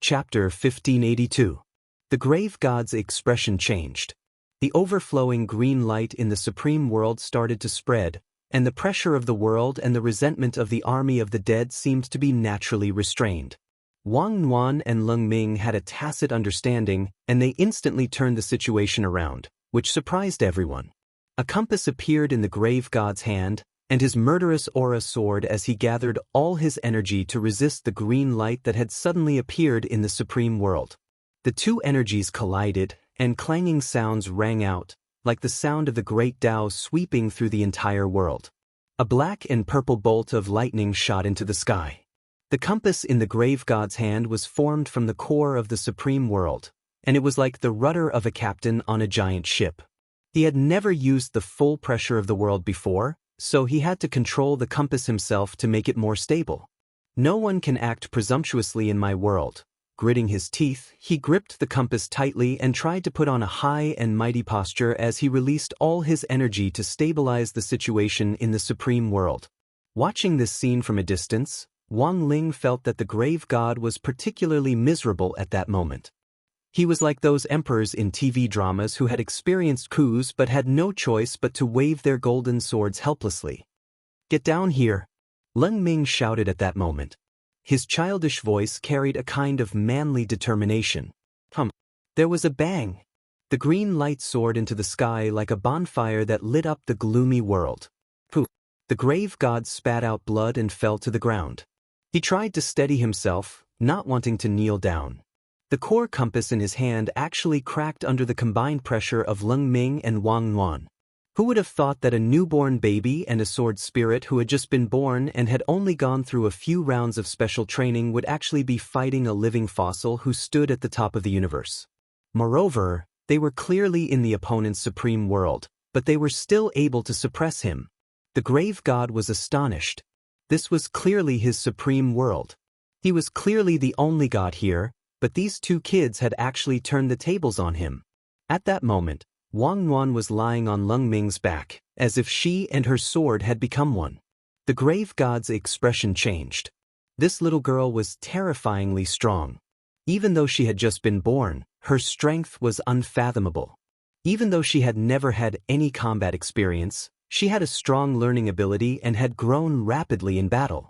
Chapter 1582. The grave god's expression changed. The overflowing green light in the supreme world started to spread, and the pressure of the world and the resentment of the army of the dead seemed to be naturally restrained. Wang Nuan and Leng Ming had a tacit understanding, and they instantly turned the situation around, which surprised everyone. A compass appeared in the grave god's hand, and his murderous aura soared as he gathered all his energy to resist the green light that had suddenly appeared in the supreme world. The two energies collided, and clanging sounds rang out, like the sound of the great Tao sweeping through the entire world. A black and purple bolt of lightning shot into the sky. The compass in the grave god's hand was formed from the core of the supreme world, and it was like the rudder of a captain on a giant ship. He had never used the full pressure of the world before, so he had to control the compass himself to make it more stable. No one can act presumptuously in my world. Gritting his teeth, he gripped the compass tightly and tried to put on a high and mighty posture as he released all his energy to stabilize the situation in the supreme world. Watching this scene from a distance, Wang Ling felt that the grave god was particularly miserable at that moment. He was like those emperors in TV dramas who had experienced coups but had no choice but to wave their golden swords helplessly. "Get down here!" Leng Ming shouted at that moment. His childish voice carried a kind of manly determination. There was a bang. The green light soared into the sky like a bonfire that lit up the gloomy world. The grave god spat out blood and fell to the ground. He tried to steady himself, not wanting to kneel down. The core compass in his hand actually cracked under the combined pressure of Leng Ming and Wang Nuan. Who would have thought that a newborn baby and a sword spirit who had just been born and had only gone through a few rounds of special training would actually be fighting a living fossil who stood at the top of the universe? Moreover, they were clearly in the opponent's supreme world, but they were still able to suppress him. The grave god was astonished. This was clearly his supreme world. He was clearly the only god here, but these two kids had actually turned the tables on him. At that moment, Wang Nuan was lying on Leng Ming's back, as if she and her sword had become one. The grave god's expression changed. This little girl was terrifyingly strong. Even though she had just been born, her strength was unfathomable. Even though she had never had any combat experience, she had a strong learning ability and had grown rapidly in battle.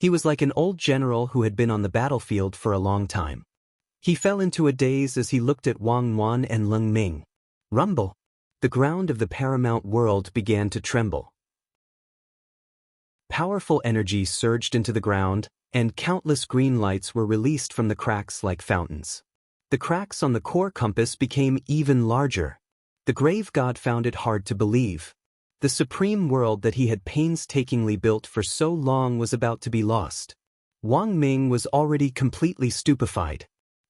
He was like an old general who had been on the battlefield for a long time. He fell into a daze as he looked at Wang Nuan and Leng Ming. Rumble! The ground of the paramount world began to tremble. Powerful energy surged into the ground, and countless green lights were released from the cracks like fountains. The cracks on the core compass became even larger. The grave god found it hard to believe. The supreme world that he had painstakingly built for so long was about to be lost. Wang Ming was already completely stupefied.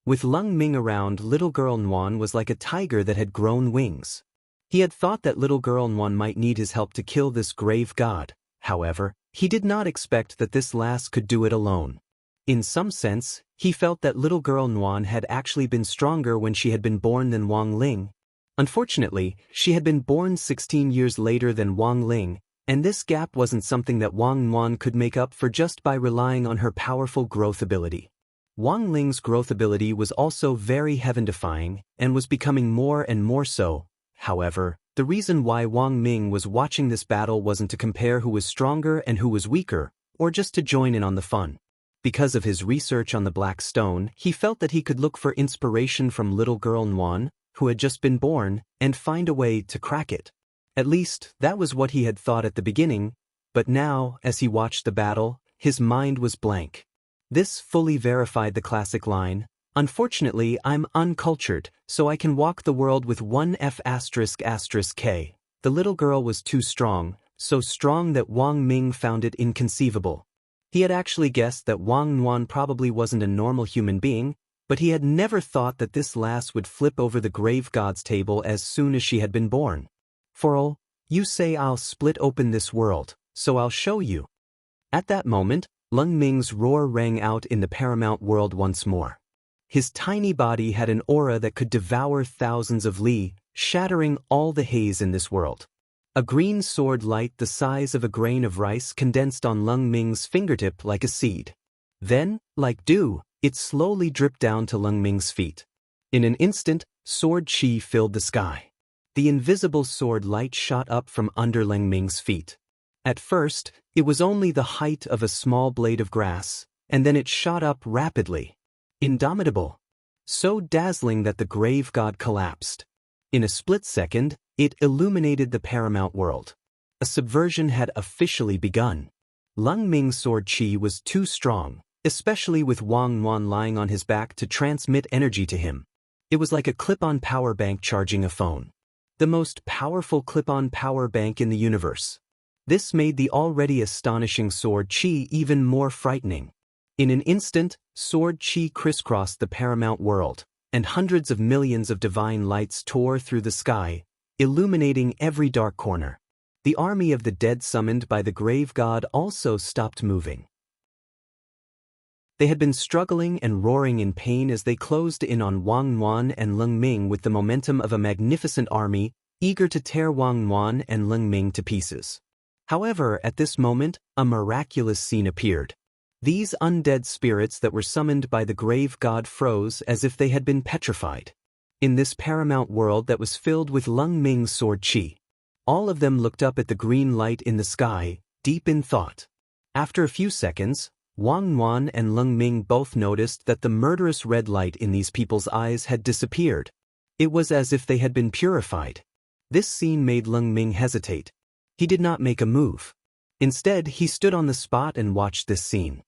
With Leng Ming around, little girl Nuan was like a tiger that had grown wings. He had thought that little girl Nuan might need his help to kill this grave god. However, he did not expect that this lass could do it alone. In some sense, he felt that little girl Nuan had actually been stronger when she had been born than Wang Ling. Unfortunately, she had been born 16 years later than Wang Ling, and this gap wasn't something that Wang Nuan could make up for just by relying on her powerful growth ability. Wang Ling's growth ability was also very heaven-defying, and was becoming more and more so. However, the reason why Wang Ming was watching this battle wasn't to compare who was stronger and who was weaker, or just to join in on the fun. Because of his research on the Black Stone, he felt that he could look for inspiration from little girl Nuan, who had just been born, and find a way to crack it. At least, that was what he had thought at the beginning, but now, as he watched the battle, his mind was blank. This fully verified the classic line, "Unfortunately, I'm uncultured, so I can walk the world with one F***K. The little girl was too strong, so strong that Wang Ming found it inconceivable. He had actually guessed that Wang Nuan probably wasn't a normal human being, but he had never thought that this lass would flip over the grave god's table as soon as she had been born. "For all, you say I'll split open this world, so I'll show you." At that moment, Leng Ming's roar rang out in the paramount world once more. His tiny body had an aura that could devour thousands of li, shattering all the haze in this world. A green sword light the size of a grain of rice condensed on Leng Ming's fingertip like a seed. Then, like dew, It slowly dripped down to Lung Ming's feet. In an instant, sword chi filled the sky. The invisible sword light shot up from under Lung Ming's feet. At first, it was only the height of a small blade of grass, and then it shot up rapidly. Indomitable. So dazzling that the grave god collapsed. In a split second, it illuminated the paramount world. A subversion had officially begun. Lung Ming's sword chi was too strong, especially with Wang Yuan lying on his back to transmit energy to him. It was like a clip-on power bank charging a phone. The most powerful clip-on power bank in the universe. This made the already astonishing sword chi even more frightening. In an instant, sword chi crisscrossed the paramount world, and hundreds of millions of divine lights tore through the sky, illuminating every dark corner. The army of the dead summoned by the grave god also stopped moving. They had been struggling and roaring in pain as they closed in on Wang Yuan and Lung Ming with the momentum of a magnificent army, eager to tear Wang Yuan and Lung Ming to pieces. However, at this moment, a miraculous scene appeared. These undead spirits that were summoned by the grave god froze as if they had been petrified. In this paramount world that was filled with Lung Ming's sword chi, all of them looked up at the green light in the sky, deep in thought. After a few seconds, Wang Yuan and Lung Ming both noticed that the murderous red light in these people's eyes had disappeared. It was as if they had been purified. This scene made Lung Ming hesitate. He did not make a move. Instead, he stood on the spot and watched this scene.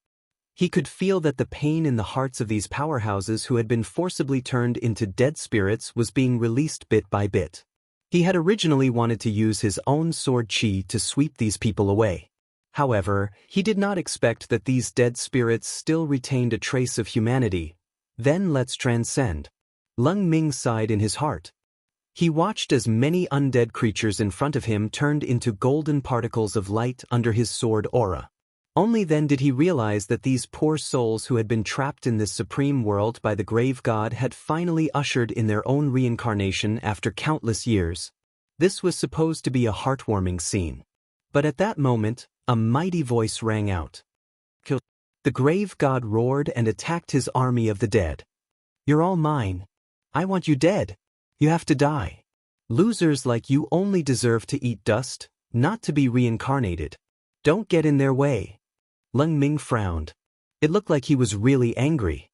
He could feel that the pain in the hearts of these powerhouses who had been forcibly turned into dead spirits was being released bit by bit. He had originally wanted to use his own sword chi to sweep these people away. However, he did not expect that these dead spirits still retained a trace of humanity. Then let's transcend. Lung Ming sighed in his heart. He watched as many undead creatures in front of him turned into golden particles of light under his sword aura. Only then did he realize that these poor souls who had been trapped in this supreme world by the grave god had finally ushered in their own reincarnation after countless years. This was supposed to be a heartwarming scene. But at that moment, a mighty voice rang out. "Kill." The grave god roared and attacked his army of the dead. "You're all mine. I want you dead. You have to die. Losers like you only deserve to eat dust, not to be reincarnated. Don't get in their way." Lung Ming frowned. It looked like he was really angry.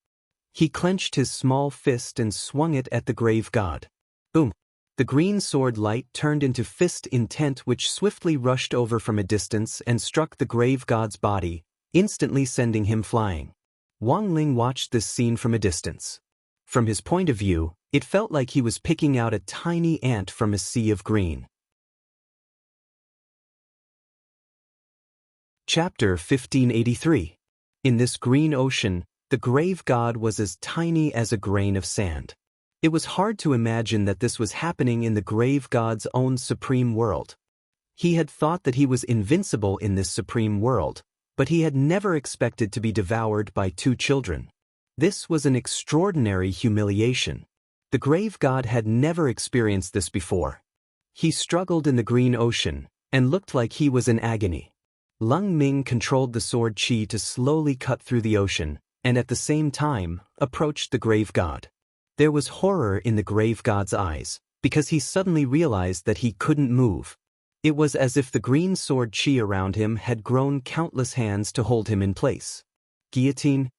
He clenched his small fist and swung it at the grave god. Boom! The green sword light turned into fist intent which swiftly rushed over from a distance and struck the grave god's body, instantly sending him flying. Wang Ling watched this scene from a distance. From his point of view, it felt like he was picking out a tiny ant from a sea of green. Chapter 1583. In this green ocean, the grave god was as tiny as a grain of sand. It was hard to imagine that this was happening in the grave god's own supreme world. He had thought that he was invincible in this supreme world, but he had never expected to be devoured by two children. This was an extraordinary humiliation. The grave god had never experienced this before. He struggled in the green ocean, and looked like he was in agony. Lung Ming controlled the sword chi to slowly cut through the ocean, and at the same time, approached the grave god. There was horror in the grave god's eyes, because he suddenly realized that he couldn't move. It was as if the green sword chi around him had grown countless hands to hold him in place. Guillotine?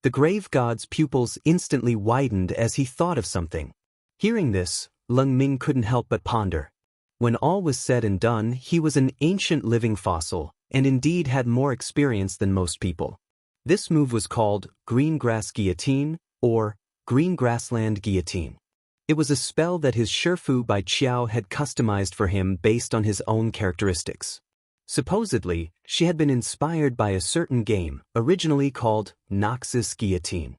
The grave god's pupils instantly widened as he thought of something. Hearing this, Lung Ming couldn't help but ponder. When all was said and done, he was an ancient living fossil, and indeed had more experience than most people. This move was called Green Grass Guillotine, or Green Grassland Guillotine. It was a spell that his Shifu Bai Qiao had customized for him based on his own characteristics. Supposedly, she had been inspired by a certain game, originally called Noxus Guillotine.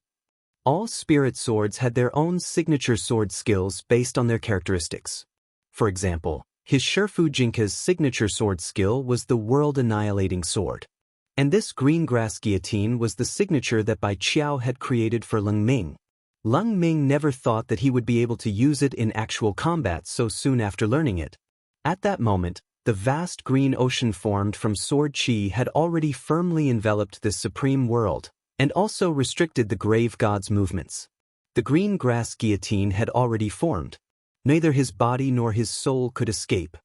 All spirit swords had their own signature sword skills based on their characteristics. For example, his Shifu Jinka's signature sword skill was the world-annihilating sword. And this green grass guillotine was the signature that Bai Qiao had created for Lung Ming. Lung Ming never thought that he would be able to use it in actual combat so soon after learning it. At that moment, the vast green ocean formed from sword chi had already firmly enveloped this supreme world, and also restricted the grave god's movements. The green grass guillotine had already formed. Neither his body nor his soul could escape.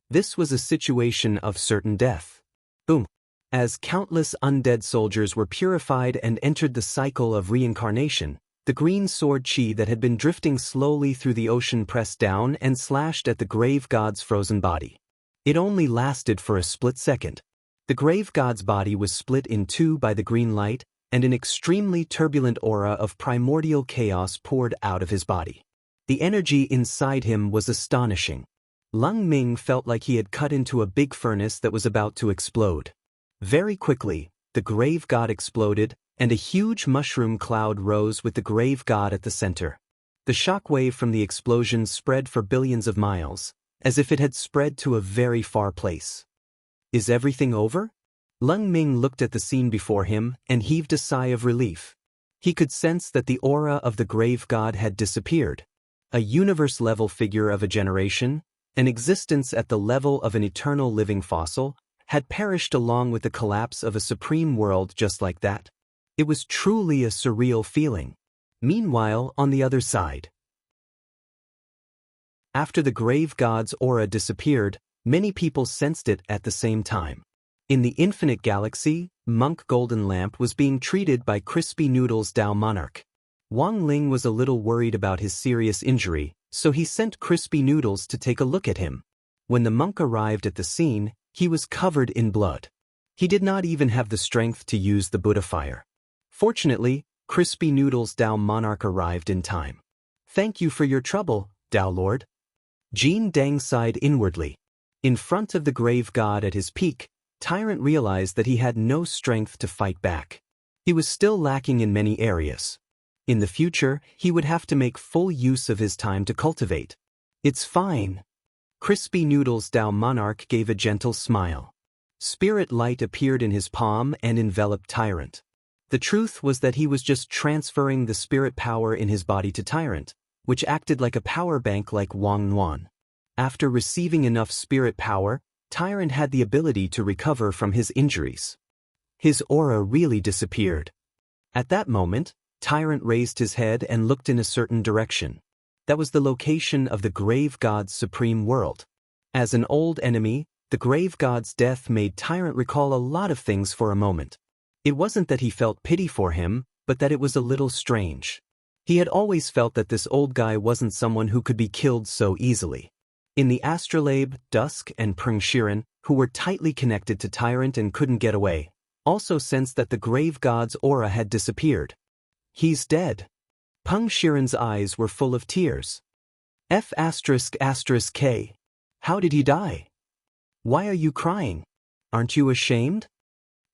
This was a situation of certain death. Boom. As countless undead soldiers were purified and entered the cycle of reincarnation, the green sword chi that had been drifting slowly through the ocean pressed down and slashed at the grave god's frozen body. It only lasted for a split second. The grave god's body was split in two by the green light, and an extremely turbulent aura of primordial chaos poured out of his body. The energy inside him was astonishing. Lung Ming felt like he had cut into a big furnace that was about to explode. Very quickly, the grave god exploded, and a huge mushroom cloud rose with the grave god at the center. The shockwave from the explosion spread for billions of miles, as if it had spread to a very far place. Is everything over? Lung Ming looked at the scene before him and heaved a sigh of relief. He could sense that the aura of the grave god had disappeared. A universe-level figure of a generation, an existence at the level of an eternal living fossil, had perished along with the collapse of a supreme world just like that. It was truly a surreal feeling. Meanwhile, on the other side, after the grave god's aura disappeared, many people sensed it at the same time. In the infinite galaxy, Monk Golden Lamp was being treated by Crispy Noodles Dao Monarch. Wang Ling was a little worried about his serious injury, so he sent Crispy Noodles to take a look at him. When the monk arrived at the scene, he was covered in blood. He did not even have the strength to use the Buddha fire. Fortunately, Crispy Noodles Dao Monarch arrived in time. Thank you for your trouble, Dao Lord. Jean Deng sighed inwardly. In front of the grave god at his peak, Tyrant realized that he had no strength to fight back. He was still lacking in many areas. In the future, he would have to make full use of his time to cultivate. It's fine. Crispy Noodles Dao Monarch gave a gentle smile. Spirit light appeared in his palm and enveloped Tyrant. The truth was that he was just transferring the spirit power in his body to Tyrant, which acted like a power bank like Wang Nuan. After receiving enough spirit power, Tyrant had the ability to recover from his injuries. His aura really disappeared. At that moment, Tyrant raised his head and looked in a certain direction. That was the location of the grave god's supreme world. As an old enemy, the grave god's death made Tyrant recall a lot of things for a moment. It wasn't that he felt pity for him, but that it was a little strange. He had always felt that this old guy wasn't someone who could be killed so easily. In the astrolabe, Dusk and Peng Shiren, who were tightly connected to Tyrant and couldn't get away, also sensed that the grave god's aura had disappeared. He's dead. Peng Shiren's eyes were full of tears. F***K. How did he die? Why are you crying? Aren't you ashamed?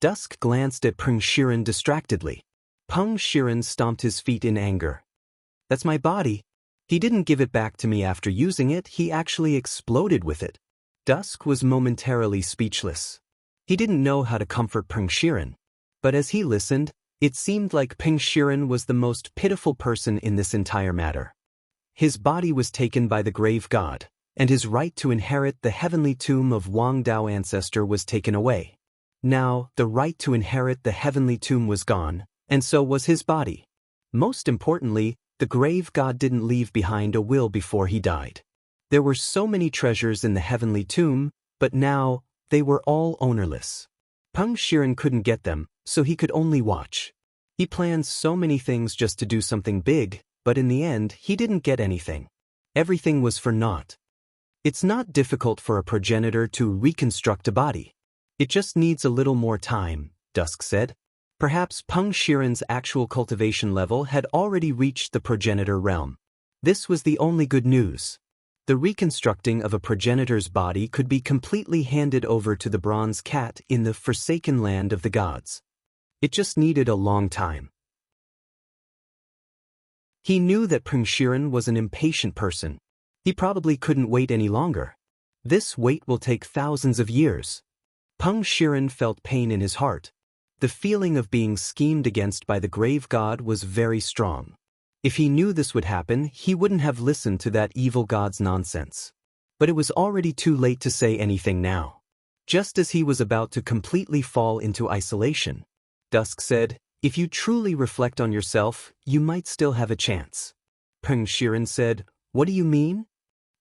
Dusk glanced at Peng Shiren distractedly. Peng Shiren stomped his feet in anger. That's my body. He didn't give it back to me after using it, he actually exploded with it. Dusk was momentarily speechless. He didn't know how to comfort Peng Shiren. But as he listened, it seemed like Peng Shiren was the most pitiful person in this entire matter. His body was taken by the grave god, and his right to inherit the heavenly tomb of Wang Dao ancestor was taken away. Now, the right to inherit the heavenly tomb was gone, and so was his body. Most importantly, the grave god didn't leave behind a will before he died. There were so many treasures in the heavenly tomb, but now, they were all ownerless. Peng Shiren couldn't get them, so he could only watch. He planned so many things just to do something big, but in the end, he didn't get anything. Everything was for naught. It's not difficult for a progenitor to reconstruct a body. It just needs a little more time, Dusk said. Perhaps Peng Shiren's actual cultivation level had already reached the progenitor realm. This was the only good news. The reconstructing of a progenitor's body could be completely handed over to the bronze cat in the forsaken land of the gods. It just needed a long time. He knew that Peng Shiren was an impatient person. He probably couldn't wait any longer. This wait will take thousands of years. Peng Shiren felt pain in his heart. The feeling of being schemed against by the grave god was very strong. If he knew this would happen, he wouldn't have listened to that evil god's nonsense. But it was already too late to say anything now. Just as he was about to completely fall into isolation, Dusk said, If you truly reflect on yourself, you might still have a chance. Peng Shiren said, "What do you mean?"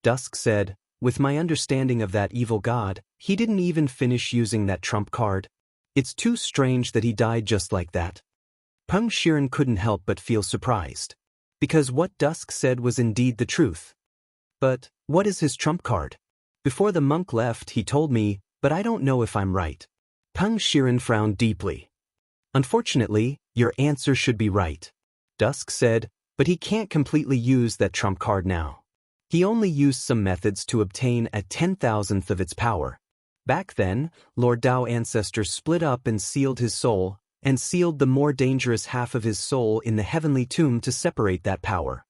Dusk said, "With my understanding of that evil god, he didn't even finish using that trump card. It's too strange that he died just like that." Peng Shiren couldn't help but feel surprised. Because what Dusk said was indeed the truth. "But what is his trump card? Before the monk left, he told me, but I don't know if I'm right." Peng Shiren frowned deeply. "Unfortunately, your answer should be right," Dusk said, "but he can't completely use that trump card now. He only used some methods to obtain a 10,000th of its power. Back then, Lord Dao Ancestor split up and sealed his soul, and sealed the more dangerous half of his soul in the heavenly tomb to separate that power.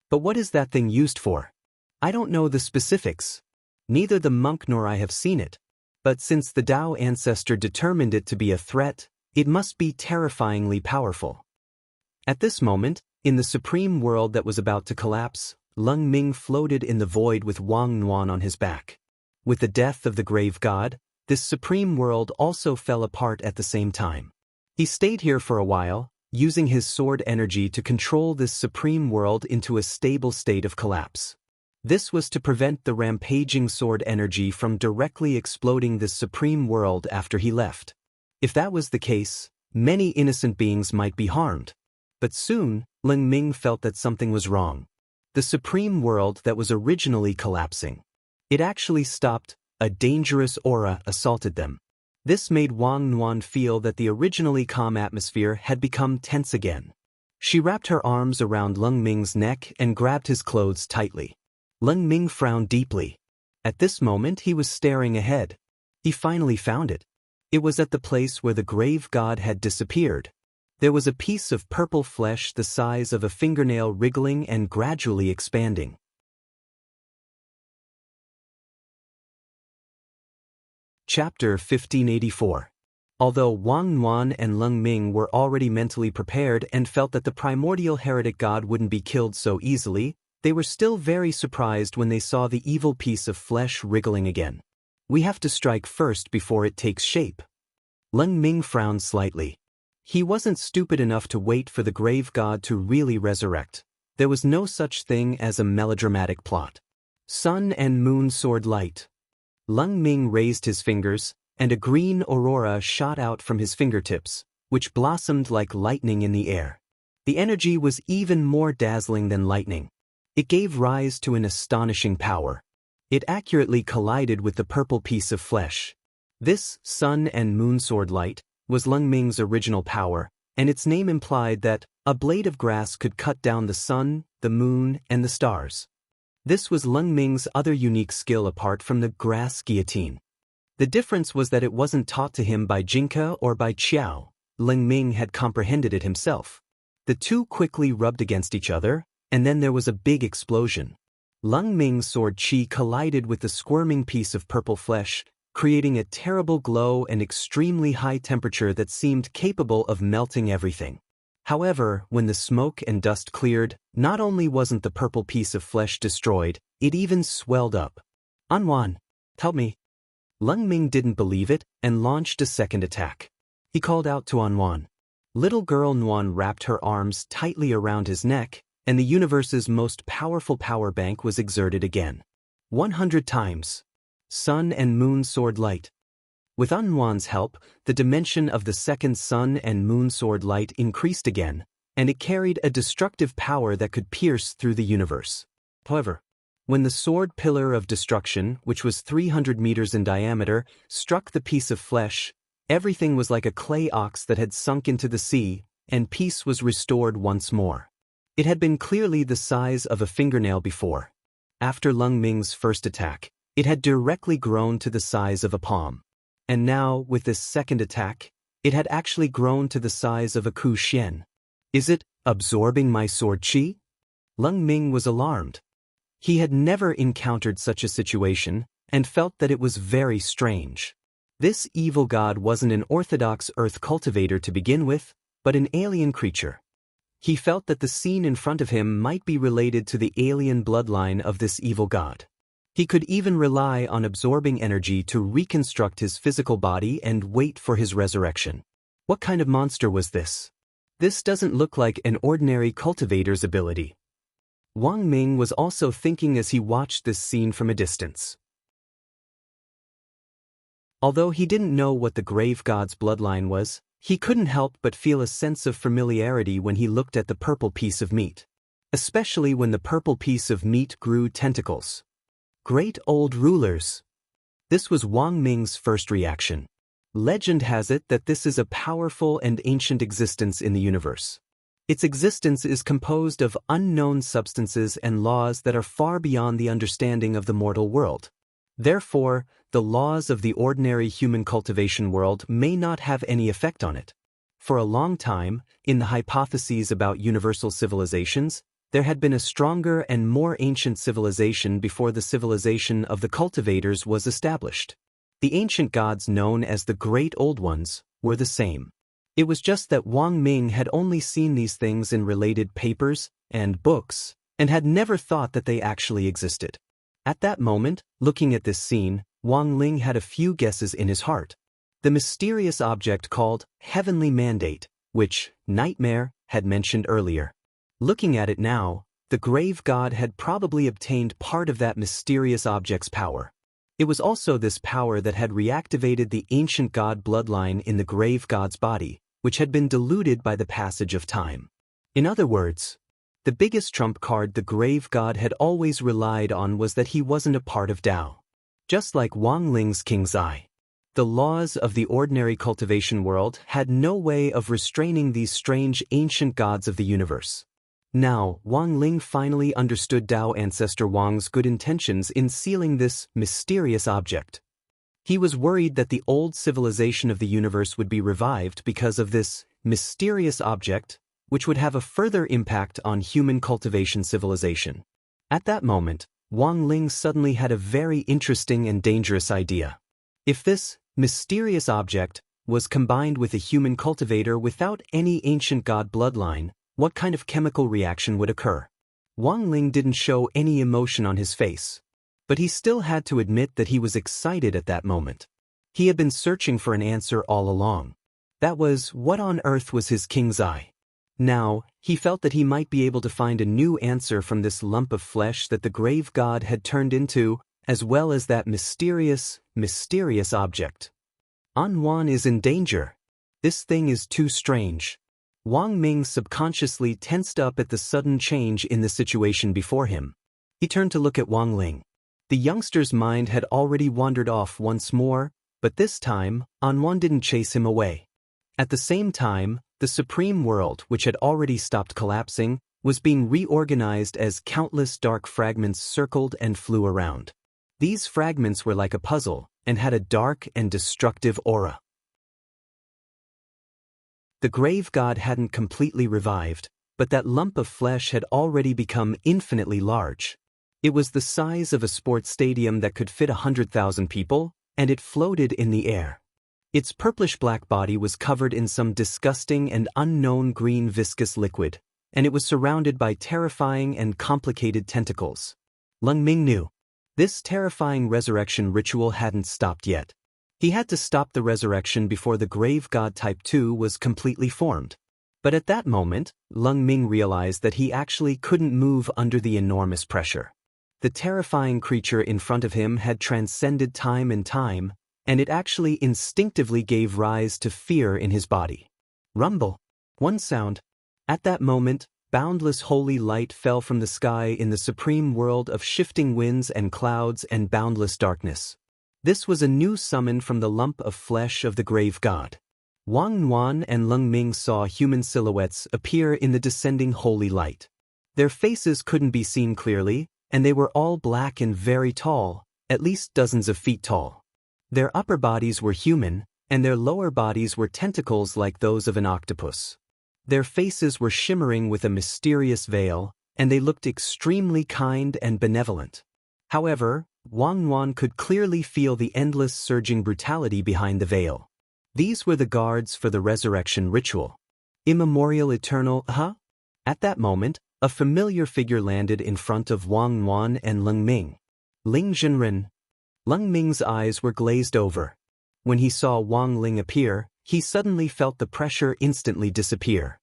But what is that thing used for? I don't know the specifics. Neither the monk nor I have seen it. But since the Dao Ancestor determined it to be a threat, it must be terrifyingly powerful." At this moment, in the supreme world that was about to collapse, Lung Ming floated in the void with Wang Nuan on his back. With the death of the grave god, this supreme world also fell apart at the same time. He stayed here for a while, using his sword energy to control this supreme world into a stable state of collapse. This was to prevent the rampaging sword energy from directly exploding this supreme world after he left. If that was the case, many innocent beings might be harmed. But soon, Lung Ming felt that something was wrong. The supreme world that was originally collapsing. It actually stopped. A dangerous aura assaulted them. This made Wang Nuan feel that the originally calm atmosphere had become tense again. She wrapped her arms around Lung Ming's neck and grabbed his clothes tightly. Lung Ming frowned deeply. At this moment he was staring ahead. He finally found it. It was at the place where the grave god had disappeared. There was a piece of purple flesh the size of a fingernail wriggling and gradually expanding. Chapter 1584. Although Wang Nuan and Lung Ming were already mentally prepared and felt that the primordial heretic god wouldn't be killed so easily, they were still very surprised when they saw the evil piece of flesh wriggling again. "We have to strike first before it takes shape." Lung Ming frowned slightly. He wasn't stupid enough to wait for the grave god to really resurrect. There was no such thing as a melodramatic plot. Sun and moon sword light. Lung Ming raised his fingers, and a green aurora shot out from his fingertips, which blossomed like lightning in the air. The energy was even more dazzling than lightning. It gave rise to an astonishing power. It accurately collided with the purple piece of flesh. This sun and moon sword light was Lung Ming's original power, and its name implied that a blade of grass could cut down the sun, the moon, and the stars. This was Lung Ming's other unique skill apart from the grass guillotine. The difference was that it wasn't taught to him by Jinka or by Qiao. Lung Ming had comprehended it himself. The two quickly rubbed against each other, and then there was a big explosion. Lung Ming's sword qi collided with the squirming piece of purple flesh, creating a terrible glow and extremely high temperature that seemed capable of melting everything. However, when the smoke and dust cleared, not only wasn't the purple piece of flesh destroyed, it even swelled up. "Anwan, help me." Lung Ming didn't believe it and launched a second attack. He called out to Anwan. Little girl Nuan wrapped her arms tightly around his neck, and the universe's most powerful power bank was exerted again. 100 times. Sun and moon sword light. With Anwan's help, the dimension of the second sun and moon sword light increased again, and it carried a destructive power that could pierce through the universe. However, when the sword pillar of destruction, which was 300 meters in diameter, struck the piece of flesh, everything was like a clay ox that had sunk into the sea, and peace was restored once more. It had been clearly the size of a fingernail before. After Lung Ming's first attack, it had directly grown to the size of a palm. And now, with this second attack, it had actually grown to the size of a ku xian. "Is it absorbing my sword qi?" Lung Ming was alarmed. He had never encountered such a situation, and felt that it was very strange. This evil god wasn't an orthodox earth cultivator to begin with, but an alien creature. He felt that the scene in front of him might be related to the alien bloodline of this evil god. He could even rely on absorbing energy to reconstruct his physical body and wait for his resurrection. What kind of monster was this? This doesn't look like an ordinary cultivator's ability. Wang Ming was also thinking as he watched this scene from a distance. Although he didn't know what the grave god's bloodline was, he couldn't help but feel a sense of familiarity when he looked at the purple piece of meat. Especially when the purple piece of meat grew tentacles. Great old rulers. This was Wang Ming's first reaction. Legend has it that this is a powerful and ancient existence in the universe. Its existence is composed of unknown substances and laws that are far beyond the understanding of the mortal world. Therefore, the laws of the ordinary human cultivation world may not have any effect on it. For a long time, in the hypotheses about universal civilizations, there had been a stronger and more ancient civilization before the civilization of the cultivators was established. The ancient gods known as the Great Old Ones were the same. It was just that Wang Ming had only seen these things in related papers and books, and had never thought that they actually existed. At that moment, looking at this scene, Wang Ling had a few guesses in his heart. The mysterious object called Heavenly Mandate, which Nightmare had mentioned earlier. Looking at it now, the grave god had probably obtained part of that mysterious object's power. It was also this power that had reactivated the ancient god bloodline in the grave god's body, which had been diluted by the passage of time. In other words, the biggest trump card the grave god had always relied on was that he wasn't a part of Tao. Just like Wang Ling's king's eye. The laws of the ordinary cultivation world had no way of restraining these strange ancient gods of the universe. Now, Wang Ling finally understood Tao ancestor Wang's good intentions in sealing this mysterious object. He was worried that the old civilization of the universe would be revived because of this mysterious object, which would have a further impact on human cultivation civilization. At that moment, Wang Ling suddenly had a very interesting and dangerous idea. If this mysterious object was combined with a human cultivator without any ancient god bloodline, what kind of chemical reaction would occur? Wang Ling didn't show any emotion on his face. But he still had to admit that he was excited at that moment. He had been searching for an answer all along. That was, what on earth was his king's eye? Now, he felt that he might be able to find a new answer from this lump of flesh that the grave god had turned into, as well as that mysterious object. Anwan is in danger. This thing is too strange. Wang Ming subconsciously tensed up at the sudden change in the situation before him. He turned to look at Wang Ling. The youngster's mind had already wandered off once more, but this time, Anwan didn't chase him away. At the same time, the supreme world, which had already stopped collapsing, was being reorganized as countless dark fragments circled and flew around. These fragments were like a puzzle, and had a dark and destructive aura. The grave god hadn't completely revived, but that lump of flesh had already become infinitely large. It was the size of a sports stadium that could fit 100,000 people, and it floated in the air. Its purplish-black body was covered in some disgusting and unknown green viscous liquid, and it was surrounded by terrifying and complicated tentacles. Lung Ming knew. This terrifying resurrection ritual hadn't stopped yet. He had to stop the resurrection before the grave god Type 2 was completely formed. But at that moment, Lung Ming realized that he actually couldn't move under the enormous pressure. The terrifying creature in front of him had transcended time and time, and it actually instinctively gave rise to fear in his body. Rumble. One sound. At that moment, boundless holy light fell from the sky in the supreme world of shifting winds and clouds and boundless darkness. This was a new summon from the lump of flesh of the grave god. Wang Nuan and Lung Ming saw human silhouettes appear in the descending holy light. Their faces couldn't be seen clearly, and they were all black and very tall, at least dozens of feet tall. Their upper bodies were human, and their lower bodies were tentacles like those of an octopus. Their faces were shimmering with a mysterious veil, and they looked extremely kind and benevolent. However, Wang Nuan could clearly feel the endless surging brutality behind the veil. These were the guards for the resurrection ritual. Immemorial eternal, At that moment, a familiar figure landed in front of Wang Nuan and Lung Ming. Ling Zhenren. Lung Ming's eyes were glazed over. When he saw Wang Ling appear, he suddenly felt the pressure instantly disappear.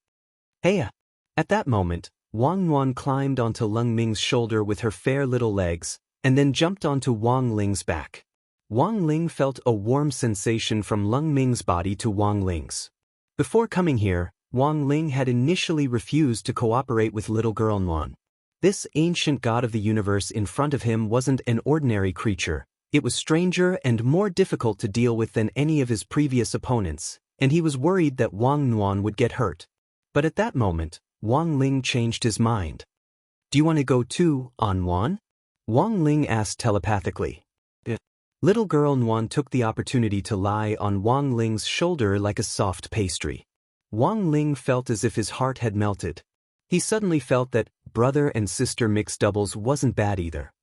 Hey! At that moment, Wang Yuan climbed onto Lung Ming's shoulder with her fair little legs, and then jumped onto Wang Ling's back. Wang Ling felt a warm sensation from Lung Ming's body to Wang Ling's. Before coming here, Wang Ling had initially refused to cooperate with little girl Yuan. This ancient god of the universe in front of him wasn't an ordinary creature. It was stranger and more difficult to deal with than any of his previous opponents, and he was worried that Wang Yuan would get hurt. But at that moment, Wang Ling changed his mind. "Do you want to go too, Yuan?" Wang Ling asked telepathically. Little girl Yuan took the opportunity to lie on Wang Ling's shoulder like a soft pastry. Wang Ling felt as if his heart had melted. He suddenly felt that brother and sister mixed doubles wasn't bad either.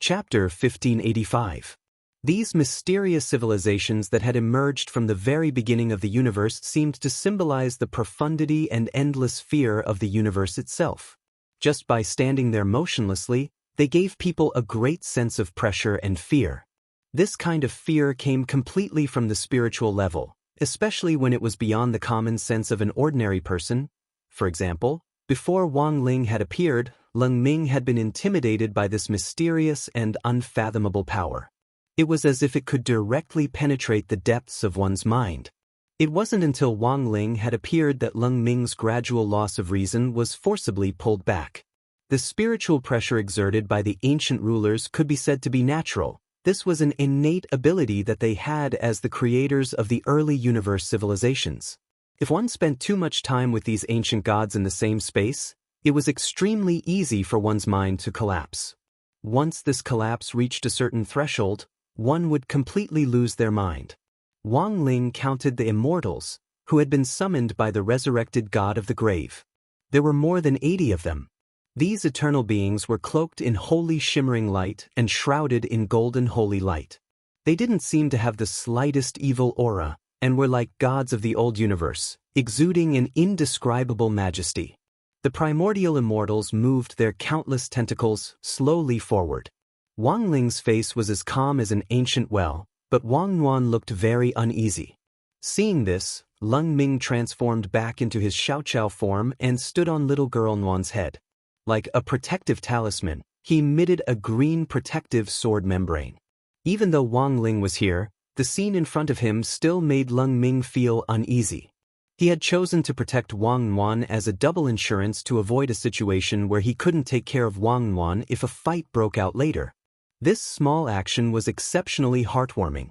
Chapter 1585. These mysterious civilizations that had emerged from the very beginning of the universe seemed to symbolize the profundity and endless fear of the universe itself. Just by standing there motionlessly, they gave people a great sense of pressure and fear. This kind of fear came completely from the spiritual level, especially when it was beyond the common sense of an ordinary person. For example, before Wang Ling had appeared, Lung Ming had been intimidated by this mysterious and unfathomable power. It was as if it could directly penetrate the depths of one's mind. It wasn't until Wang Ling had appeared that Lung Ming's gradual loss of reason was forcibly pulled back. The spiritual pressure exerted by the ancient rulers could be said to be natural. This was an innate ability that they had as the creators of the early universe civilizations. If one spent too much time with these ancient gods in the same space, it was extremely easy for one's mind to collapse. Once this collapse reached a certain threshold, one would completely lose their mind. Wang Ling counted the immortals, who had been summoned by the resurrected god of the grave. There were more than 80 of them. These eternal beings were cloaked in holy shimmering light and shrouded in golden holy light. They didn't seem to have the slightest evil aura, and were like gods of the old universe, exuding an indescribable majesty. The primordial immortals moved their countless tentacles slowly forward. Wang Ling's face was as calm as an ancient well, but Wang Yuan looked very uneasy. Seeing this, Lung Ming transformed back into his Xiaoqiao form and stood on little girl Yuan's head. Like a protective talisman, he emitted a green protective sword membrane. Even though Wang Ling was here, the scene in front of him still made Lung Ming feel uneasy. He had chosen to protect Wang Yuan as a double insurance to avoid a situation where he couldn't take care of Wang Yuan if a fight broke out later. This small action was exceptionally heartwarming.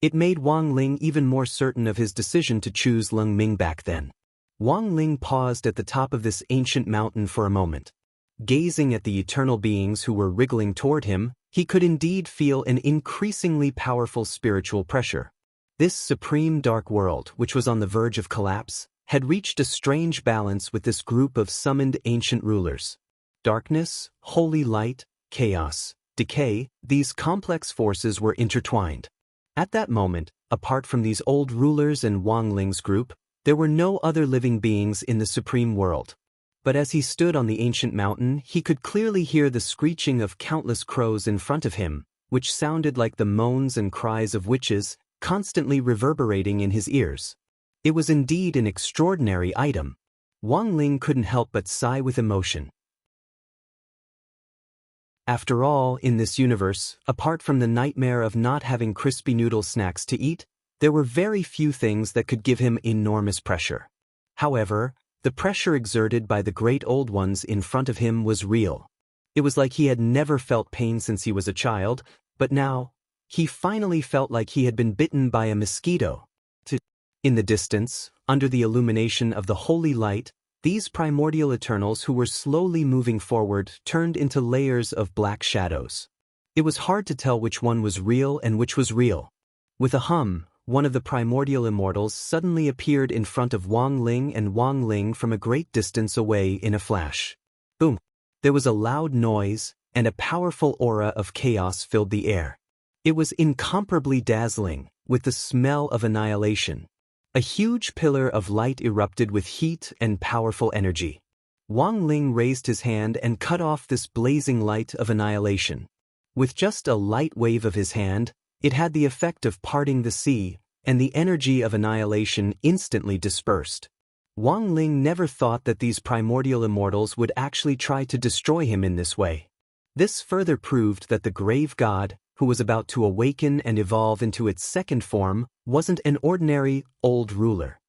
It made Wang Ling even more certain of his decision to choose Lung Ming back then. Wang Ling paused at the top of this ancient mountain for a moment. Gazing at the eternal beings who were wriggling toward him, he could indeed feel an increasingly powerful spiritual pressure. This supreme dark world, which was on the verge of collapse, had reached a strange balance with this group of summoned ancient rulers. Darkness, holy light, chaos, decay, these complex forces were intertwined. At that moment, apart from these old rulers and Wang Ling's group, there were no other living beings in the supreme world. But as he stood on the ancient mountain, he could clearly hear the screeching of countless crows in front of him, which sounded like the moans and cries of witches, constantly reverberating in his ears. It was indeed an extraordinary item. Wang Ling couldn't help but sigh with emotion. After all, in this universe, apart from the nightmare of not having crispy noodle snacks to eat, there were very few things that could give him enormous pressure. However, the pressure exerted by the great old ones in front of him was real. It was like he had never felt pain since he was a child, but now, he finally felt like he had been bitten by a mosquito. In the distance, under the illumination of the holy light, these primordial eternals who were slowly moving forward turned into layers of black shadows. It was hard to tell which one was real and which was real. With a hum, one of the primordial immortals suddenly appeared in front of Wang Ling and Wang Ling from a great distance away in a flash. Boom! There was a loud noise, and a powerful aura of chaos filled the air. It was incomparably dazzling, with the smell of annihilation. A huge pillar of light erupted with heat and powerful energy. Wang Ling raised his hand and cut off this blazing light of annihilation. With just a light wave of his hand, it had the effect of parting the sea, and the energy of annihilation instantly dispersed. Wang Ling never thought that these primordial immortals would actually try to destroy him in this way. This further proved that the grave god, who was about to awaken and evolve into its second form, wasn't an ordinary, old ruler.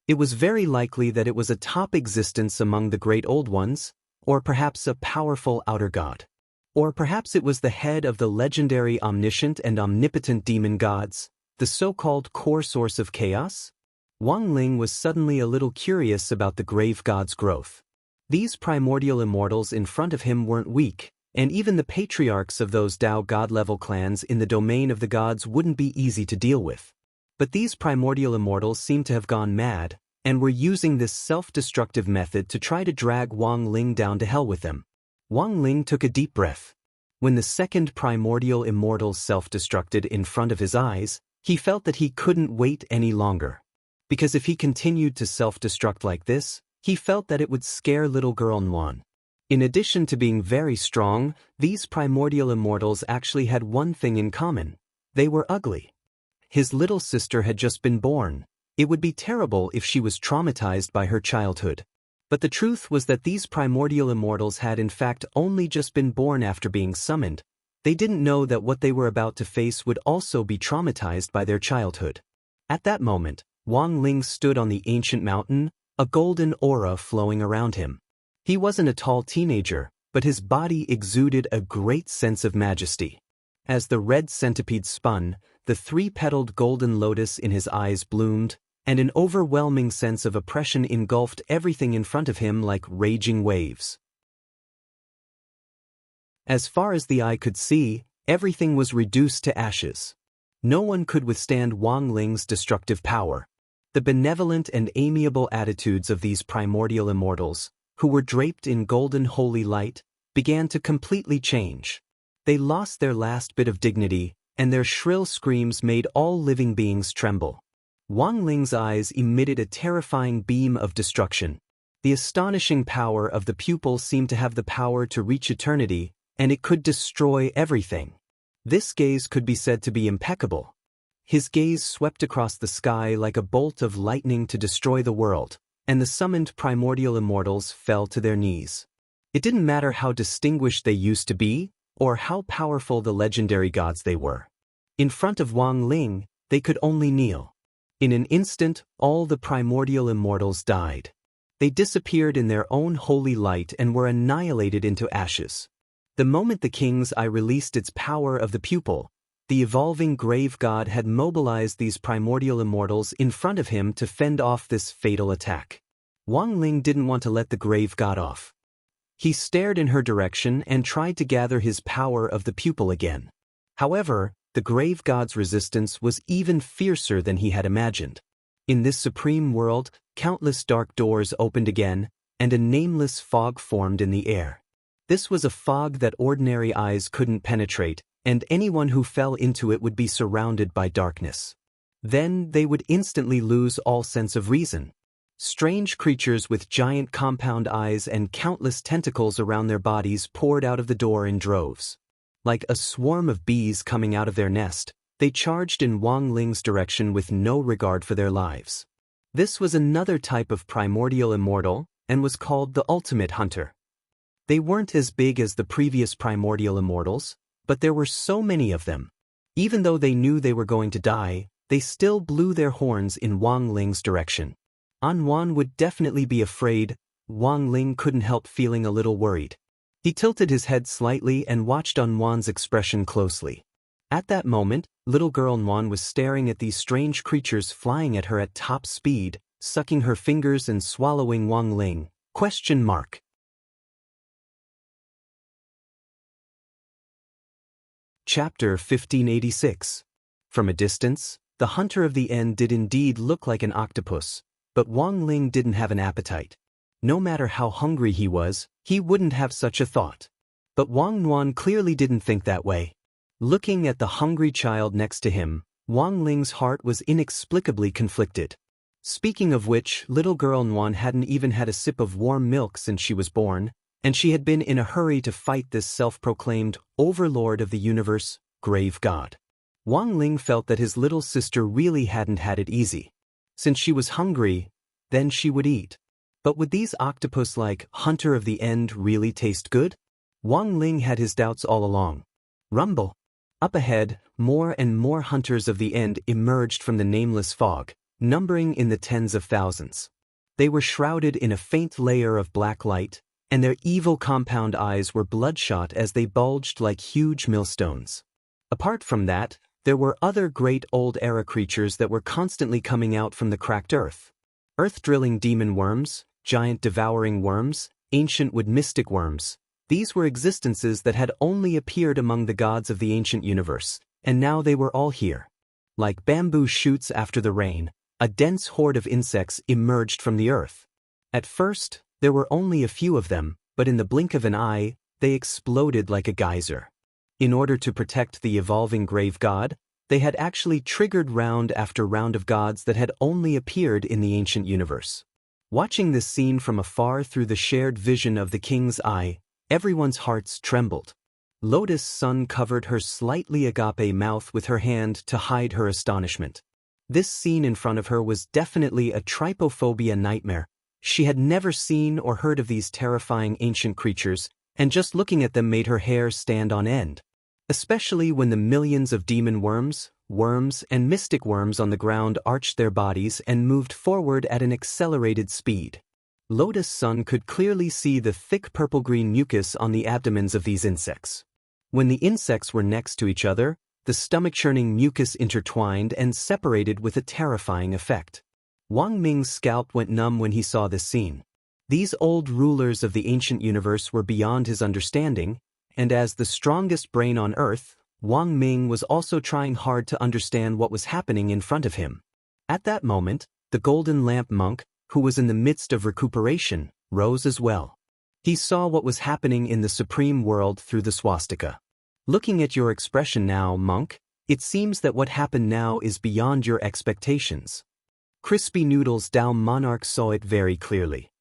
It was very likely that it was a top existence among the great old ones, or perhaps a powerful outer god. Or perhaps it was the head of the legendary omniscient and omnipotent demon gods, the so-called core source of chaos? Wang Ling was suddenly a little curious about the grave god's growth. These primordial immortals in front of him weren't weak, and even the patriarchs of those Tao god-level clans in the domain of the gods wouldn't be easy to deal with. But these primordial immortals seemed to have gone mad, and were using this self-destructive method to try to drag Wang Ling down to hell with them. Wang Ling took a deep breath. When the second primordial immortal self-destructed in front of his eyes, he felt that he couldn't wait any longer. Because if he continued to self-destruct like this, he felt that it would scare little girl Nuan. In addition to being very strong, these primordial immortals actually had one thing in common. They were ugly. His little sister had just been born. It would be terrible if she was traumatized by her childhood. But the truth was that these primordial immortals had in fact only just been born after being summoned. They didn't know that what they were about to face would also be traumatized by their childhood. At that moment, Wang Ling stood on the ancient mountain, a golden aura flowing around him. He wasn't a tall teenager, but his body exuded a great sense of majesty. As the red centipede spun, the three-petaled golden lotus in his eyes bloomed, and an overwhelming sense of oppression engulfed everything in front of him like raging waves. As far as the eye could see, everything was reduced to ashes. No one could withstand Wang Ling's destructive power. The benevolent and amiable attitudes of these primordial immortals, who were draped in golden holy light, began to completely change. They lost their last bit of dignity, and their shrill screams made all living beings tremble. Wang Ling's eyes emitted a terrifying beam of destruction. The astonishing power of the pupil seemed to have the power to reach eternity, and it could destroy everything. This gaze could be said to be impeccable. His gaze swept across the sky like a bolt of lightning to destroy the world, and the summoned primordial immortals fell to their knees. It didn't matter how distinguished they used to be, or how powerful the legendary gods they were. In front of Wang Ling, they could only kneel. In an instant, all the primordial immortals died. They disappeared in their own holy light and were annihilated into ashes. The moment the king's eye released its power of the pupil, the evolving grave god had mobilized these primordial immortals in front of him to fend off this fatal attack. Wang Ling didn't want to let the grave god off. He stared in her direction and tried to gather his power of the pupil again. However, the grave god's resistance was even fiercer than he had imagined. In this supreme world, countless dark doors opened again, and a nameless fog formed in the air. This was a fog that ordinary eyes couldn't penetrate, and anyone who fell into it would be surrounded by darkness. Then they would instantly lose all sense of reason. Strange creatures with giant compound eyes and countless tentacles around their bodies poured out of the door in droves. Like a swarm of bees coming out of their nest, they charged in Wang Ling's direction with no regard for their lives. This was another type of primordial immortal, and was called the ultimate hunter. They weren't as big as the previous primordial immortals, but there were so many of them. Even though they knew they were going to die, they still blew their horns in Wang Ling's direction. Anwan would definitely be afraid. Wang Ling couldn't help feeling a little worried. He tilted his head slightly and watched Anwan's expression closely. At that moment, little girl Anwan was staring at these strange creatures flying at her at top speed, sucking her fingers and swallowing Wang Ling. Chapter 1586. From a distance, the hunter of the end did indeed look like an octopus, but Wang Ling didn't have an appetite. No matter how hungry he was, he wouldn't have such a thought. But Wang Nuan clearly didn't think that way. Looking at the hungry child next to him, Wang Ling's heart was inexplicably conflicted. Speaking of which, little girl Nuan hadn't even had a sip of warm milk since she was born, and she had been in a hurry to fight this self-proclaimed overlord of the universe, grave god. Wang Ling felt that his little sister really hadn't had it easy. Since she was hungry, then she would eat. But would these octopus-like hunter of the end really taste good? Wang Ling had his doubts all along. Rumble. Up ahead, more and more hunters of the end emerged from the nameless fog, numbering in the tens of thousands. They were shrouded in a faint layer of black light, and their evil compound eyes were bloodshot as they bulged like huge millstones. Apart from that, there were other great old-era creatures that were constantly coming out from the cracked earth. Earth-drilling demon worms, giant devouring worms, ancient wood mystic worms. These were existences that had only appeared among the gods of the ancient universe, and now they were all here. Like bamboo shoots after the rain, a dense horde of insects emerged from the earth. At first, there were only a few of them, but in the blink of an eye, they exploded like a geyser. In order to protect the evolving grave god, they had actually triggered round after round of gods that had only appeared in the ancient universe. Watching this scene from afar through the shared vision of the king's eye, everyone's hearts trembled. Lotus Sun covered her slightly agape mouth with her hand to hide her astonishment. This scene in front of her was definitely a trypophobia nightmare. She had never seen or heard of these terrifying ancient creatures, and just looking at them made her hair stand on end. Especially when the millions of demon worms, worms, and mystic worms on the ground arched their bodies and moved forward at an accelerated speed. Lotus Sun could clearly see the thick purple-green mucus on the abdomens of these insects. When the insects were next to each other, the stomach-churning mucus intertwined and separated with a terrifying effect. Wang Ming's scalp went numb when he saw this scene. These old rulers of the ancient universe were beyond his understanding, and as the strongest brain on earth, Wang Ming was also trying hard to understand what was happening in front of him. At that moment, the Golden Lamp monk, who was in the midst of recuperation, rose as well. He saw what was happening in the supreme world through the swastika. Looking at your expression now, monk, it seems that what happened now is beyond your expectations. Crispy Noodles Dao monarch saw it very clearly.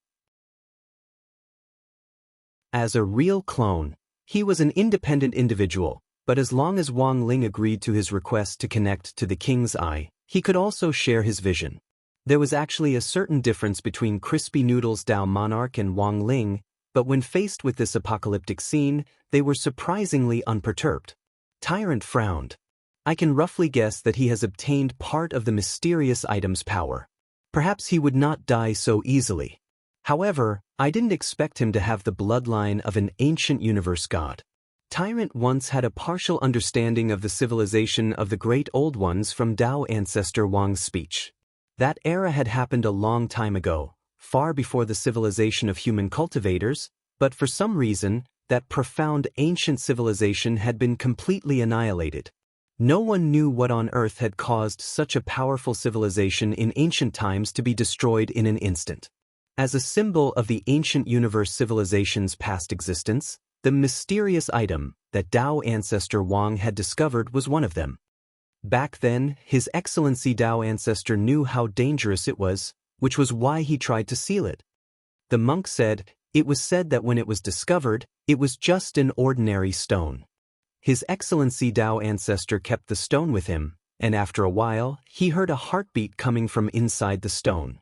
As a real clone, he was an independent individual, but as long as Wang Ling agreed to his request to connect to the king's eye, he could also share his vision. There was actually a certain difference between Crispy Noodles Dao monarch and Wang Ling, but when faced with this apocalyptic scene, they were surprisingly unperturbed. Tyrant frowned. I can roughly guess that he has obtained part of the mysterious item's power. Perhaps he would not die so easily. However, I didn't expect him to have the bloodline of an ancient universe god. Tyrant once had a partial understanding of the civilization of the great old ones from Dao ancestor Wang's speech. That era had happened a long time ago, far before the civilization of human cultivators, but for some reason, that profound ancient civilization had been completely annihilated. No one knew what on earth had caused such a powerful civilization in ancient times to be destroyed in an instant. As a symbol of the ancient universe civilization's past existence, the mysterious item that Dao ancestor Wang had discovered was one of them. Back then, His Excellency Dao ancestor knew how dangerous it was, which was why he tried to seal it. The monk said, it was said that when it was discovered, it was just an ordinary stone. His Excellency Dao ancestor kept the stone with him, and after a while, he heard a heartbeat coming from inside the stone.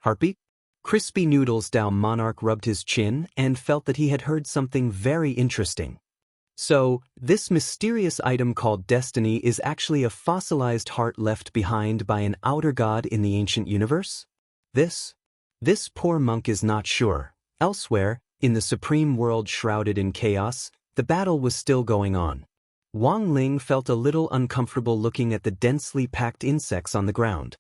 Heartbeat? Crispy Noodles Dao monarch rubbed his chin and felt that he had heard something very interesting. So, this mysterious item called destiny is actually a fossilized heart left behind by an outer god in the ancient universe? This poor monk is not sure. Elsewhere, in the supreme world shrouded in chaos, the battle was still going on. Wang Ling felt a little uncomfortable looking at the densely packed insects on the ground.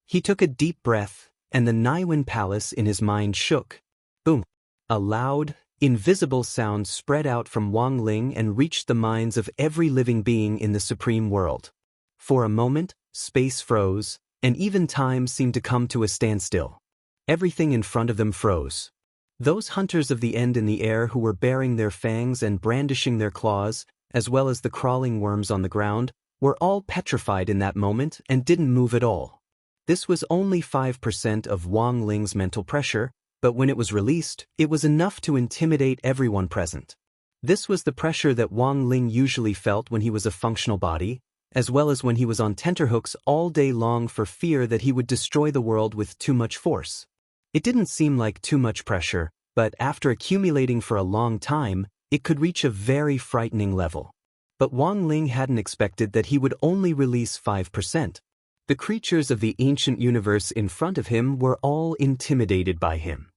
He took a deep breath, and the Naiwan palace in his mind shook. Boom! A loud, invisible sound spread out from Wang Ling and reached the minds of every living being in the supreme world. For a moment, space froze, and even time seemed to come to a standstill. Everything in front of them froze. Those hunters of the end in the air who were baring their fangs and brandishing their claws, as well as the crawling worms on the ground, were all petrified in that moment and didn't move at all. This was only 5% of Wang Ling's mental pressure, but when it was released, it was enough to intimidate everyone present. This was the pressure that Wang Ling usually felt when he was a functional body, as well as when he was on tenterhooks all day long for fear that he would destroy the world with too much force. It didn't seem like too much pressure, but after accumulating for a long time, it could reach a very frightening level. But Wang Ling hadn't expected that he would only release 5%. The creatures of the ancient universe in front of him were all intimidated by him.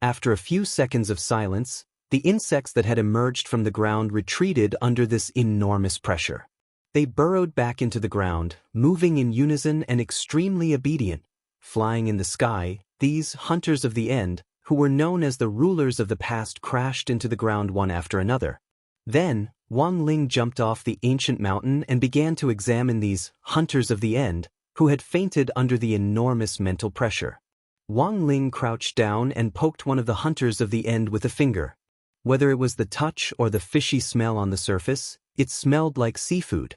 After a few seconds of silence, the insects that had emerged from the ground retreated under this enormous pressure. They burrowed back into the ground, moving in unison and extremely obedient. Flying in the sky, these hunters of the end, who were known as the rulers of the past, crashed into the ground one after another. Then, Wang Ling jumped off the ancient mountain and began to examine these hunters of the end, who had fainted under the enormous mental pressure. Wang Ling crouched down and poked one of the hunters of the end with a finger. Whether it was the touch or the fishy smell on the surface, it smelled like seafood.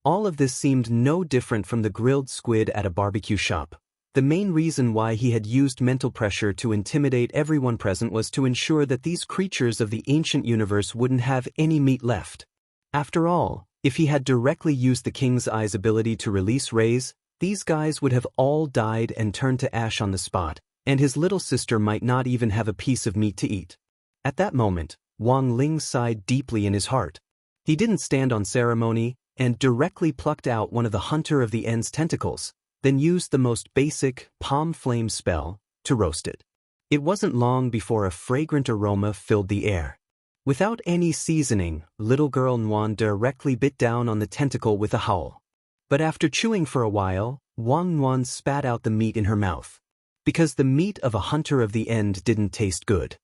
All of this seemed no different from the grilled squid at a barbecue shop. The main reason why he had used mental pressure to intimidate everyone present was to ensure that these creatures of the ancient universe wouldn't have any meat left. After all, if he had directly used the King's Eye's ability to release rays, these guys would have all died and turned to ash on the spot, and his little sister might not even have a piece of meat to eat. At that moment, Wang Ling sighed deeply in his heart. He didn't stand on ceremony and directly plucked out one of the Hunter of the End's tentacles, then used the most basic palm flame spell to roast it. It wasn't long before a fragrant aroma filled the air. Without any seasoning, little girl Nguyen directly bit down on the tentacle with a howl. But after chewing for a while, Wang Nguyen spat out the meat in her mouth. Because the meat of a hunter of the end didn't taste good.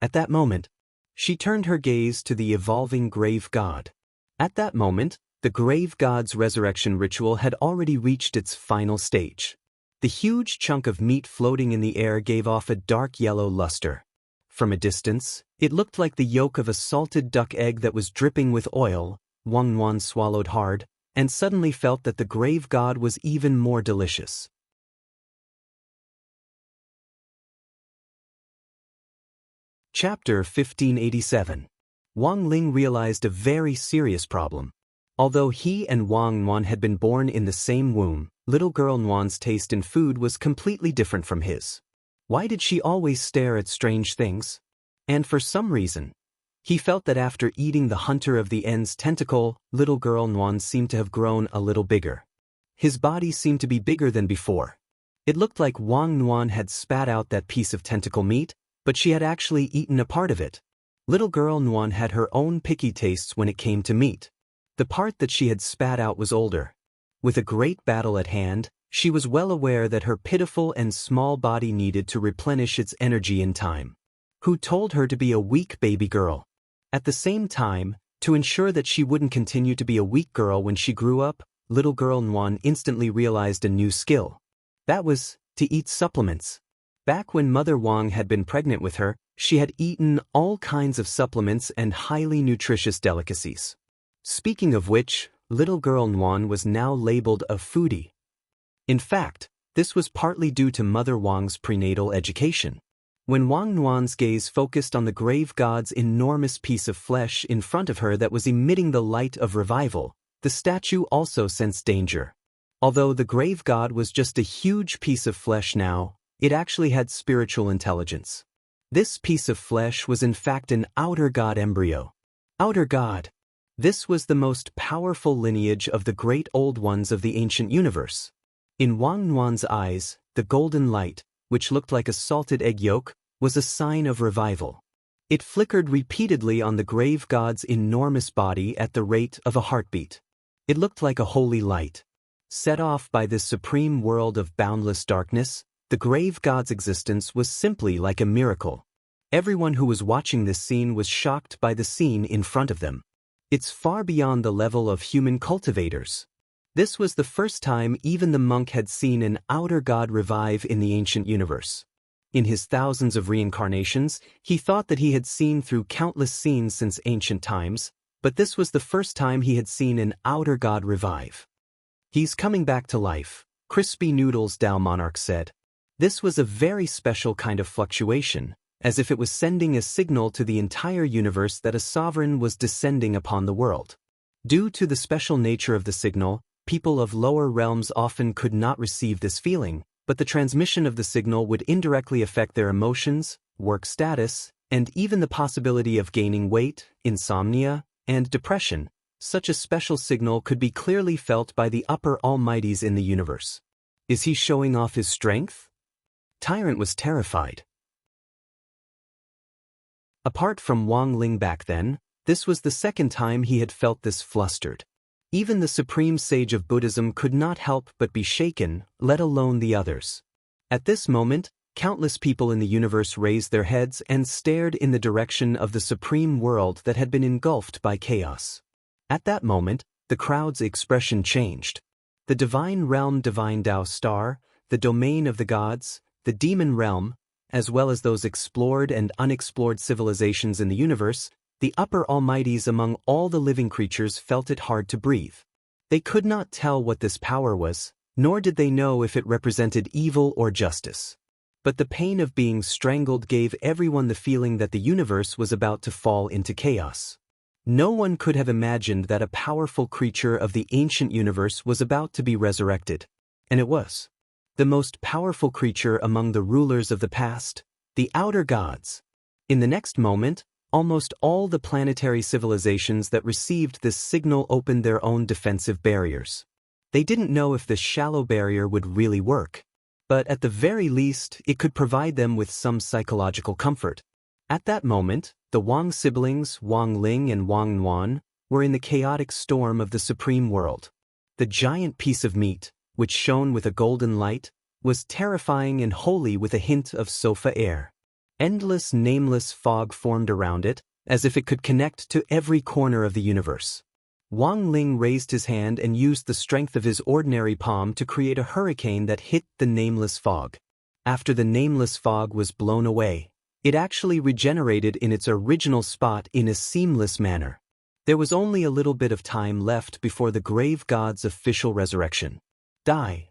At that moment, she turned her gaze to the evolving grave god. At that moment, the grave god's resurrection ritual had already reached its final stage. The huge chunk of meat floating in the air gave off a dark yellow luster. From a distance, it looked like the yolk of a salted duck egg that was dripping with oil. Wang Nguyen swallowed hard, and suddenly felt that the grave god was even more delicious. Chapter 1587. Wang Ling realized a very serious problem. Although he and Wang Nguyen had been born in the same womb, little girl Nguyen's taste in food was completely different from his. Why did she always stare at strange things? And for some reason, he felt that after eating the Hunter of the End's tentacle, little girl Nguyen seemed to have grown a little bigger. His body seemed to be bigger than before. It looked like Wang Nguyen had spat out that piece of tentacle meat, but she had actually eaten a part of it. Little girl Nguyen had her own picky tastes when it came to meat. The part that she had spat out was older. With a great battle at hand, she was well aware that her pitiful and small body needed to replenish its energy in time. Who told her to be a weak baby girl? At the same time, to ensure that she wouldn't continue to be a weak girl when she grew up, little girl Nguyen instantly realized a new skill. That was to eat supplements. Back when Mother Wang had been pregnant with her, she had eaten all kinds of supplements and highly nutritious delicacies. Speaking of which, little girl Nguyen was now labeled a foodie. In fact, this was partly due to Mother Wang's prenatal education. When Wang Nguyen's gaze focused on the grave god's enormous piece of flesh in front of her that was emitting the light of revival, the statue also sensed danger. Although the grave god was just a huge piece of flesh now, it actually had spiritual intelligence. This piece of flesh was in fact an outer god embryo. Outer god. This was the most powerful lineage of the great old ones of the ancient universe. In Wang Nguyen's eyes, the golden light, which looked like a salted egg yolk, was a sign of revival. It flickered repeatedly on the grave god's enormous body at the rate of a heartbeat. It looked like a holy light. Set off by this supreme world of boundless darkness, the grave god's existence was simply like a miracle. Everyone who was watching this scene was shocked by the scene in front of them. It's far beyond the level of human cultivators. This was the first time even the monk had seen an outer god revive in the ancient universe. In his thousands of reincarnations, he thought that he had seen through countless scenes since ancient times, but this was the first time he had seen an outer god revive. He's coming back to life, Crispy Noodles Dao Monarch said. This was a very special kind of fluctuation, as if it was sending a signal to the entire universe that a sovereign was descending upon the world. Due to the special nature of the signal, people of lower realms often could not receive this feeling, but the transmission of the signal would indirectly affect their emotions, work status, and even the possibility of gaining weight, insomnia, and depression. Such a special signal could be clearly felt by the upper almighties in the universe. Is he showing off his strength? Tyrant was terrified. Apart from Wang Ling back then, this was the second time he had felt this flustered. Even the supreme sage of Buddhism could not help but be shaken, let alone the others. At this moment, countless people in the universe raised their heads and stared in the direction of the supreme world that had been engulfed by chaos. At that moment, the crowd's expression changed. The divine realm, divine Tao star, the domain of the gods, the demon realm, as well as those explored and unexplored civilizations in the universe, the upper almighties among all the living creatures felt it hard to breathe. They could not tell what this power was, nor did they know if it represented evil or justice. But the pain of being strangled gave everyone the feeling that the universe was about to fall into chaos. No one could have imagined that a powerful creature of the ancient universe was about to be resurrected. And it was. The most powerful creature among the rulers of the past, the outer gods. In the next moment, almost all the planetary civilizations that received this signal opened their own defensive barriers. They didn't know if this shallow barrier would really work, but at the very least, it could provide them with some psychological comfort. At that moment, the Wang siblings, Wang Ling and Wang Nuan, were in the chaotic storm of the supreme world. The giant piece of meat, which shone with a golden light, was terrifying and holy with a hint of sofa air. Endless, nameless fog formed around it, as if it could connect to every corner of the universe. Wang Ling raised his hand and used the strength of his ordinary palm to create a hurricane that hit the nameless fog. After the nameless fog was blown away, it actually regenerated in its original spot in a seamless manner. There was only a little bit of time left before the grave god's official resurrection. Die.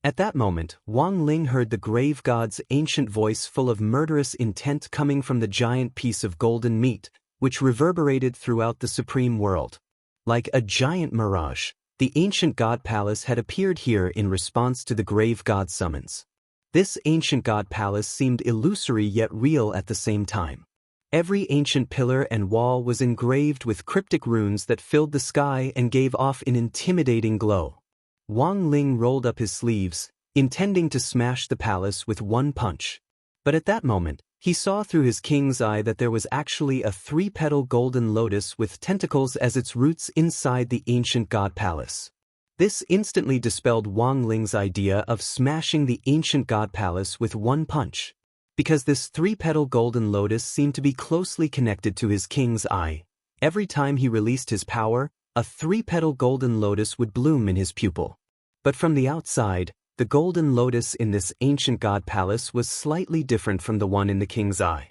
At that moment, Wang Ling heard the grave god's ancient voice full of murderous intent coming from the giant piece of golden meat, which reverberated throughout the supreme world. Like a giant mirage, the ancient god palace had appeared here in response to the grave god's summons. This ancient god palace seemed illusory yet real at the same time. Every ancient pillar and wall was engraved with cryptic runes that filled the sky and gave off an intimidating glow. Wang Ling rolled up his sleeves, intending to smash the palace with one punch. But at that moment, he saw through his king's eye that there was actually a 3-petal golden lotus with tentacles as its roots inside the ancient god palace. This instantly dispelled Wang Ling's idea of smashing the ancient god palace with one punch. Because this 3-petal golden lotus seemed to be closely connected to his king's eye, every time he released his power, a 3-petal golden lotus would bloom in his pupil. But from the outside, the golden lotus in this ancient god palace was slightly different from the one in the king's eye.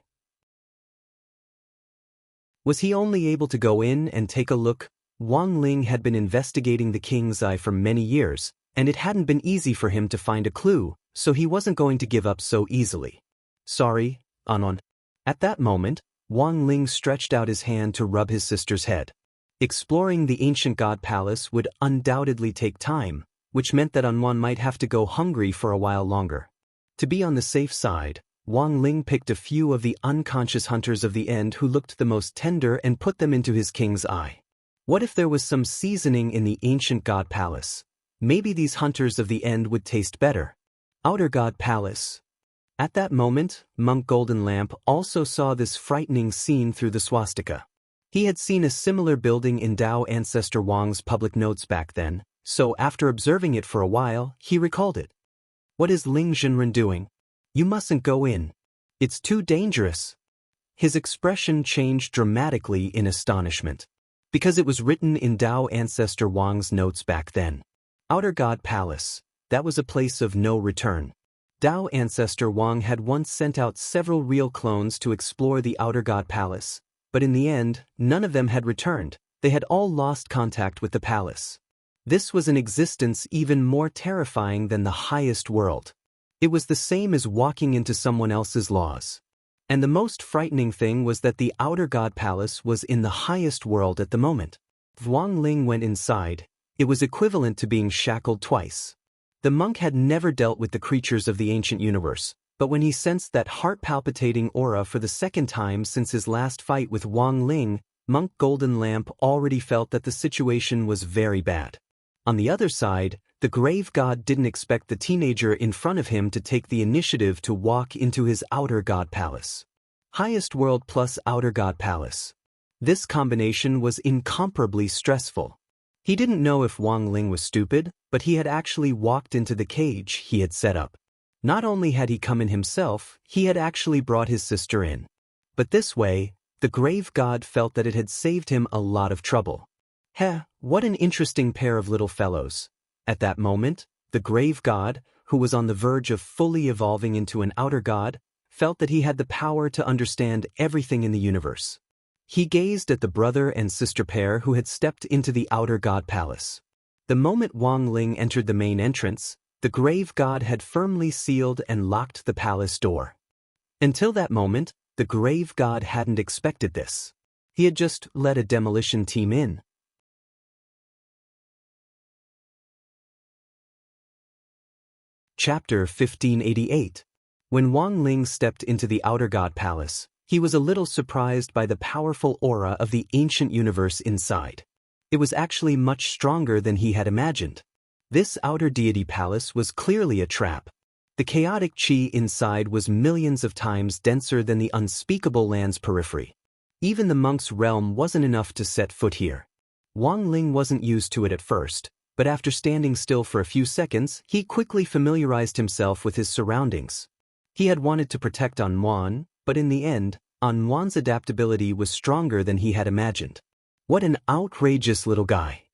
Was he only able to go in and take a look? Wang Ling had been investigating the king's eye for many years, and it hadn't been easy for him to find a clue, so he wasn't going to give up so easily. Sorry, Anon. At that moment, Wang Ling stretched out his hand to rub his sister's head. Exploring the ancient god palace would undoubtedly take time, which meant that Anwan might have to go hungry for a while longer. To be on the safe side, Wang Ling picked a few of the unconscious hunters of the end who looked the most tender and put them into his king's eye. What if there was some seasoning in the ancient god palace? Maybe these hunters of the end would taste better. Outer god palace. At that moment, Monk Golden Lamp also saw this frightening scene through the swastika. He had seen a similar building in Tao ancestor Wang's public notes back then, so after observing it for a while, he recalled it. What is Ling Zhenren doing? You mustn't go in. It's too dangerous. His expression changed dramatically in astonishment. Because it was written in Tao ancestor Wang's notes back then. Outer God Palace, that was a place of no return. Tao ancestor Wang had once sent out several real clones to explore the Outer God Palace, but in the end, none of them had returned. They had all lost contact with the palace. This was an existence even more terrifying than the highest world. It was the same as walking into someone else's laws. And the most frightening thing was that the Outer God Palace was in the highest world at the moment. Wang Ling went inside. It was equivalent to being shackled twice. The monk had never dealt with the creatures of the ancient universe, but when he sensed that heart-palpitating aura for the second time since his last fight with Wang Ling, Monk Golden Lamp already felt that the situation was very bad. On the other side, the grave god didn't expect the teenager in front of him to take the initiative to walk into his outer god palace. Highest world plus outer god palace. This combination was incomparably stressful. He didn't know if Wang Ling was stupid, but he had actually walked into the cage he had set up. Not only had he come in himself, he had actually brought his sister in. But this way, the grave god felt that it had saved him a lot of trouble. What an interesting pair of little fellows. At that moment, the grave god, who was on the verge of fully evolving into an outer god, felt that he had the power to understand everything in the universe. He gazed at the brother and sister pair who had stepped into the outer god palace. The moment Wang Ling entered the main entrance, the grave god had firmly sealed and locked the palace door. Until that moment, the grave god hadn't expected this. He had just let a demolition team in. Chapter 1588. When Wang Ling stepped into the outer god palace, he was a little surprised by the powerful aura of the ancient universe inside. It was actually much stronger than he had imagined. This outer deity palace was clearly a trap. The chaotic chi inside was millions of times denser than the unspeakable land's periphery. Even the monk's realm wasn't enough to set foot here. Wang Ling wasn't used to it at first, but after standing still for a few seconds, he quickly familiarized himself with his surroundings. He had wanted to protect Anwan, but in the end, Anwan's adaptability was stronger than he had imagined. What an outrageous little guy!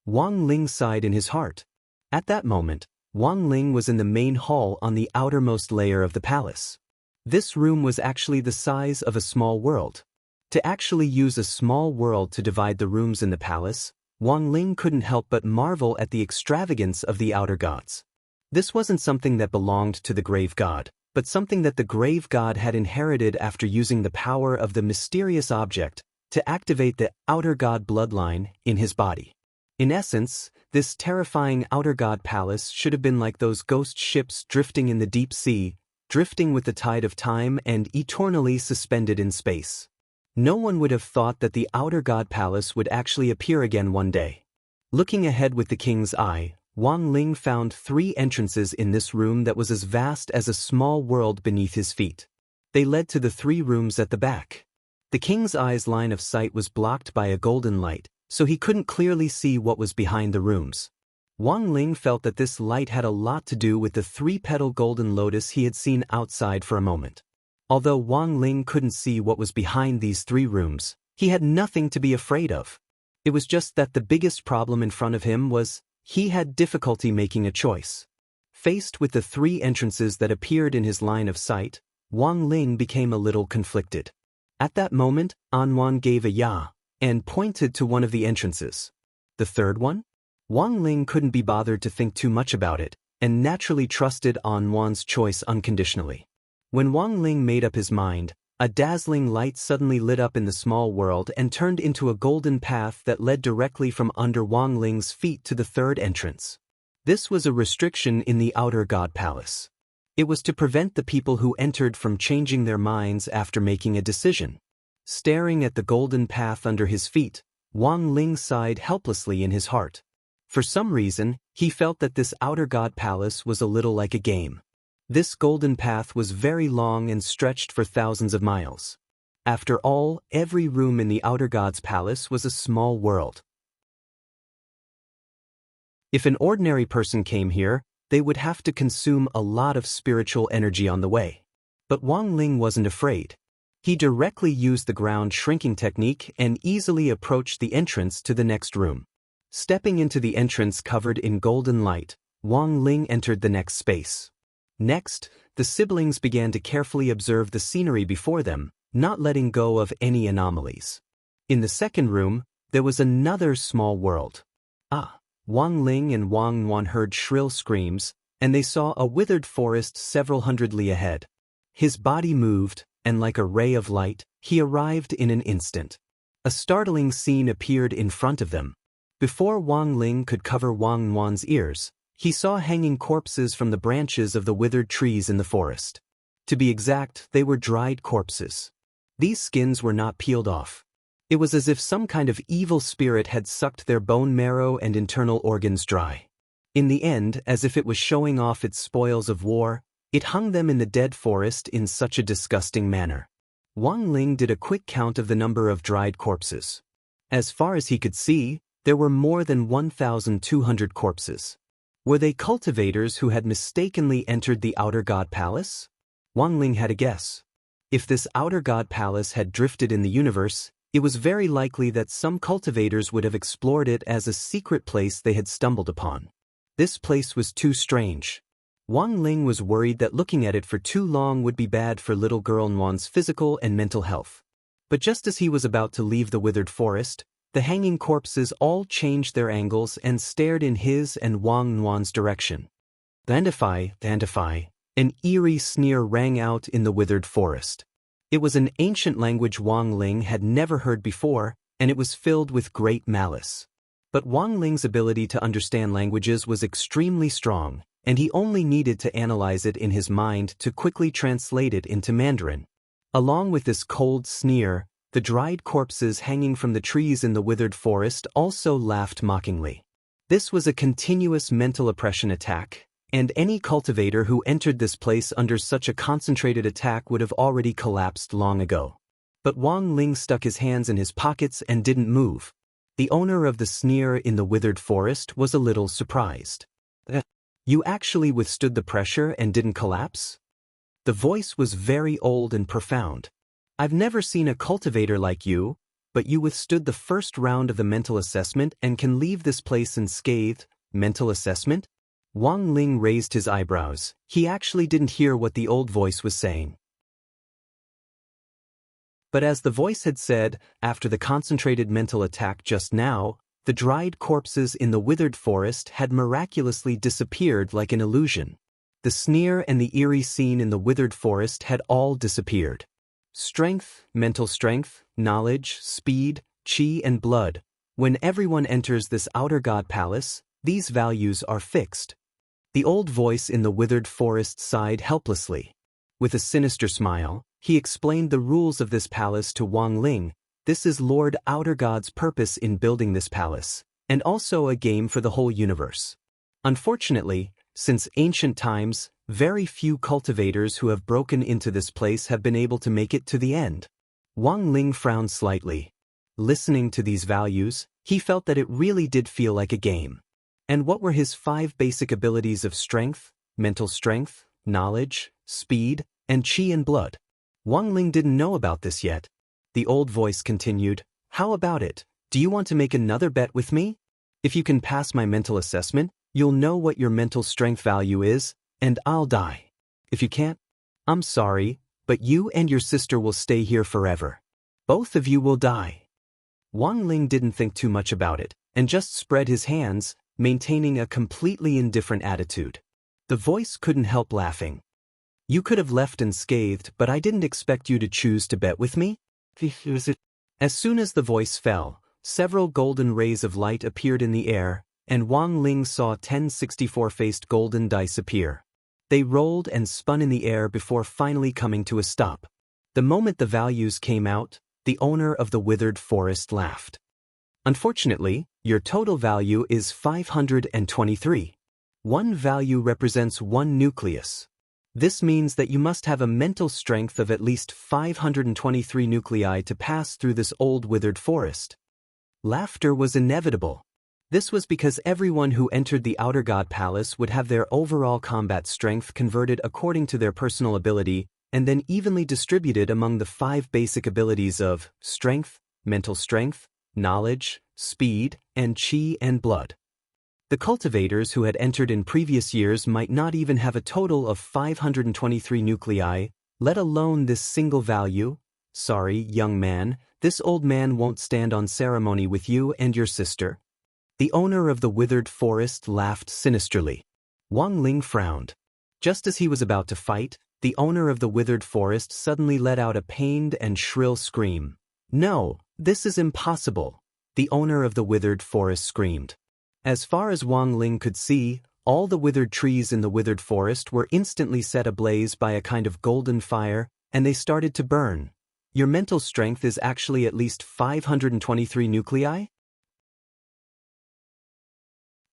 Wang Ling sighed in his heart. At that moment, Wang Ling was in the main hall on the outermost layer of the palace. This room was actually the size of a small world. To actually use a small world to divide the rooms in the palace, Wang Ling couldn't help but marvel at the extravagance of the outer gods. This wasn't something that belonged to the grave god, but something that the grave god had inherited after using the power of the mysterious object to activate the outer god bloodline in his body. In essence, this terrifying outer god palace should have been like those ghost ships drifting in the deep sea, drifting with the tide of time and eternally suspended in space. No one would have thought that the outer god palace would actually appear again one day. Looking ahead with the king's eye, Wang Ling found 3 entrances in this room that was as vast as a small world beneath his feet. They led to the 3 rooms at the back. The king's eye's line of sight was blocked by a golden light, so he couldn't clearly see what was behind the rooms. Wang Ling felt that this light had a lot to do with the 3-petal golden lotus he had seen outside for a moment. Although Wang Ling couldn't see what was behind these 3 rooms, he had nothing to be afraid of. It was just that the biggest problem in front of him was he had difficulty making a choice. Faced with the 3 entrances that appeared in his line of sight, Wang Ling became a little conflicted. At that moment, Anwan gave a ya and pointed to one of the entrances. The third one? Wang Ling couldn't be bothered to think too much about it, and naturally trusted Anwan's choice unconditionally. When Wang Ling made up his mind, a dazzling light suddenly lit up in the small world and turned into a golden path that led directly from under Wang Ling's feet to the 3rd entrance. This was a restriction in the outer god palace. It was to prevent the people who entered from changing their minds after making a decision. Staring at the golden path under his feet, Wang Ling sighed helplessly in his heart. For some reason, he felt that this outer god palace was a little like a game. This golden path was very long and stretched for thousands of miles. After all, every room in the outer god's palace was a small world. If an ordinary person came here, they would have to consume a lot of spiritual energy on the way. But Wang Ling wasn't afraid. He directly used the ground shrinking technique and easily approached the entrance to the next room. Stepping into the entrance covered in golden light, Wang Ling entered the next space. Next, the siblings began to carefully observe the scenery before them, not letting go of any anomalies. In the second room, there was another small world. Wang Ling and Wang Yuan heard shrill screams, and they saw a withered forest several hundred li ahead. His body moved, and like a ray of light, he arrived in an instant. A startling scene appeared in front of them. Before Wang Ling could cover Wang Nuan's ears, he saw hanging corpses from the branches of the withered trees in the forest. To be exact, they were dried corpses. These skins were not peeled off. It was as if some kind of evil spirit had sucked their bone marrow and internal organs dry. In the end, as if it was showing off its spoils of war, it hung them in the dead forest in such a disgusting manner. Wang Ling did a quick count of the number of dried corpses. As far as he could see, there were more than 1,200 corpses. Were they cultivators who had mistakenly entered the Outer God Palace? Wang Ling had a guess. If this Outer God Palace had drifted in the universe, it was very likely that some cultivators would have explored it as a secret place they had stumbled upon. This place was too strange. Wang Ling was worried that looking at it for too long would be bad for little girl Nuan's physical and mental health. But just as he was about to leave the withered forest, the hanging corpses all changed their angles and stared in his and Wang Nuan's direction. Undefeated, an eerie sneer rang out in the withered forest. It was an ancient language Wang Ling had never heard before, and it was filled with great malice. But Wang Ling's ability to understand languages was extremely strong, and he only needed to analyze it in his mind to quickly translate it into Mandarin. Along with this cold sneer, the dried corpses hanging from the trees in the withered forest also laughed mockingly. This was a continuous mental oppression attack, and any cultivator who entered this place under such a concentrated attack would have already collapsed long ago. But Wang Ling stuck his hands in his pockets and didn't move. The owner of the sneer in the withered forest was a little surprised. You actually withstood the pressure and didn't collapse? The voice was very old and profound. I've never seen a cultivator like you, but you withstood the first round of the mental assessment and can leave this place unscathed. Mental assessment? Wang Ling raised his eyebrows. He actually didn't hear what the old voice was saying. But as the voice had said, after the concentrated mental attack just now, the dried corpses in the withered forest had miraculously disappeared like an illusion. The sneer and the eerie scene in the withered forest had all disappeared. Strength, mental strength, knowledge, speed, chi and blood. When everyone enters this Outer God Palace, these values are fixed. The old voice in the withered forest sighed helplessly. With a sinister smile, he explained the rules of this palace to Wang Ling. This is Lord Outer God's purpose in building this palace, and also a game for the whole universe. Unfortunately, since ancient times, very few cultivators who have broken into this place have been able to make it to the end. Wang Ling frowned slightly. Listening to these values, he felt that it really did feel like a game. And what were his 5 basic abilities of strength, mental strength, knowledge, speed, and chi and blood? Wang Ling didn't know about this yet. The old voice continued, "How about it? Do you want to make another bet with me? If you can pass my mental assessment, you'll know what your mental strength value is, and I'll die. If you can't, I'm sorry, but you and your sister will stay here forever. Both of you will die." Wang Ling didn't think too much about it, and just spread his hands, maintaining a completely indifferent attitude. The voice couldn't help laughing. "You could have left unscathed, but I didn't expect you to choose to bet with me?" As soon as the voice fell, several golden rays of light appeared in the air, and Wang Ling saw 10 64-faced golden dice appear. They rolled and spun in the air before finally coming to a stop. The moment the values came out, the owner of the withered forest laughed. "Unfortunately, your total value is 523. One value represents one nucleus. This means that you must have a mental strength of at least 523 nuclei to pass through this old withered forest." Laughter was inevitable. This was because everyone who entered the Outer God Palace would have their overall combat strength converted according to their personal ability and then evenly distributed among the 5 basic abilities of strength, mental strength, knowledge, speed, and chi and blood. The cultivators who had entered in previous years might not even have a total of 523 nuclei, let alone this single value. "Sorry, young man, this old man won't stand on ceremony with you and your sister." The owner of the withered forest laughed sinisterly. Wang Ling frowned. Just as he was about to fight, the owner of the withered forest suddenly let out a pained and shrill scream. "No, this is impossible. the owner of the withered forest screamed. As far as Wang Ling could see, all the withered trees in the withered forest were instantly set ablaze by a kind of golden fire, and they started to burn. Your mental strength is actually at least 523 nuclei?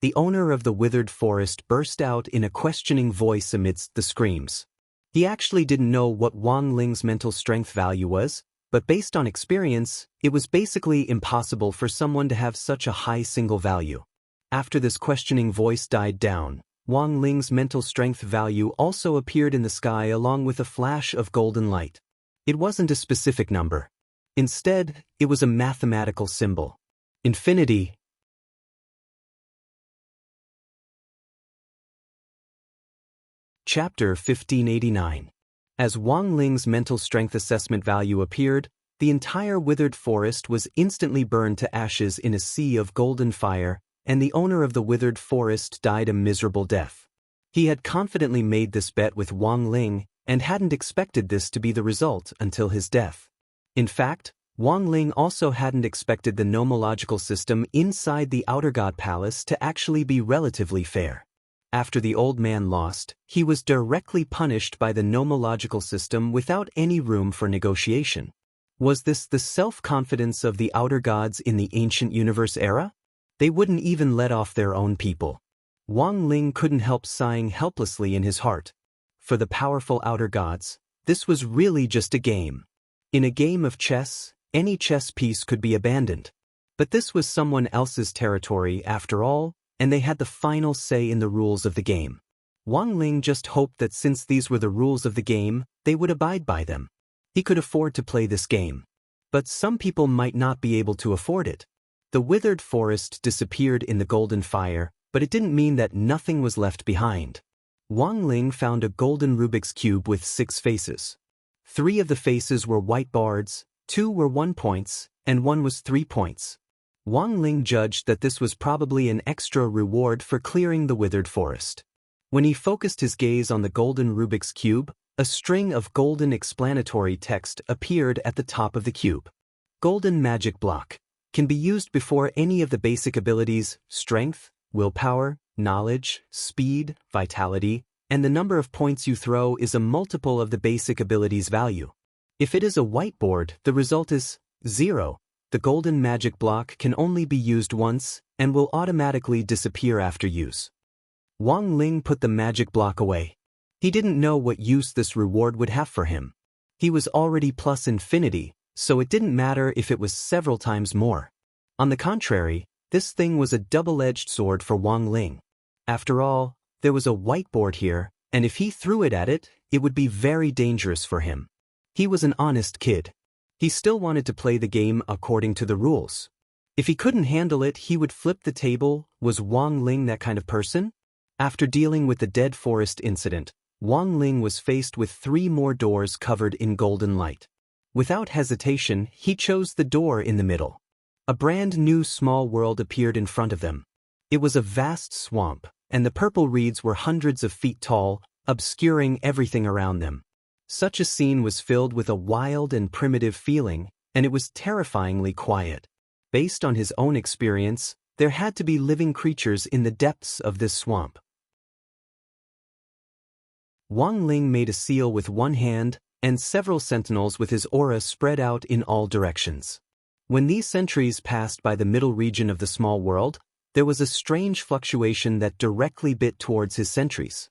The owner of the withered forest burst out in a questioning voice amidst the screams. He actually didn't know what Wang Ling's mental strength value was, but based on experience, it was basically impossible for someone to have such a high single value. After this questioning voice died down, Wang Ling's mental strength value also appeared in the sky along with a flash of golden light. It wasn't a specific number. Instead, it was a mathematical symbol. Infinity. Chapter 1589. As Wang Ling's mental strength assessment value appeared, the entire withered forest was instantly burned to ashes in a sea of golden fire, and the owner of the withered forest died a miserable death. He had confidently made this bet with Wang Ling, and hadn't expected this to be the result until his death. In fact, Wang Ling also hadn't expected the nomological system inside the Outer God Palace to actually be relatively fair. After the old man lost, he was directly punished by the nomological system without any room for negotiation. Was this the self-confidence of the outer gods in the ancient universe era? They wouldn't even let off their own people. Wang Ling couldn't help sighing helplessly in his heart. For the powerful outer gods, this was really just a game. In a game of chess, any chess piece could be abandoned. But this was someone else's territory after all, and they had the final say in the rules of the game. Wang Ling just hoped that since these were the rules of the game, they would abide by them. He could afford to play this game. But some people might not be able to afford it. The withered forest disappeared in the golden fire, but it didn't mean that nothing was left behind. Wang Ling found a golden Rubik's Cube with 6 faces. 3 of the faces were white bards, 2 were 1 points, and 1 was 3 points. Wang Ling judged that this was probably an extra reward for clearing the withered forest. When he focused his gaze on the golden Rubik's Cube, a string of golden explanatory text appeared at the top of the cube. Golden magic block. Can be used before any of the basic abilities, strength, willpower, knowledge, speed, vitality, and the number of points you throw is a multiple of the basic ability's value. If it is a whiteboard, the result is 0. The golden magic block can only be used once, and will automatically disappear after use. Wang Ling put the magic block away. He didn't know what use this reward would have for him. He was already plus infinity, so it didn't matter if it was several times more. On the contrary, this thing was a double-edged sword for Wang Ling. After all, there was a whiteboard here, and if he threw it at it, it would be very dangerous for him. He was an honest kid. He still wanted to play the game according to the rules. If he couldn't handle it, he would flip the table. Was Wang Ling that kind of person? After dealing with the dead forest incident, Wang Ling was faced with 3 more doors covered in golden light. Without hesitation, he chose the door in the middle. A brand new small world appeared in front of them. It was a vast swamp, and the purple reeds were hundreds of feet tall, obscuring everything around them. Such a scene was filled with a wild and primitive feeling, and it was terrifyingly quiet. Based on his own experience, there had to be living creatures in the depths of this swamp. Wang Ling made a seal with one hand, and several sentinels with his aura spread out in all directions. When these sentries passed by the middle region of the small world, there was a strange fluctuation that directly bit towards his sentries.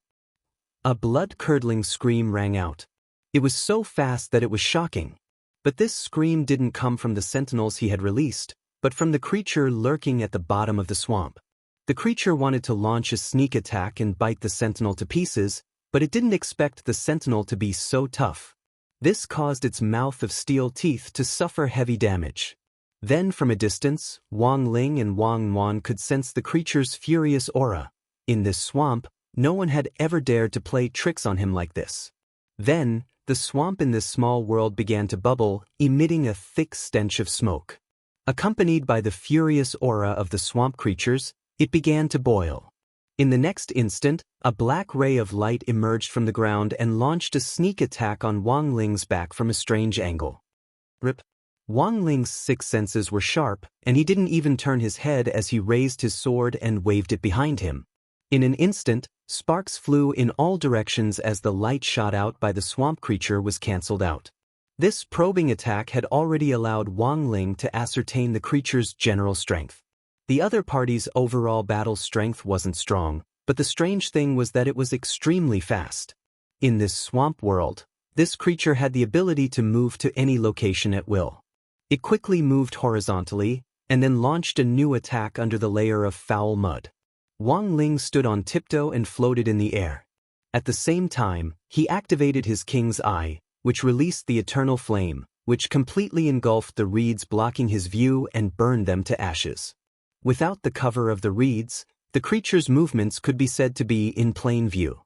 A blood-curdling scream rang out. It was so fast that it was shocking. But this scream didn't come from the sentinels he had released, but from the creature lurking at the bottom of the swamp. The creature wanted to launch a sneak attack and bite the sentinel to pieces, but it didn't expect the sentinel to be so tough. This caused its mouth of steel teeth to suffer heavy damage. Then from a distance, Wang Ling and Wang Wan could sense the creature's furious aura. In this swamp, no one had ever dared to play tricks on him like this. Then, the swamp in this small world began to bubble, emitting a thick stench of smoke. Accompanied by the furious aura of the swamp creatures, it began to boil. In the next instant, a black ray of light emerged from the ground and launched a sneak attack on Wang Ling's back from a strange angle. Rip. Wang Ling's six senses were sharp, and he didn't even turn his head as he raised his sword and waved it behind him. In an instant, sparks flew in all directions as the light shot out by the swamp creature was cancelled out. This probing attack had already allowed Wang Ling to ascertain the creature's general strength. The other party's overall battle strength wasn't strong, but the strange thing was that it was extremely fast. In this swamp world, this creature had the ability to move to any location at will. It quickly moved horizontally, and then launched a new attack under the layer of foul mud. Wang Ling stood on tiptoe and floated in the air. At the same time, he activated his king's eye, which released the eternal flame, which completely engulfed the reeds blocking his view and burned them to ashes. Without the cover of the reeds, the creature's movements could be said to be in plain view.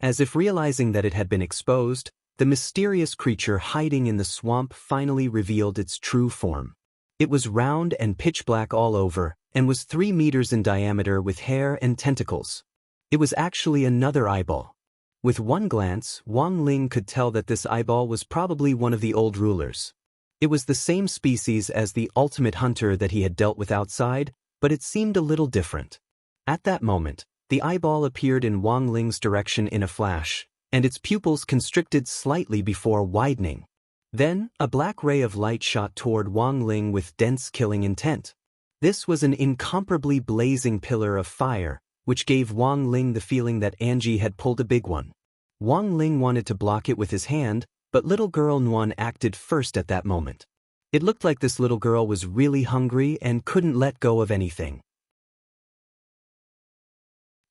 As if realizing that it had been exposed, the mysterious creature hiding in the swamp finally revealed its true form. It was round and pitch black all over, and was 3 meters in diameter with hair and tentacles. It was actually another eyeball. With one glance, Wang Ling could tell that this eyeball was probably one of the old rulers. It was the same species as the ultimate hunter that he had dealt with outside, but it seemed a little different. At that moment, the eyeball appeared in Wang Ling's direction in a flash, and its pupils constricted slightly before widening. Then, a black ray of light shot toward Wang Ling with dense killing intent. This was an incomparably blazing pillar of fire, which gave Wang Ling the feeling that Angie had pulled a big one. Wang Ling wanted to block it with his hand, but little girl Nuan acted first at that moment. It looked like this little girl was really hungry and couldn't let go of anything.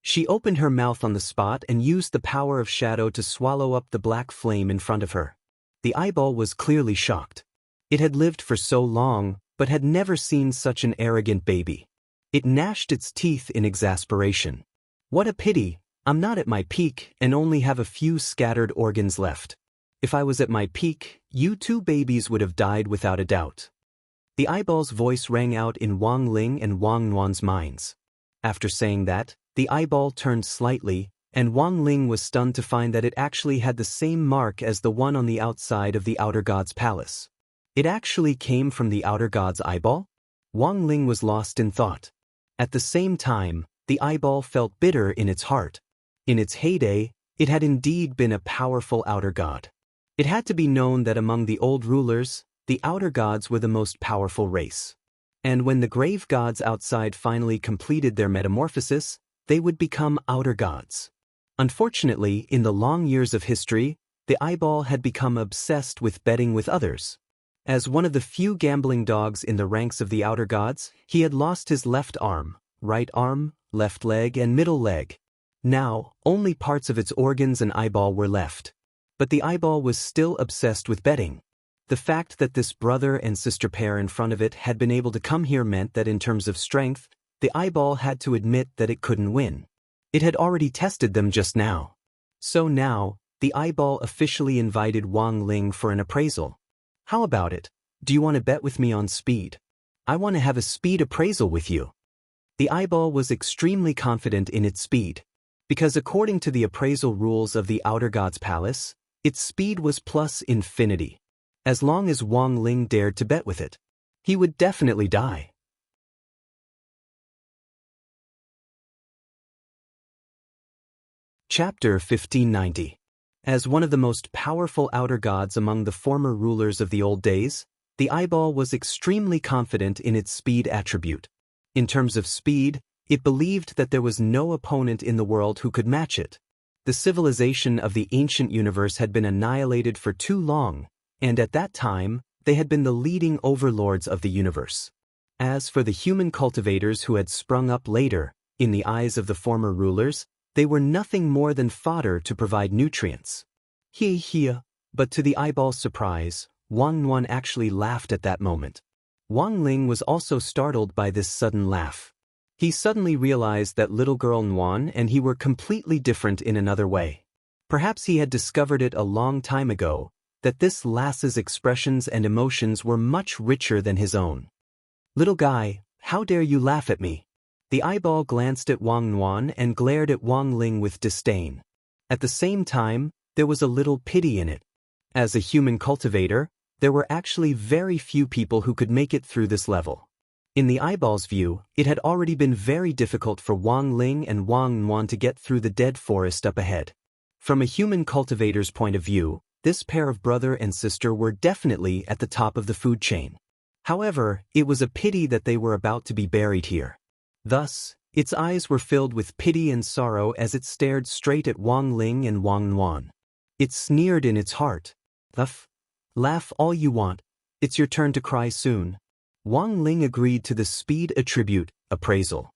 She opened her mouth on the spot and used the power of shadow to swallow up the black flame in front of her. The eyeball was clearly shocked. It had lived for so long, but had never seen such an arrogant baby. It gnashed its teeth in exasperation. What a pity, I'm not at my peak and only have a few scattered organs left. If I was at my peak, you two babies would have died without a doubt. The eyeball's voice rang out in Wang Ling and Wang Nuan's minds. After saying that, the eyeball turned slightly, and Wang Ling was stunned to find that it actually had the same mark as the one on the outside of the Outer God's palace. It actually came from the Outer God's eyeball? Wang Ling was lost in thought. At the same time, the eyeball felt bitter in its heart. In its heyday, it had indeed been a powerful Outer God. It had to be known that among the old rulers, the Outer Gods were the most powerful race. And when the grave gods outside finally completed their metamorphosis, they would become Outer Gods. Unfortunately, in the long years of history, the eyeball had become obsessed with betting with others. As one of the few gambling dogs in the ranks of the Outer Gods, he had lost his left arm, left leg, and middle leg. Now, only parts of its organs and eyeball were left. But the eyeball was still obsessed with betting. The fact that this brother and sister pair in front of it had been able to come here meant that in terms of strength, the eyeball had to admit that it couldn't win. It had already tested them just now. So now, the eyeball officially invited Wang Ling for an appraisal. How about it? Do you want to bet with me on speed? I want to have a speed appraisal with you. The eyeball was extremely confident in its speed. Because according to the appraisal rules of the Outer God's Palace, its speed was plus infinity. As long as Wang Ling dared to bet with it, he would definitely die. Chapter 1590. As one of the most powerful Outer Gods among the former rulers of the old days, the eyeball was extremely confident in its speed attribute. In terms of speed, it believed that there was no opponent in the world who could match it. The civilization of the ancient universe had been annihilated for too long, and at that time, they had been the leading overlords of the universe. As for the human cultivators who had sprung up later, in the eyes of the former rulers, they were nothing more than fodder to provide nutrients. But to the eyeball's surprise, Wang Nuan actually laughed at that moment. Wang Ling was also startled by this sudden laugh. He suddenly realized that little girl Nuan and he were completely different in another way. Perhaps he had discovered it a long time ago, that this lass's expressions and emotions were much richer than his own. Little guy, how dare you laugh at me? The eyeball glanced at Wang Nuan and glared at Wang Ling with disdain. At the same time, there was a little pity in it. As a human cultivator, There were actually very few people who could make it through this level. In the eyeball's view, it had already been very difficult for Wang Ling and Wang Nuan to get through the dead forest up ahead. From a human cultivator's point of view, this pair of brother and sister were definitely at the top of the food chain. However, it was a pity that they were about to be buried here. Thus, its eyes were filled with pity and sorrow as it stared straight at Wang Ling and Wang Nuan. It sneered in its heart. Laugh all you want, it's your turn to cry soon. Wang Ling agreed to the speed attribute appraisal.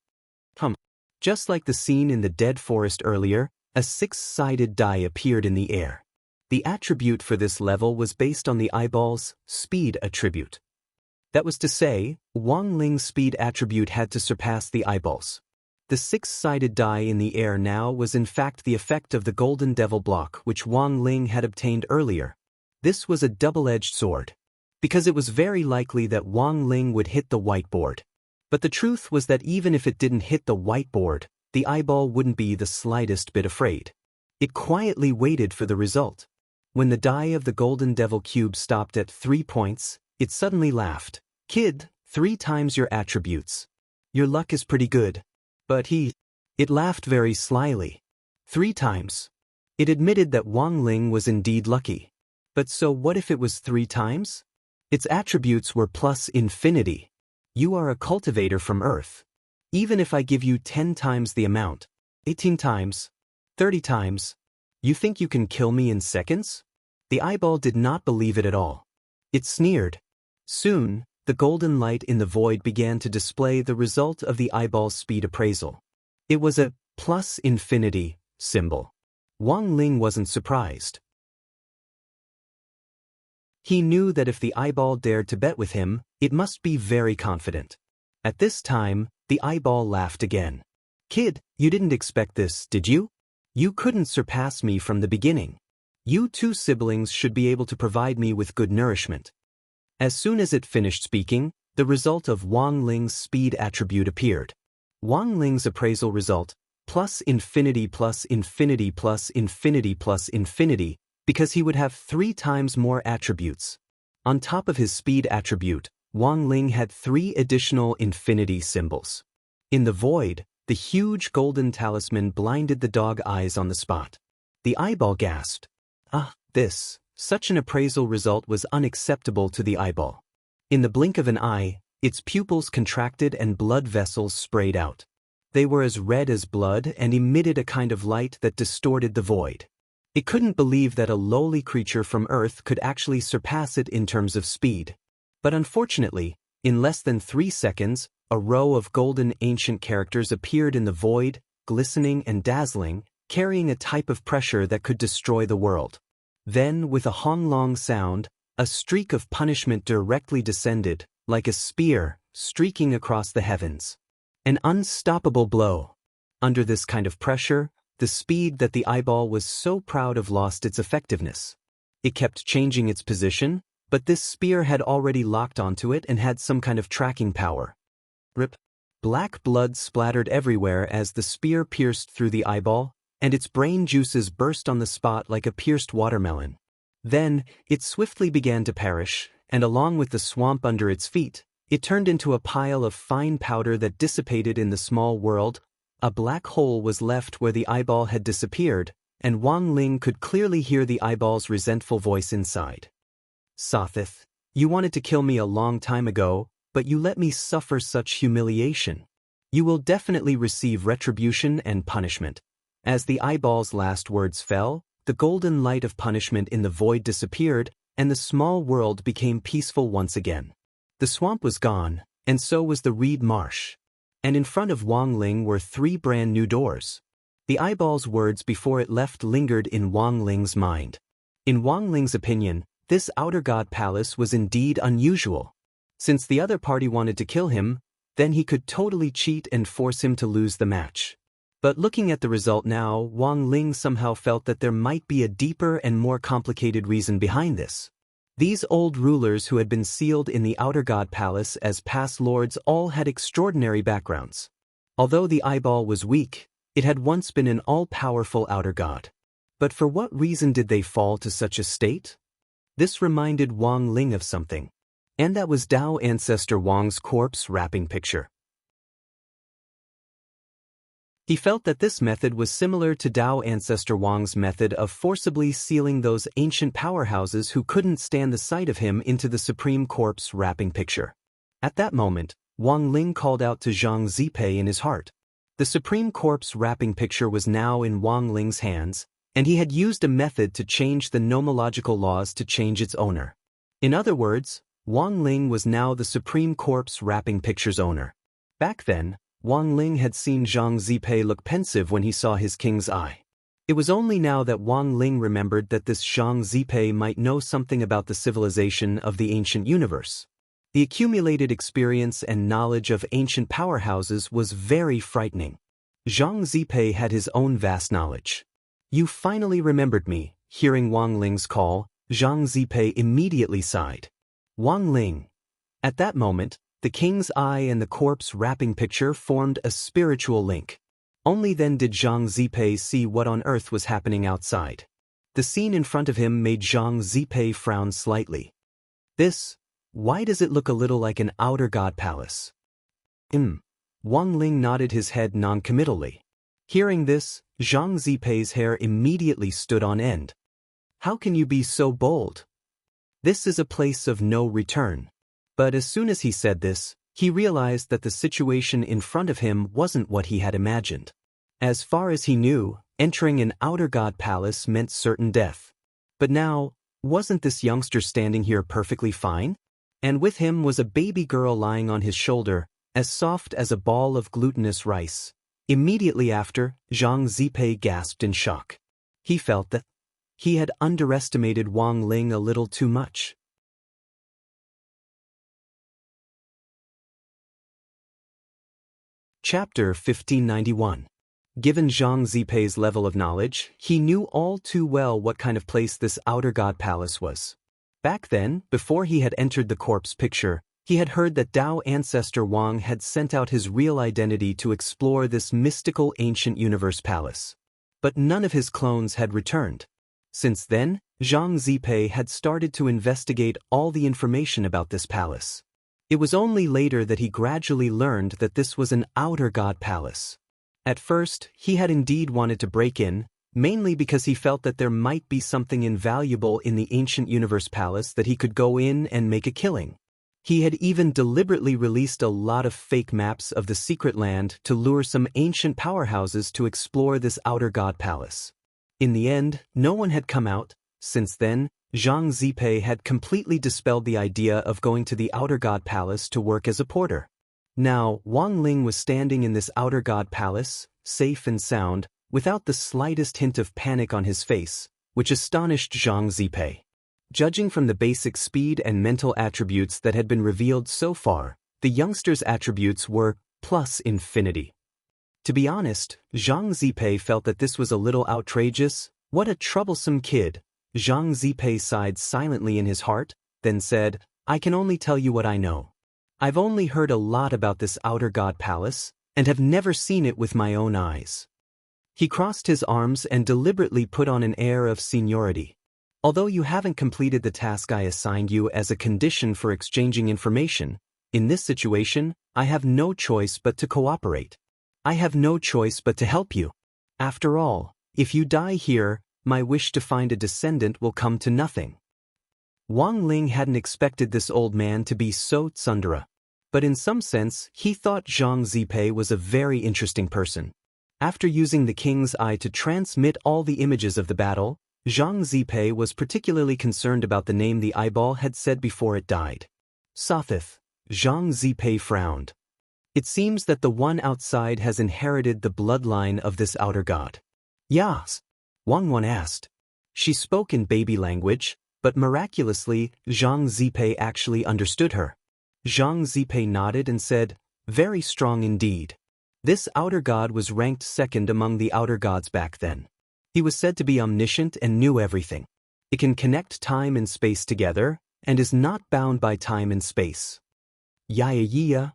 Just like the scene in the dead forest earlier, a six-sided die appeared in the air. The attribute for this level was based on the eyeball's speed attribute. That was to say, Wang Ling's speed attribute had to surpass the eyeball's. The six-sided die in the air now was in fact the effect of the golden devil block which Wang Ling had obtained earlier. This was a double-edged sword, because it was very likely that Wang Ling would hit the whiteboard. But the truth was that even if it didn't hit the whiteboard, the eyeball wouldn't be the slightest bit afraid. It quietly waited for the result. When the die of the golden devil cube stopped at 3 points, it suddenly laughed. Kid, 3 times your attributes. Your luck is pretty good. But it laughed very slyly. 3 times. It admitted that Wang Ling was indeed lucky. But so what if it was 3 times? Its attributes were plus infinity. You are a cultivator from Earth. Even if I give you 10 times the amount, 18 times, 30 times, you think you can kill me in seconds? The eyeball did not believe it at all. It sneered. Soon, the golden light in the void began to display the result of the eyeball's speed appraisal. It was a plus infinity symbol. Wang Ling wasn't surprised. He knew that if the eyeball dared to bet with him, it must be very confident. At this time, the eyeball laughed again. Kid, you didn't expect this, did you? You couldn't surpass me from the beginning. You 2 siblings should be able to provide me with good nourishment. As soon as it finished speaking, the result of Wang Ling's speed attribute appeared. Wang Ling's appraisal result, plus infinity plus infinity plus infinity plus infinity, because he would have 3 times more attributes. On top of his speed attribute, Wang Ling had 3 additional infinity symbols. In the void, the huge golden talisman blinded the dog eyes on the spot. The eyeball gasped. Such an appraisal result was unacceptable to the eyeball. In the blink of an eye, its pupils contracted and blood vessels sprayed out. They were as red as blood and emitted a kind of light that distorted the void. It couldn't believe that a lowly creature from Earth could actually surpass it in terms of speed. But unfortunately, in less than 3 seconds, a row of golden ancient characters appeared in the void, glistening and dazzling, carrying a type of pressure that could destroy the world. Then, with a honglong sound, a streak of punishment directly descended, like a spear, streaking across the heavens. An unstoppable blow. Under this kind of pressure, the speed that the eyeball was so proud of lost its effectiveness. It kept changing its position, but this spear had already locked onto it and had some kind of tracking power. Rip. Black blood splattered everywhere as the spear pierced through the eyeball, and its brain juices burst on the spot like a pierced watermelon. Then, it swiftly began to perish, and along with the swamp under its feet, it turned into a pile of fine powder that dissipated in the small world. A black hole was left where the eyeball had disappeared, and Wang Ling could clearly hear the eyeball's resentful voice inside. Sothith, you wanted to kill me a long time ago, but you let me suffer such humiliation. You will definitely receive retribution and punishment. As the eyeball's last words fell, the golden light of punishment in the void disappeared, and the small world became peaceful once again. The swamp was gone, and so was the reed marsh. And in front of Wang Ling were 3 brand new doors. The eyeball's words before it left lingered in Wang Ling's mind. In Wang Ling's opinion, this outer god palace was indeed unusual. Since the other party wanted to kill him, then he could totally cheat and force him to lose the match. But looking at the result now, Wang Ling somehow felt that there might be a deeper and more complicated reason behind this. These old rulers who had been sealed in the outer god palace as past lords all had extraordinary backgrounds. Although the eyeball was weak, it had once been an all-powerful outer god. But for what reason did they fall to such a state? This reminded Wang Ling of something. And that was Dao ancestor Wang's corpse wrapping picture. He felt that this method was similar to Dao ancestor Wang's method of forcibly sealing those ancient powerhouses who couldn't stand the sight of him into the supreme corpse wrapping picture. At that moment, Wang Ling called out to Zhang Zipei in his heart. The supreme corpse wrapping picture was now in Wang Ling's hands, and he had used a method to change the nomological laws to change its owner. In other words, Wang Ling was now the supreme corpse wrapping picture's owner. Back then, Wang Ling had seen Zhang Zipei look pensive when he saw his king's eye. It was only now that Wang Ling remembered that this Zhang Zipei might know something about the civilization of the ancient universe. The accumulated experience and knowledge of ancient powerhouses was very frightening. Zhang Zipei had his own vast knowledge. "You finally remembered me." Hearing Wang Ling's call, Zhang Zipei immediately sighed. Wang Ling. At that moment, the king's eye and the corpse wrapping picture formed a spiritual link. Only then did Zhang Zipei see what on earth was happening outside. The scene in front of him made Zhang Zipei frown slightly. Why does it look a little like an outer god palace? Wang Ling nodded his head non-committally. Hearing this, Zhang Zipei's hair immediately stood on end. "How can you be so bold? This is a place of no return." But as soon as he said this, he realized that the situation in front of him wasn't what he had imagined. As far as he knew, entering an outer god palace meant certain death. But now, wasn't this youngster standing here perfectly fine? And with him was a baby girl lying on his shoulder, as soft as a ball of glutinous rice. Immediately after, Zhang Zipei gasped in shock. He felt that he had underestimated Wang Ling a little too much. Chapter 1591. Given Zhang Zipei's level of knowledge, he knew all too well what kind of place this outer god palace was. Back then, before he had entered the corpse picture, he had heard that Dao ancestor Wang had sent out his real identity to explore this mystical ancient universe palace. But none of his clones had returned. Since then, Zhang Zipei had started to investigate all the information about this palace. It was only later that he gradually learned that this was an outer god palace. At first, he had indeed wanted to break in, mainly because he felt that there might be something invaluable in the ancient universe palace that he could go in and make a killing. He had even deliberately released a lot of fake maps of the secret land to lure some ancient powerhouses to explore this outer god palace. In the end, no one had come out. Since then, Zhang Zipei had completely dispelled the idea of going to the outer god palace to work as a porter. Now, Wang Ling was standing in this outer god palace, safe and sound, without the slightest hint of panic on his face, which astonished Zhang Zipei. Judging from the basic speed and mental attributes that had been revealed so far, the youngster's attributes were plus infinity. To be honest, Zhang Zipei felt that this was a little outrageous. What a troublesome kid. Zhang Zipei sighed silently in his heart, then said, "I can only tell you what I know. I've only heard a lot about this outer god palace, and have never seen it with my own eyes." He crossed his arms and deliberately put on an air of seniority. "Although you haven't completed the task I assigned you as a condition for exchanging information, in this situation, I have no choice but to cooperate. I have no choice but to help you. After all, if you die here, my wish to find a descendant will come to nothing." Wang Ling hadn't expected this old man to be so tsundere. But in some sense, he thought Zhang Zipei was a very interesting person. After using the king's eye to transmit all the images of the battle, Zhang Zipei was particularly concerned about the name the eyeball had said before it died. "Sothith." Zhang Zipei frowned. "It seems that the one outside has inherited the bloodline of this outer god." "Yes?" Wang Wan asked. She spoke in baby language, but miraculously, Zhang Zipei actually understood her. Zhang Zipei nodded and said, "Very strong indeed." This outer god was ranked second among the outer gods back then. He was said to be omniscient and knew everything. It can connect time and space together, and is not bound by time and space. Yeah.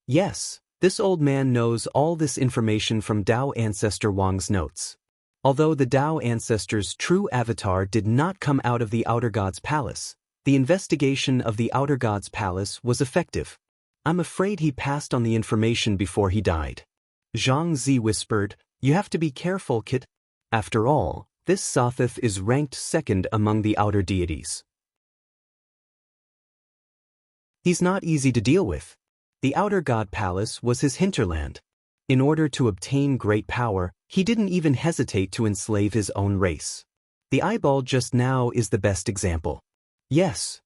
Yes, this old man knows all this information from Dao ancestor Wang's notes. Although the Tao ancestor's true avatar did not come out of the Outer God's palace, the investigation of the Outer God's palace was effective. I'm afraid he passed on the information before he died. Zhang Zi whispered, "You have to be careful, Kit. After all, this Sothith is ranked second among the outer deities. He's not easy to deal with." The Outer God Palace was his hinterland. In order to obtain great power, he didn't even hesitate to enslave his own race. The eyeball just now is the best example. Yes.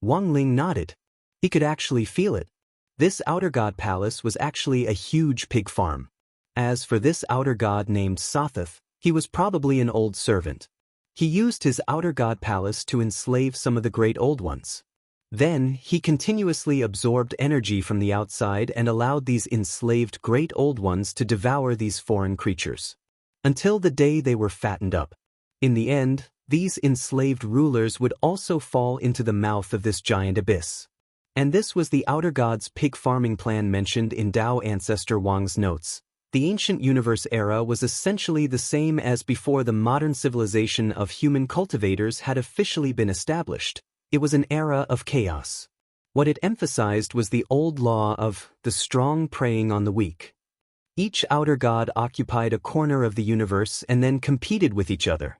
Wang Ling nodded. He could actually feel it. This Outer God Palace was actually a huge pig farm. As for this outer god named Sothith, he was probably an old servant. He used his Outer God Palace to enslave some of the great old ones. Then, he continuously absorbed energy from the outside and allowed these enslaved great old ones to devour these foreign creatures. Until the day they were fattened up. In the end, these enslaved rulers would also fall into the mouth of this giant abyss. And this was the Outer God's pig farming plan mentioned in Tao Ancestor Wang's notes. The ancient universe era was essentially the same as before the modern civilization of human cultivators had officially been established. It was an era of chaos. What it emphasized was the old law of the strong preying on the weak. Each outer god occupied a corner of the universe and then competed with each other.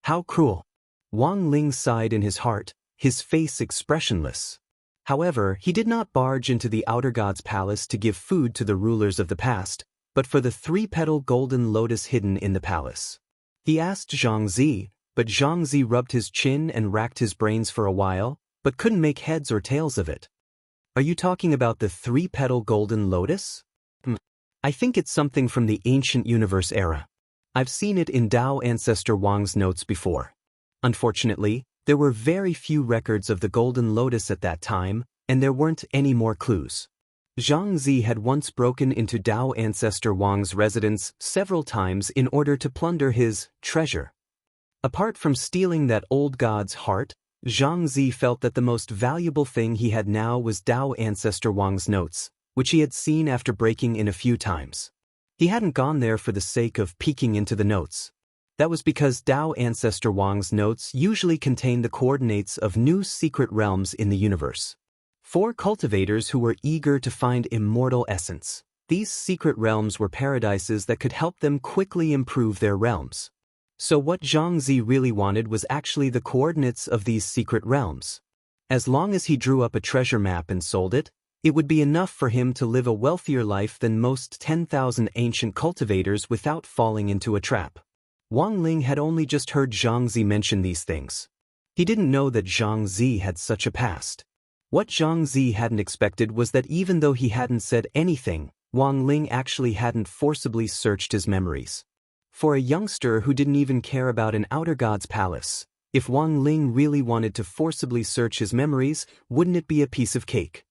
How cruel! Wang Ling sighed in his heart, his face expressionless. However, he did not barge into the outer god's palace to give food to the rulers of the past, but for the three-petal golden lotus hidden in the palace. He asked Zhang Zi, but Zhang Zi rubbed his chin and racked his brains for a while, but couldn't make heads or tails of it. Are you talking about the three-petal golden lotus? I think it's something from the ancient universe era. I've seen it in Tao Ancestor Wang's notes before. Unfortunately, there were very few records of the golden lotus at that time, and there weren't any more clues. Zhang Zi had once broken into Tao Ancestor Wang's residence several times in order to plunder his treasure. Apart from stealing that old god's heart, Zhang Zi felt that the most valuable thing he had now was Tao Ancestor Wang's notes, which he had seen after breaking in a few times. He hadn't gone there for the sake of peeking into the notes. That was because Tao Ancestor Wang's notes usually contain the coordinates of new secret realms in the universe. For cultivators who were eager to find immortal essence, these secret realms were paradises that could help them quickly improve their realms. So what Zhang Zi really wanted was actually the coordinates of these secret realms. As long as he drew up a treasure map and sold it, it would be enough for him to live a wealthier life than most 10,000 ancient cultivators without falling into a trap. Wang Ling had only just heard Zhang Zi mention these things. He didn't know that Zhang Zi had such a past. What Zhang Zi hadn't expected was that even though he hadn't said anything, Wang Ling actually hadn't forcibly searched his memories. For a youngster who didn't even care about an outer god's palace, if Wang Ling really wanted to forcibly search his memories, wouldn't it be a piece of cake?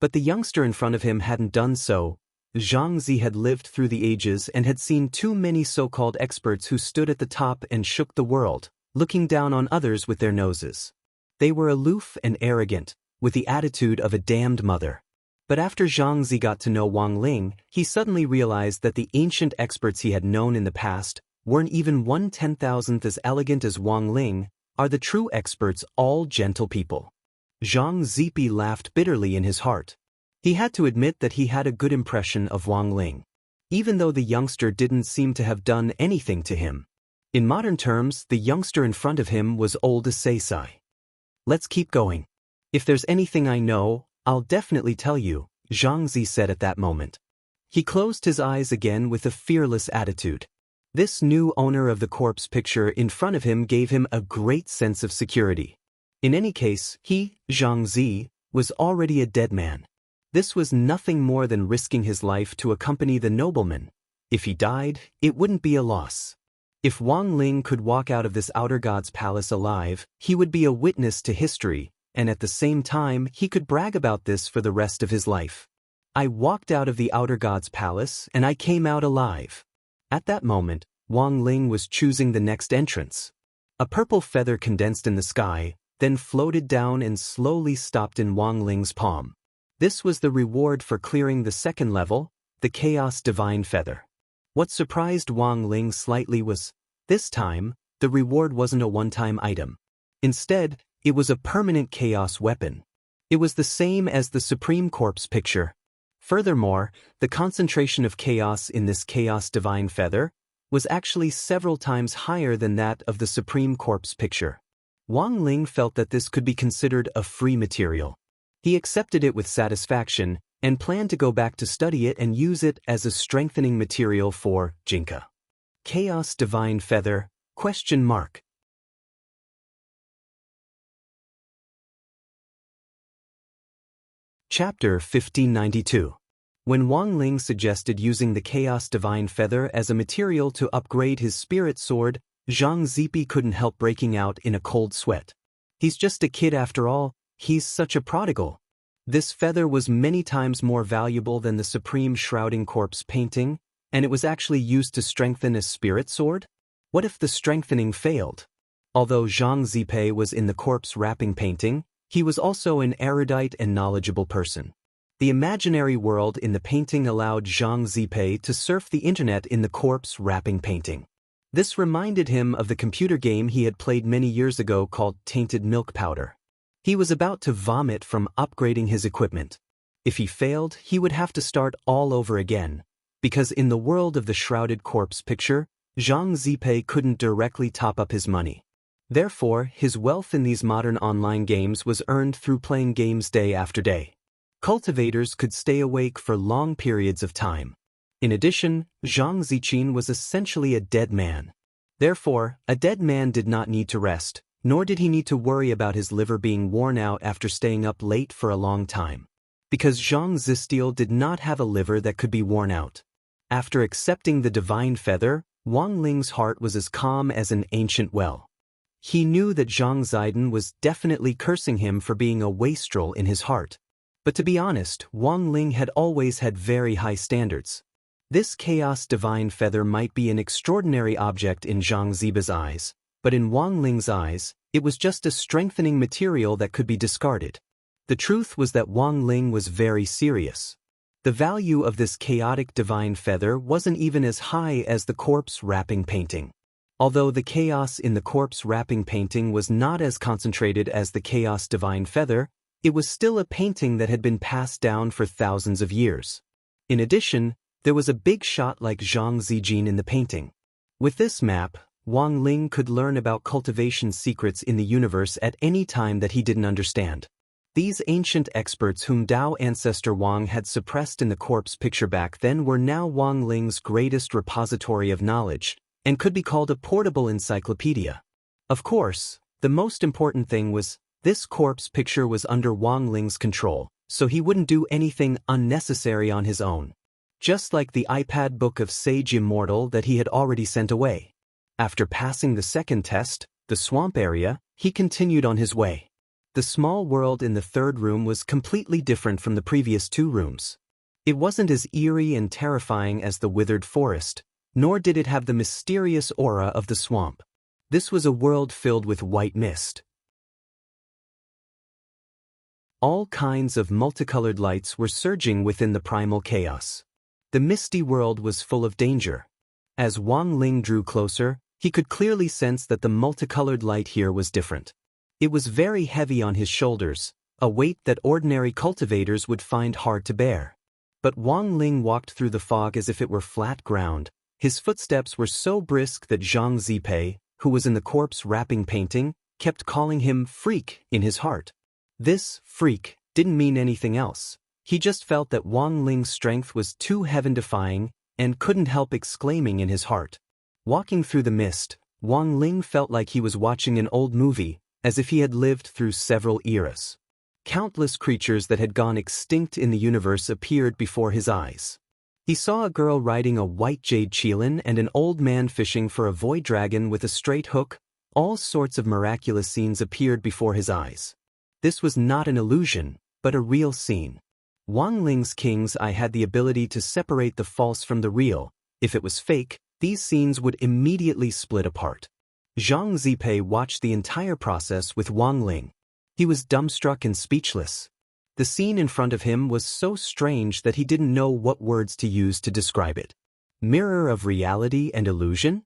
But the youngster in front of him hadn't done so. Zhang Zi had lived through the ages and had seen too many so-called experts who stood at the top and shook the world, looking down on others with their noses. They were aloof and arrogant, with the attitude of a damned mother. But after Zhang Zi got to know Wang Ling, he suddenly realized that the ancient experts he had known in the past weren't even 1/10,000th as elegant as Wang Ling. Are the true experts all gentle people? Zhang Zipi laughed bitterly in his heart. He had to admit that he had a good impression of Wang Ling, even though the youngster didn't seem to have done anything to him. In modern terms, the youngster in front of him was old as Seisai. Let's keep going. If there's anything I know, I'll definitely tell you, Zhang Zi said at that moment. He closed his eyes again with a fearless attitude. This new owner of the corpse picture in front of him gave him a great sense of security. In any case, he, Zhang Zi, was already a dead man. This was nothing more than risking his life to accompany the nobleman. If he died, it wouldn't be a loss. If Wang Ling could walk out of this outer god's palace alive, he would be a witness to history, and at the same time he could brag about this for the rest of his life. I walked out of the outer god's palace and I came out alive. At that moment, Wang Ling was choosing the next entrance. A purple feather condensed in the sky, then floated down and slowly stopped in Wang Ling's palm. This was the reward for clearing the second level, the Chaos Divine Feather. What surprised Wang Ling slightly was, this time, the reward wasn't a one-time item. Instead, it was a permanent chaos weapon. It was the same as the Supreme Corpse picture. Furthermore, the concentration of chaos in this Chaos Divine Feather was actually several times higher than that of the Supreme Corpse picture. Wang Ling felt that this could be considered a free material. He accepted it with satisfaction and planned to go back to study it and use it as a strengthening material for Jinka. Chaos Divine Feather? Chapter 1592. When Wang Ling suggested using the Chaos Divine Feather as a material to upgrade his spirit sword, Zhang Zipi couldn't help breaking out in a cold sweat. He's just a kid after all, he's such a prodigal. This feather was many times more valuable than the Supreme Shrouding Corpse painting, and it was actually used to strengthen a spirit sword? What if the strengthening failed? Although Zhang Zipe was in the corpse wrapping painting, he was also an erudite and knowledgeable person. The imaginary world in the painting allowed Zhang Zipe to surf the internet in the corpse wrapping painting. This reminded him of the computer game he had played many years ago called Tainted Milk Powder. He was about to vomit from upgrading his equipment. If he failed, he would have to start all over again, because in the world of the Shrouded Corpse picture, Zhang Zipe couldn't directly top up his money. Therefore, his wealth in these modern online games was earned through playing games day after day. Cultivators could stay awake for long periods of time. In addition, Zhang Ziqin was essentially a dead man. Therefore, a dead man did not need to rest, nor did he need to worry about his liver being worn out after staying up late for a long time. Because Zhang Zistiel did not have a liver that could be worn out. After accepting the divine feather, Wang Ling's heart was as calm as an ancient well. He knew that Zhang Ziden was definitely cursing him for being a wastrel in his heart. But to be honest, Wang Ling had always had very high standards. This Chaos Divine Feather might be an extraordinary object in Zhang Ziba's eyes, but in Wang Ling's eyes, it was just a strengthening material that could be discarded. The truth was that Wang Ling was very serious. The value of this chaotic divine feather wasn't even as high as the corpse wrapping painting. Although the chaos in the corpse wrapping painting was not as concentrated as the Chaos Divine Feather, it was still a painting that had been passed down for thousands of years. In addition, there was a big shot like Zhang Zijin in the painting. With this map, Wang Ling could learn about cultivation secrets in the universe at any time that he didn't understand. These ancient experts whom Dao ancestor Wang had suppressed in the corpse picture back then were now Wang Ling's greatest repository of knowledge, and could be called a portable encyclopedia. Of course, the most important thing was, this corpse picture was under Wang Ling's control, so he wouldn't do anything unnecessary on his own. Just like the iPad book of Sage Immortal that he had already sent away. After passing the second test, the swamp area, he continued on his way. The small world in the third room was completely different from the previous two rooms. It wasn't as eerie and terrifying as the withered forest, nor did it have the mysterious aura of the swamp. This was a world filled with white mist. All kinds of multicolored lights were surging within the primal chaos. The misty world was full of danger. As Wang Ling drew closer, he could clearly sense that the multicolored light here was different. It was very heavy on his shoulders, a weight that ordinary cultivators would find hard to bear. But Wang Ling walked through the fog as if it were flat ground. His footsteps were so brisk that Zhang Zipei, who was in the corpse wrapping painting, kept calling him freak in his heart. This freak didn't mean anything else. He just felt that Wang Ling's strength was too heaven-defying and couldn't help exclaiming in his heart. Walking through the mist, Wang Ling felt like he was watching an old movie, as if he had lived through several eras. Countless creatures that had gone extinct in the universe appeared before his eyes. He saw a girl riding a white jade qilin and an old man fishing for a void dragon with a straight hook. All sorts of miraculous scenes appeared before his eyes. This was not an illusion, but a real scene. Wang Ling's king's eye had the ability to separate the false from the real. If it was fake, these scenes would immediately split apart. Zhang Zipei watched the entire process with Wang Ling. He was dumbstruck and speechless. The scene in front of him was so strange that he didn't know what words to use to describe it. Mirror of reality and illusion?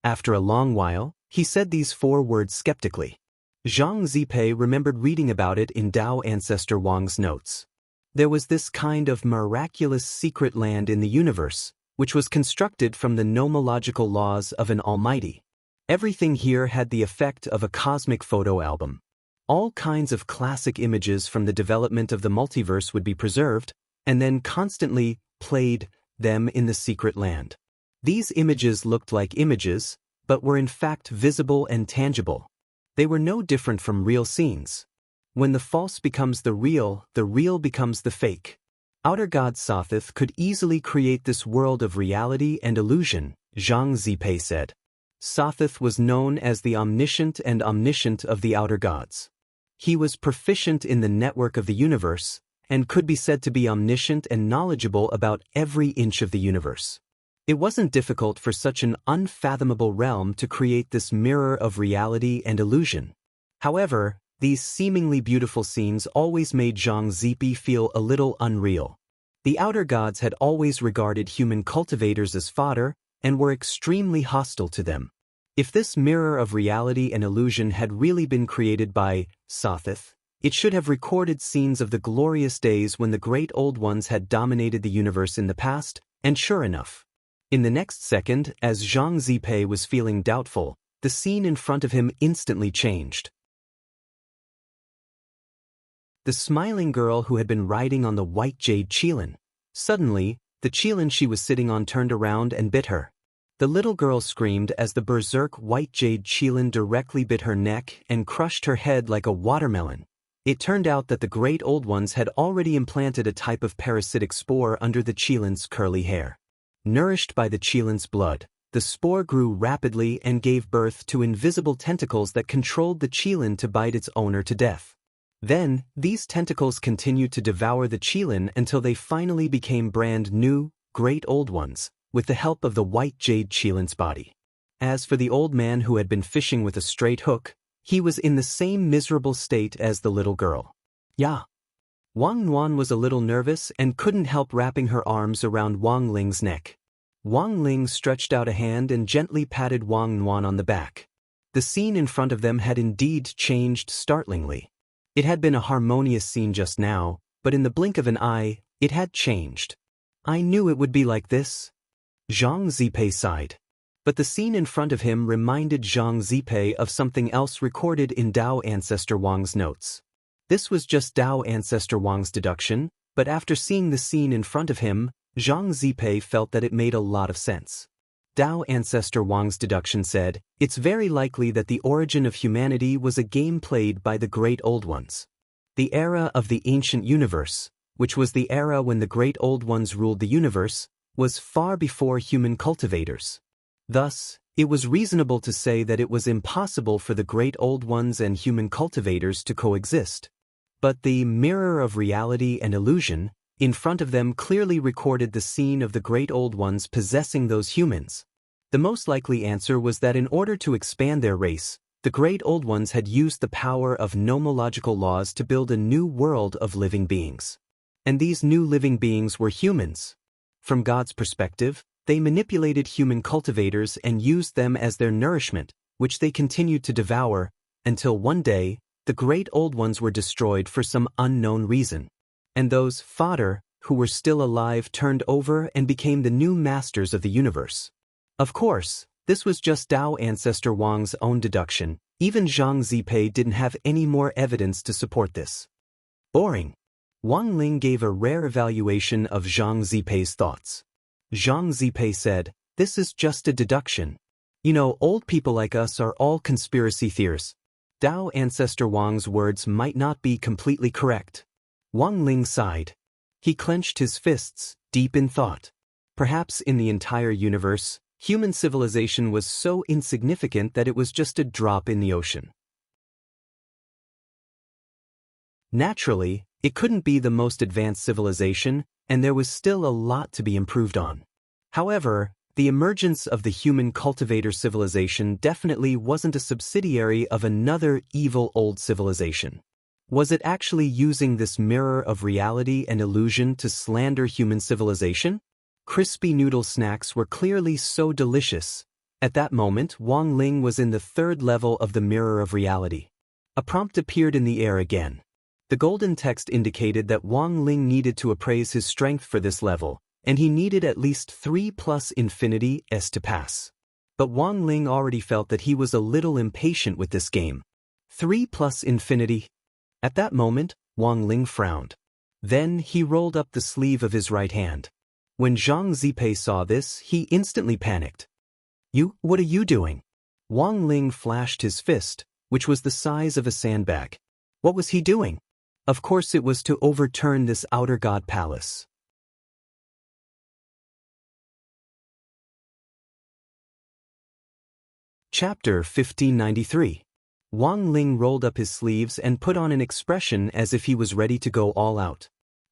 After a long while, he said these 4 words skeptically. Zhang Zipei remembered reading about it in Dao ancestor Wang's notes. There was this kind of miraculous secret land in the universe, which was constructed from the nomological laws of an almighty. Everything here had the effect of a cosmic photo album. All kinds of classic images from the development of the multiverse would be preserved, and then constantly played them in the secret land. These images looked like images, but were in fact visible and tangible. They were no different from real scenes. When the false becomes the real becomes the fake. Outer God Sothith could easily create this world of reality and illusion, Zhang Zipei said. Sothith was known as the omniscient and omniscient of the outer gods. He was proficient in the network of the universe, and could be said to be omniscient and knowledgeable about every inch of the universe. It wasn't difficult for such an unfathomable realm to create this mirror of reality and illusion. However, these seemingly beautiful scenes always made Zhang Zipei feel a little unreal. The outer gods had always regarded human cultivators as fodder, and were extremely hostile to them. If this mirror of reality and illusion had really been created by Sothith, it should have recorded scenes of the glorious days when the great old ones had dominated the universe in the past, and sure enough. In the next second, as Zhang Zipei was feeling doubtful, the scene in front of him instantly changed. The smiling girl who had been riding on the white jade qilin. Suddenly, the qilin she was sitting on turned around and bit her. The little girl screamed as the berserk white jade qilin directly bit her neck and crushed her head like a watermelon. It turned out that the great old ones had already implanted a type of parasitic spore under the qilin's curly hair. Nourished by the qilin's blood, the spore grew rapidly and gave birth to invisible tentacles that controlled the qilin to bite its owner to death. Then, these tentacles continued to devour the qilin until they finally became brand new, great old ones, with the help of the white jade qilin's body. As for the old man who had been fishing with a straight hook, he was in the same miserable state as the little girl. Yeah. Wang Nuan was a little nervous and couldn't help wrapping her arms around Wang Ling's neck. Wang Ling stretched out a hand and gently patted Wang Nuan on the back. The scene in front of them had indeed changed startlingly. It had been a harmonious scene just now, but in the blink of an eye, it had changed. I knew it would be like this. Zhang Zipei sighed. But the scene in front of him reminded Zhang Zipei of something else recorded in Dao ancestor Wang's notes. This was just Dao ancestor Wang's deduction, but after seeing the scene in front of him, Zhang Zipei felt that it made a lot of sense. Dao ancestor Wang's deduction said, it's very likely that the origin of humanity was a game played by the great old ones. The era of the ancient universe, which was the era when the great old ones ruled the universe, was far before human cultivators. Thus, it was reasonable to say that it was impossible for the great old ones and human cultivators to coexist. But the mirror of reality and illusion, in front of them clearly recorded the scene of the great old ones possessing those humans. The most likely answer was that in order to expand their race, the great old ones had used the power of nomological laws to build a new world of living beings. And these new living beings were humans. From God's perspective, they manipulated human cultivators and used them as their nourishment, which they continued to devour, until one day, the great old ones were destroyed for some unknown reason. And those fodder, who were still alive, turned over and became the new masters of the universe. Of course, this was just Dao ancestor Wang's own deduction. Even Zhang Zipei didn't have any more evidence to support this. Boring. Wang Ling gave a rare evaluation of Zhang Zipei's thoughts. Zhang Zipei said, this is just a deduction. You know, old people like us are all conspiracy theorists. Dao ancestor Wang's words might not be completely correct. Wang Ling sighed. He clenched his fists, deep in thought. Perhaps in the entire universe, human civilization was so insignificant that it was just a drop in the ocean. Naturally, it couldn't be the most advanced civilization, and there was still a lot to be improved on. However, the emergence of the human cultivator civilization definitely wasn't a subsidiary of another evil old civilization. Was it actually using this mirror of reality and illusion to slander human civilization? Crispy noodle snacks were clearly so delicious. At that moment, Wang Ling was in the third level of the mirror of reality. A prompt appeared in the air again. The golden text indicated that Wang Ling needed to appraise his strength for this level, and he needed at least 3 plus infinity S to pass. But Wang Ling already felt that he was a little impatient with this game. 3 plus infinity? At that moment, Wang Ling frowned. Then he rolled up the sleeve of his right hand. When Zhang Zipei saw this, he instantly panicked. What are you doing? Wang Ling flashed his fist, which was the size of a sandbag. What was he doing? Of course it was to overturn this outer god palace. Chapter 1593. Wang Ling rolled up his sleeves and put on an expression as if he was ready to go all out.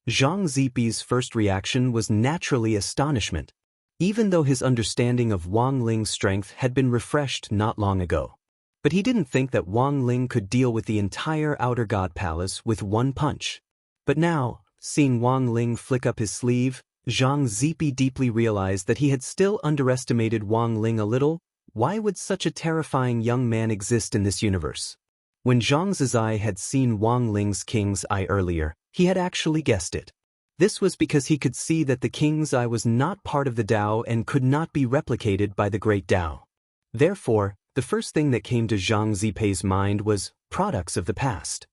Zhang Zipei's first reaction was naturally astonishment, even though his understanding of Wang Ling's strength had been refreshed not long ago. But he didn't think that Wang Ling could deal with the entire Outer God Palace with one punch. But now, seeing Wang Ling flick up his sleeve, Zhang Zipei deeply realized that he had still underestimated Wang Ling a little. Why would such a terrifying young man exist in this universe? When Zhang Zizai had seen Wang Ling's king's eye earlier, he had actually guessed it. This was because he could see that the king's eye was not part of the Tao and could not be replicated by the great Tao. Therefore, the first thing that came to Zhang Zipei's mind was products of the past.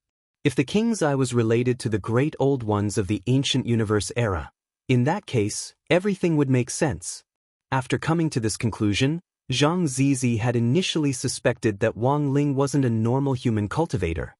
If the king's eye was related to the great old ones of the ancient universe era, in that case, everything would make sense. After coming to this conclusion, Zhang Zizi had initially suspected that Wang Ling wasn't a normal human cultivator.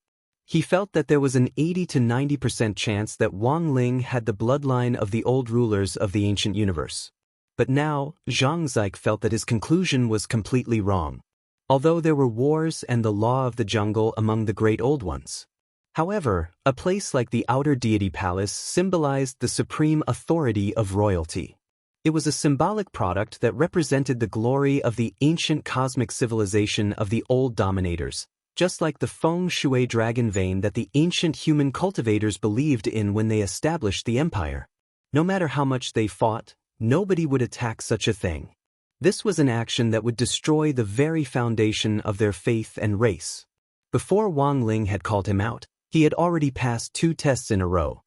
He felt that there was an 80 to 90% chance that Wang Ling had the bloodline of the old rulers of the ancient universe. But now, Zhang Zik felt that his conclusion was completely wrong. Although there were wars and the law of the jungle among the great old ones. However, a place like the Outer Deity Palace symbolized the supreme authority of royalty. It was a symbolic product that represented the glory of the ancient cosmic civilization of the old dominators, just like the feng shui dragon vein that the ancient human cultivators believed in when they established the empire. No matter how much they fought, nobody would attack such a thing. This was an action that would destroy the very foundation of their faith and race. Before Wang Ling had called him out, he had already passed 2 tests in a row.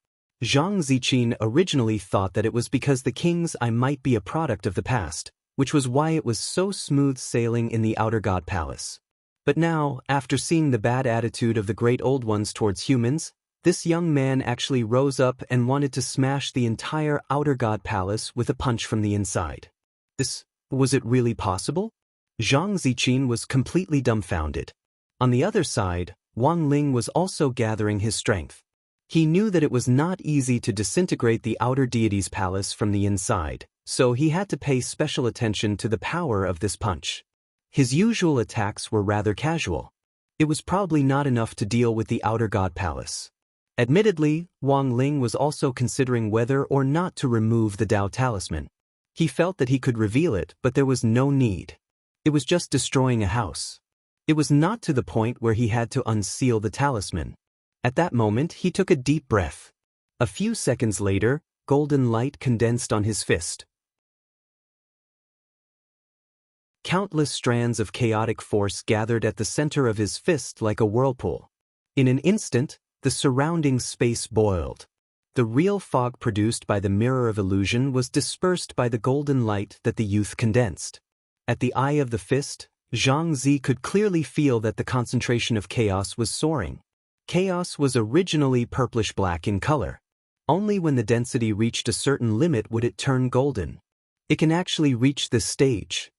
Zhang Ziqin originally thought that it was because the king's eye might be a product of the past, which was why it was so smooth sailing in the Outer God Palace. But now, after seeing the bad attitude of the great old ones towards humans, this young man actually rose up and wanted to smash the entire Outer God Palace with a punch from the inside. Was it really possible? Zhang Ziqin was completely dumbfounded. On the other side, Wang Ling was also gathering his strength. He knew that it was not easy to disintegrate the Outer Deity's palace from the inside, so he had to pay special attention to the power of this punch. His usual attacks were rather casual. It was probably not enough to deal with the Outer God Palace. Admittedly, Wang Ling was also considering whether or not to remove the Tao Talisman. He felt that he could reveal it, but there was no need. It was just destroying a house. It was not to the point where he had to unseal the talisman. At that moment, he took a deep breath. A few seconds later, golden light condensed on his fist. Countless strands of chaotic force gathered at the center of his fist like a whirlpool. In an instant, the surrounding space boiled. The real fog produced by the mirror of illusion was dispersed by the golden light that the youth condensed. At the eye of the fist, Zhang Zi could clearly feel that the concentration of chaos was soaring. Chaos was originally purplish-black in color. Only when the density reached a certain limit would it turn golden. It can actually reach this stage.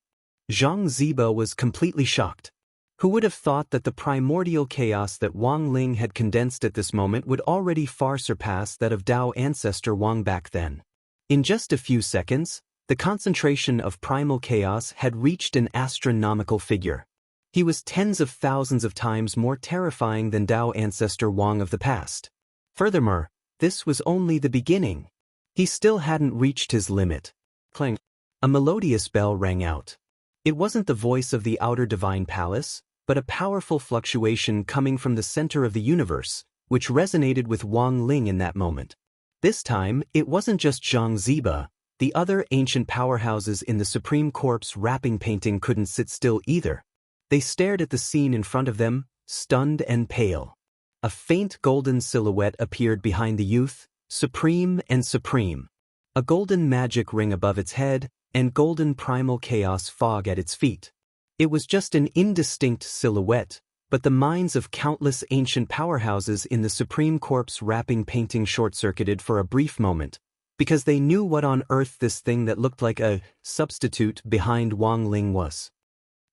Zhang Ziba was completely shocked. Who would have thought that the primordial chaos that Wang Ling had condensed at this moment would already far surpass that of Tao ancestor Wang back then? In just a few seconds, the concentration of primal chaos had reached an astronomical figure. He was tens of thousands of times more terrifying than Tao ancestor Wang of the past. Furthermore, this was only the beginning. He still hadn't reached his limit. Clang! A melodious bell rang out. It wasn't the voice of the outer divine palace, but a powerful fluctuation coming from the center of the universe, which resonated with Wang Ling in that moment. This time, it wasn't just Zhang Ziba, The other ancient powerhouses in the Supreme Corp's wrapping painting couldn't sit still either. They stared at the scene in front of them, stunned and pale. A faint golden silhouette appeared behind the youth, supreme and supreme. A golden magic ring above its head, and golden primal chaos fog at its feet. It was just an indistinct silhouette, but the minds of countless ancient powerhouses in the Supreme Corp's wrapping painting short-circuited for a brief moment, because they knew what on earth this thing that looked like a substitute behind Wang Ling was.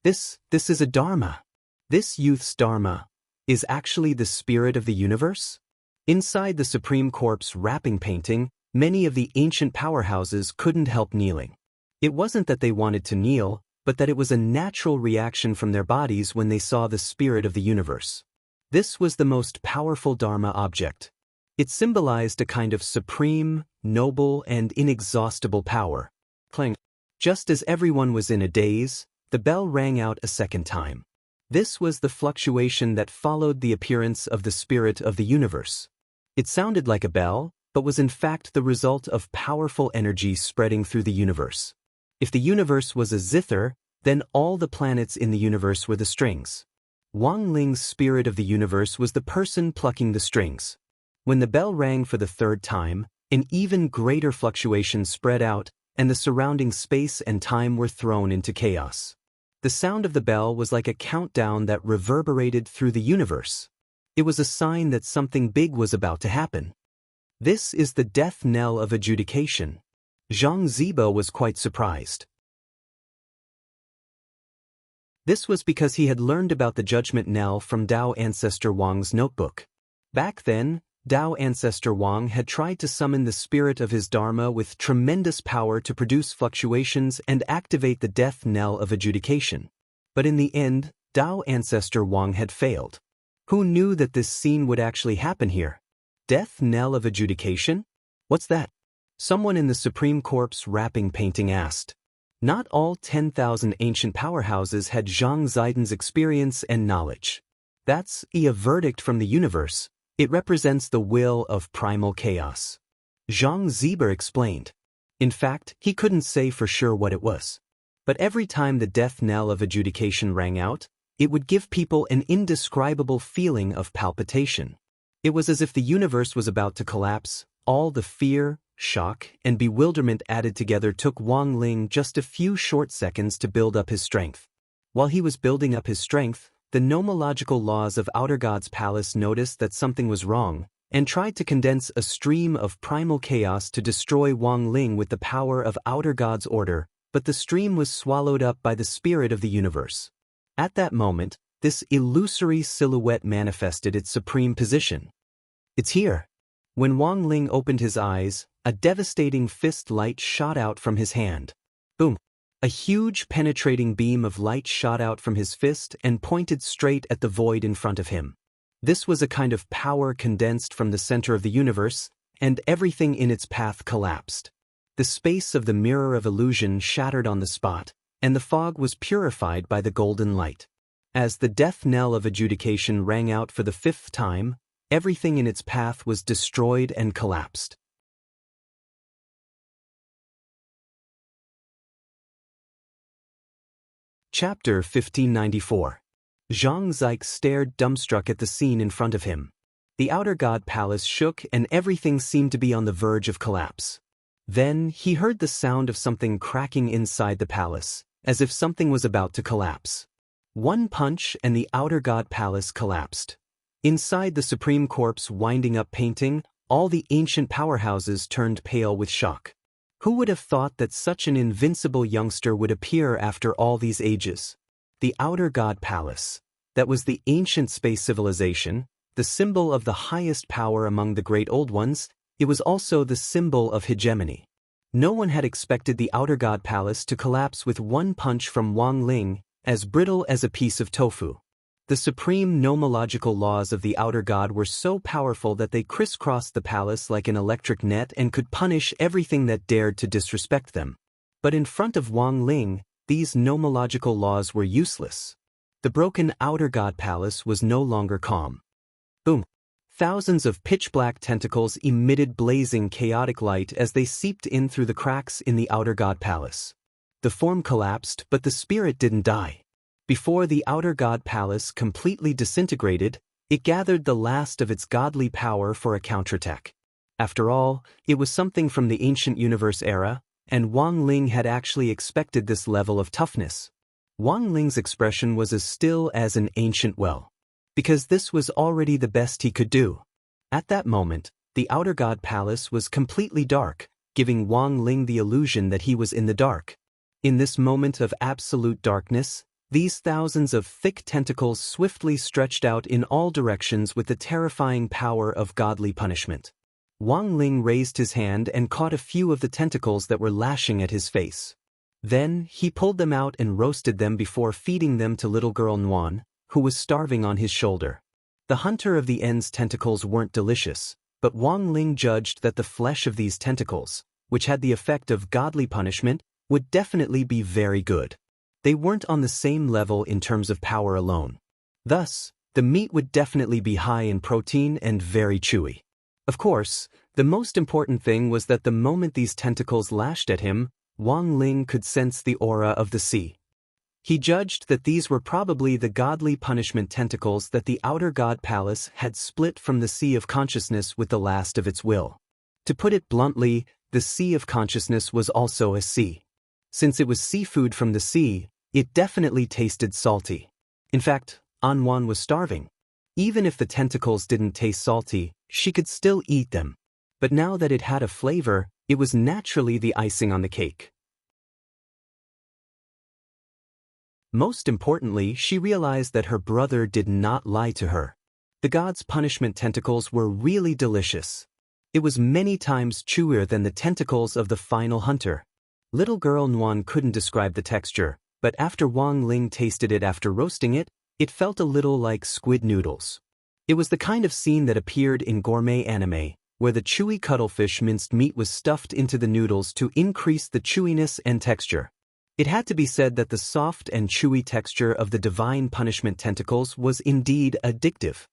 This is a Dharma. This youth's Dharma is actually the spirit of the universe? Inside the Supreme Corp's wrapping painting, many of the ancient powerhouses couldn't help kneeling. It wasn't that they wanted to kneel, but that it was a natural reaction from their bodies when they saw the spirit of the universe. This was the most powerful Dharma object. It symbolized a kind of supreme, noble, and inexhaustible power. Clang. Just as everyone was in a daze, the bell rang out a second time. This was the fluctuation that followed the appearance of the spirit of the universe. It sounded like a bell, but was in fact the result of powerful energy spreading through the universe. If the universe was a zither, then all the planets in the universe were the strings. Wang Ling's spirit of the universe was the person plucking the strings. When the bell rang for the third time, an even greater fluctuation spread out, and the surrounding space and time were thrown into chaos. The sound of the bell was like a countdown that reverberated through the universe. It was a sign that something big was about to happen. This is the death knell of adjudication. Zhang Zibo was quite surprised. This was because he had learned about the judgment knell from Dao Ancestor Wang's notebook. Back then, Dao Ancestor Wang had tried to summon the spirit of his Dharma with tremendous power to produce fluctuations and activate the death knell of adjudication. But in the end, Dao Ancestor Wang had failed. Who knew that this scene would actually happen here? Death knell of adjudication? What's that? Someone in the Supreme Corp's wrapping painting asked. Not all 10,000 ancient powerhouses had Zhang Zidan's experience and knowledge. That's a verdict from the universe. It represents the will of primal chaos. Zhang Zibo explained. In fact, he couldn't say for sure what it was. But every time the death knell of adjudication rang out, it would give people an indescribable feeling of palpitation. It was as if the universe was about to collapse. All the fear, shock, and bewilderment added together took Wang Ling just a few short seconds to build up his strength. While he was building up his strength, the nomological laws of Outer God's palace noticed that something was wrong, and tried to condense a stream of primal chaos to destroy Wang Ling with the power of Outer God's order, but the stream was swallowed up by the spirit of the universe. At that moment, this illusory silhouette manifested its supreme position. It's here. When Wang Ling opened his eyes, a devastating fist light shot out from his hand. Boom! A huge penetrating beam of light shot out from his fist and pointed straight at the void in front of him. This was a kind of power condensed from the center of the universe, and everything in its path collapsed. The space of the mirror of illusion shattered on the spot, and the fog was purified by the golden light. As the death knell of adjudication rang out for the fifth time, everything in its path was destroyed and collapsed. Chapter 1594. Zhang Zibo stared dumbstruck at the scene in front of him. The Outer God Palace shook and everything seemed to be on the verge of collapse. Then he heard the sound of something cracking inside the palace, as if something was about to collapse. One punch and the Outer God Palace collapsed. Inside the Supreme Corp's winding-up painting, all the ancient powerhouses turned pale with shock. Who would have thought that such an invincible youngster would appear after all these ages? The Outer God Palace. That was the ancient space civilization, the symbol of the highest power among the great old ones. It was also the symbol of hegemony. No one had expected the Outer God Palace to collapse with one punch from Wang Ling, as brittle as a piece of tofu. The supreme nomological laws of the Outer God were so powerful that they crisscrossed the palace like an electric net and could punish everything that dared to disrespect them. But in front of Wang Ling, these nomological laws were useless. The broken Outer God Palace was no longer calm. Boom! Thousands of pitch-black tentacles emitted blazing, chaotic light as they seeped in through the cracks in the outer god palace. The form collapsed, but the spirit didn't die. Before the outer god palace completely disintegrated, it gathered the last of its godly power for a counterattack. After all, it was something from the ancient universe era, and Wang Ling had actually expected this level of toughness. Wang Ling's expression was as still as an ancient well, because this was already the best he could do. At that moment, the outer god palace was completely dark, giving Wang Ling the illusion that he was in the dark. In this moment of absolute darkness, these thousands of thick tentacles swiftly stretched out in all directions with the terrifying power of godly punishment. Wang Ling raised his hand and caught a few of the tentacles that were lashing at his face. Then, he pulled them out and roasted them before feeding them to little girl Nuan, who was starving on his shoulder. The hunter of the end's tentacles weren't delicious, but Wang Ling judged that the flesh of these tentacles, which had the effect of godly punishment, would definitely be very good. They weren't on the same level in terms of power alone. Thus, the meat would definitely be high in protein and very chewy. Of course, the most important thing was that the moment these tentacles lashed at him, Wang Ling could sense the aura of the sea. He judged that these were probably the godly punishment tentacles that the outer god palace had split from the sea of consciousness with the last of its will. To put it bluntly, the sea of consciousness was also a sea. Since it was seafood from the sea, it definitely tasted salty. In fact, Anwan was starving. Even if the tentacles didn't taste salty, she could still eat them. But now that it had a flavor, it was naturally the icing on the cake. Most importantly, she realized that her brother did not lie to her. The god's punishment tentacles were really delicious. It was many times chewier than the tentacles of the final hunter. Little girl Nuan couldn't describe the texture, but after Wang Ling tasted it after roasting it, it felt a little like squid noodles. It was the kind of scene that appeared in gourmet anime, where the chewy cuttlefish minced meat was stuffed into the noodles to increase the chewiness and texture. It had to be said that the soft and chewy texture of the divine punishment tentacles was indeed addictive.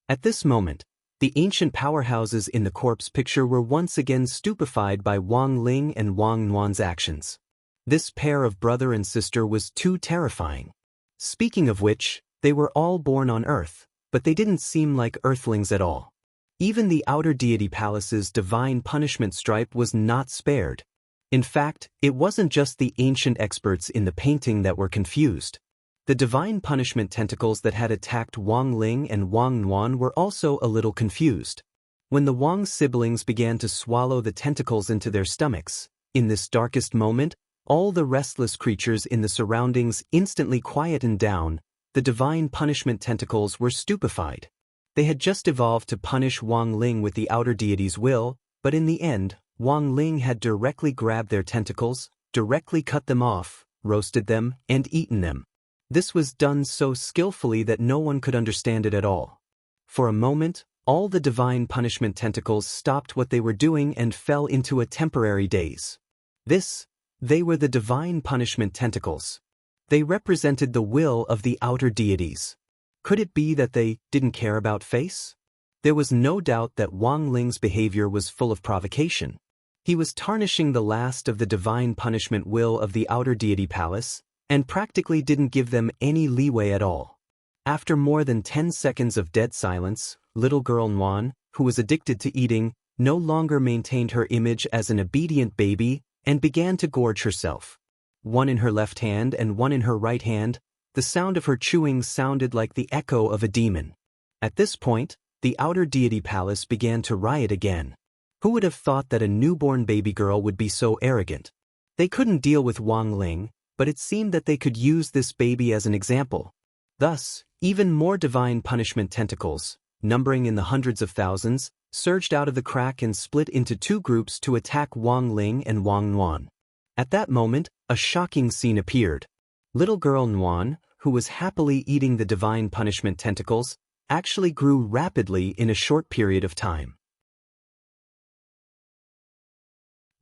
At this moment, the ancient powerhouses in the corpse picture were once again stupefied by Wang Ling and Wang Nuan's actions. This pair of brother and sister was too terrifying. Speaking of which, they were all born on Earth, but they didn't seem like Earthlings at all. Even the outer deity palace's divine punishment stripe was not spared. In fact, it wasn't just the ancient experts in the painting that were confused. The divine punishment tentacles that had attacked Wang Ling and Wang Nuan were also a little confused. When the Wang siblings began to swallow the tentacles into their stomachs, in this darkest moment, all the restless creatures in the surroundings instantly quietened down. The divine punishment tentacles were stupefied. They had just evolved to punish Wang Ling with the outer deity's will, but in the end, Wang Ling had directly grabbed their tentacles, directly cut them off, roasted them, and eaten them. This was done so skillfully that no one could understand it at all. For a moment, all the divine punishment tentacles stopped what they were doing and fell into a temporary daze. They were the divine punishment tentacles. They represented the will of the outer deities. Could it be that they didn't care about face? There was no doubt that Wang Ling's behavior was full of provocation. He was tarnishing the last of the divine punishment will of the outer deity palace, and practically didn't give them any leeway at all. After more than 10 seconds of dead silence, little girl Nuan, who was addicted to eating, no longer maintained her image as an obedient baby and began to gorge herself. One in her left hand and one in her right hand, the sound of her chewing sounded like the echo of a demon. At this point, the outer deity palace began to riot again. Who would have thought that a newborn baby girl would be so arrogant? They couldn't deal with Wang Ling, but it seemed that they could use this baby as an example. Thus, even more divine punishment tentacles, numbering in the hundreds of thousands, surged out of the crack and split into two groups to attack Wang Ling and Wang Nuan. At that moment, a shocking scene appeared. Little girl Nuan, who was happily eating the divine punishment tentacles, actually grew rapidly in a short period of time.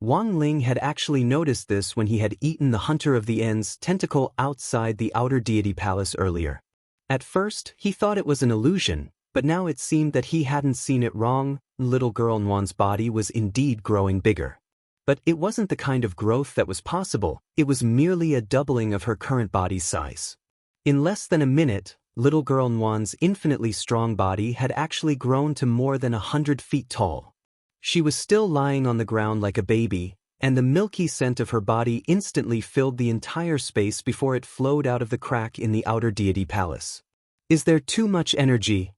Wang Ling had actually noticed this when he had eaten the Hunter of the End's tentacle outside the outer deity palace earlier. At first, he thought it was an illusion, But now it seemed that he hadn't seen it wrong. Little girl Nwan's body was indeed growing bigger. But it wasn't the kind of growth that was possible, it was merely a doubling of her current body size. In less than a minute, little girl Nwan's infinitely strong body had actually grown to more than 100 feet tall. She was still lying on the ground like a baby, and the milky scent of her body instantly filled the entire space before it flowed out of the crack in the outer deity palace. Is there too much energy?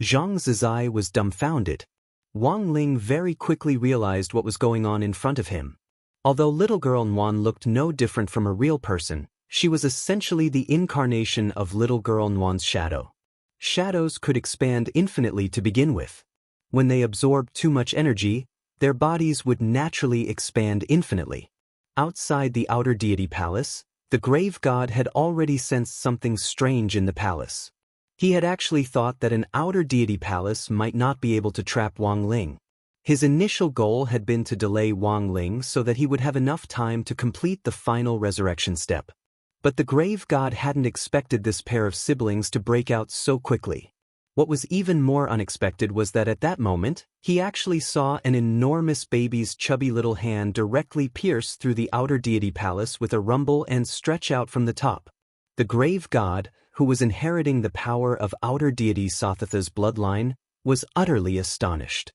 Zhang Zizai was dumbfounded. Wang Ling very quickly realized what was going on in front of him. Although little girl Nwan looked no different from a real person, she was essentially the incarnation of little girl Nwan's shadow. Shadows could expand infinitely to begin with. When they absorbed too much energy, their bodies would naturally expand infinitely. Outside the outer deity palace, the grave god had already sensed something strange in the palace. He had actually thought that an outer deity palace might not be able to trap Wang Ling. His initial goal had been to delay Wang Ling so that he would have enough time to complete the final resurrection step. But the grave god hadn't expected this pair of siblings to break out so quickly. What was even more unexpected was that at that moment, he actually saw an enormous baby's chubby little hand directly pierce through the outer deity palace with a rumble and stretch out from the top. The grave god, who was inheriting the power of outer deity Sothatha's bloodline, was utterly astonished.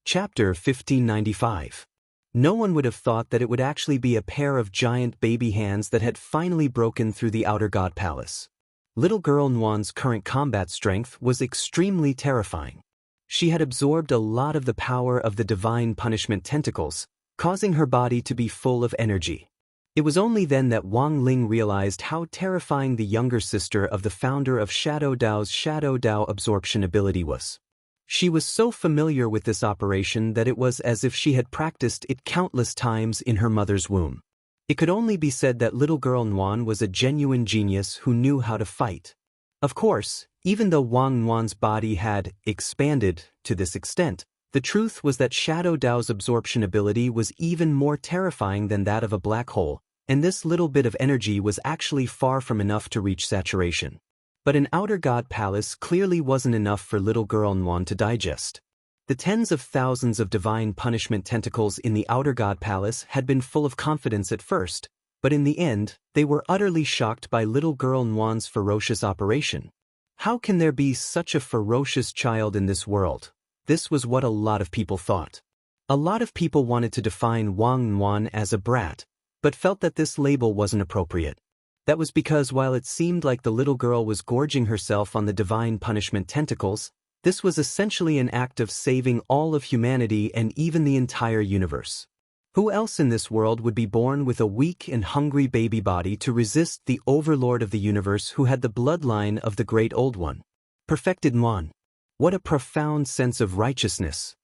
Chapter 1595. No one would have thought that it would actually be a pair of giant baby hands that had finally broken through the outer god palace. Little girl Nwan's current combat strength was extremely terrifying. She had absorbed a lot of the power of the divine punishment tentacles, causing her body to be full of energy. It was only then that Wang Ling realized how terrifying the younger sister of the founder of Shadow Dao's Shadow Dao absorption ability was. She was so familiar with this operation that it was as if she had practiced it countless times in her mother's womb. It could only be said that little girl Nwan was a genuine genius who knew how to fight. Of course, even though Wang Nwan's body had expanded to this extent, the truth was that Shadow Dao's absorption ability was even more terrifying than that of a black hole, and this little bit of energy was actually far from enough to reach saturation. But an outer god palace clearly wasn't enough for little girl Nwan to digest. The tens of thousands of divine punishment tentacles in the outer god palace had been full of confidence at first, but in the end, they were utterly shocked by little girl Nwan's ferocious operation. How can there be such a ferocious child in this world? This was what a lot of people thought. A lot of people wanted to define Wang Nwan as a brat, but felt that this label wasn't appropriate. That was because while it seemed like the little girl was gorging herself on the divine punishment tentacles, this was essentially an act of saving all of humanity and even the entire universe. Who else in this world would be born with a weak and hungry baby body to resist the overlord of the universe who had the bloodline of the great old one? Perfected Nwan. What a profound sense of righteousness.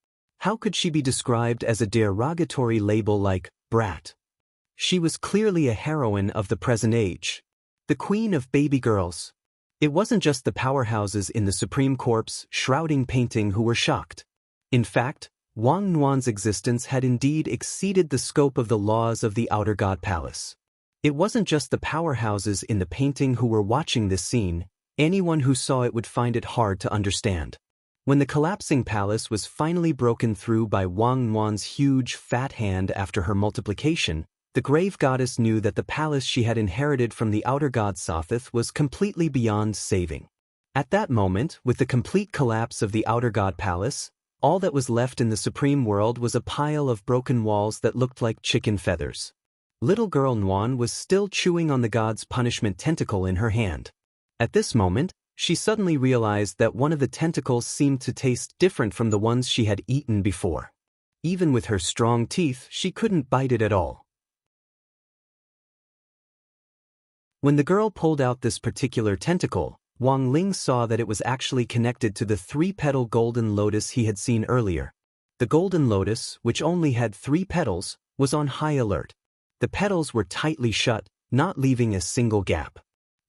How could she be described as a derogatory label like brat? She was clearly a heroine of the present age. The queen of baby girls. It wasn't just the powerhouses in the Supreme Corp's shrouding painting who were shocked. In fact, Wang Nwan's existence had indeed exceeded the scope of the laws of the Outer God Palace. It wasn't just the powerhouses in the painting who were watching this scene, anyone who saw it would find it hard to understand. When the collapsing palace was finally broken through by Wang Nwan's huge fat hand after her multiplication, the grave goddess knew that the palace she had inherited from the outer god Sothath was completely beyond saving. At that moment, with the complete collapse of the outer god palace, all that was left in the supreme world was a pile of broken walls that looked like chicken feathers. Little girl Nwan was still chewing on the god's punishment tentacle in her hand. At this moment, she suddenly realized that one of the tentacles seemed to taste different from the ones she had eaten before. Even with her strong teeth, she couldn't bite it at all. When the girl pulled out this particular tentacle, Wang Ling saw that it was actually connected to the three-petal golden lotus he had seen earlier. The golden lotus, which only had 3 petals, was on high alert. The petals were tightly shut, not leaving a single gap.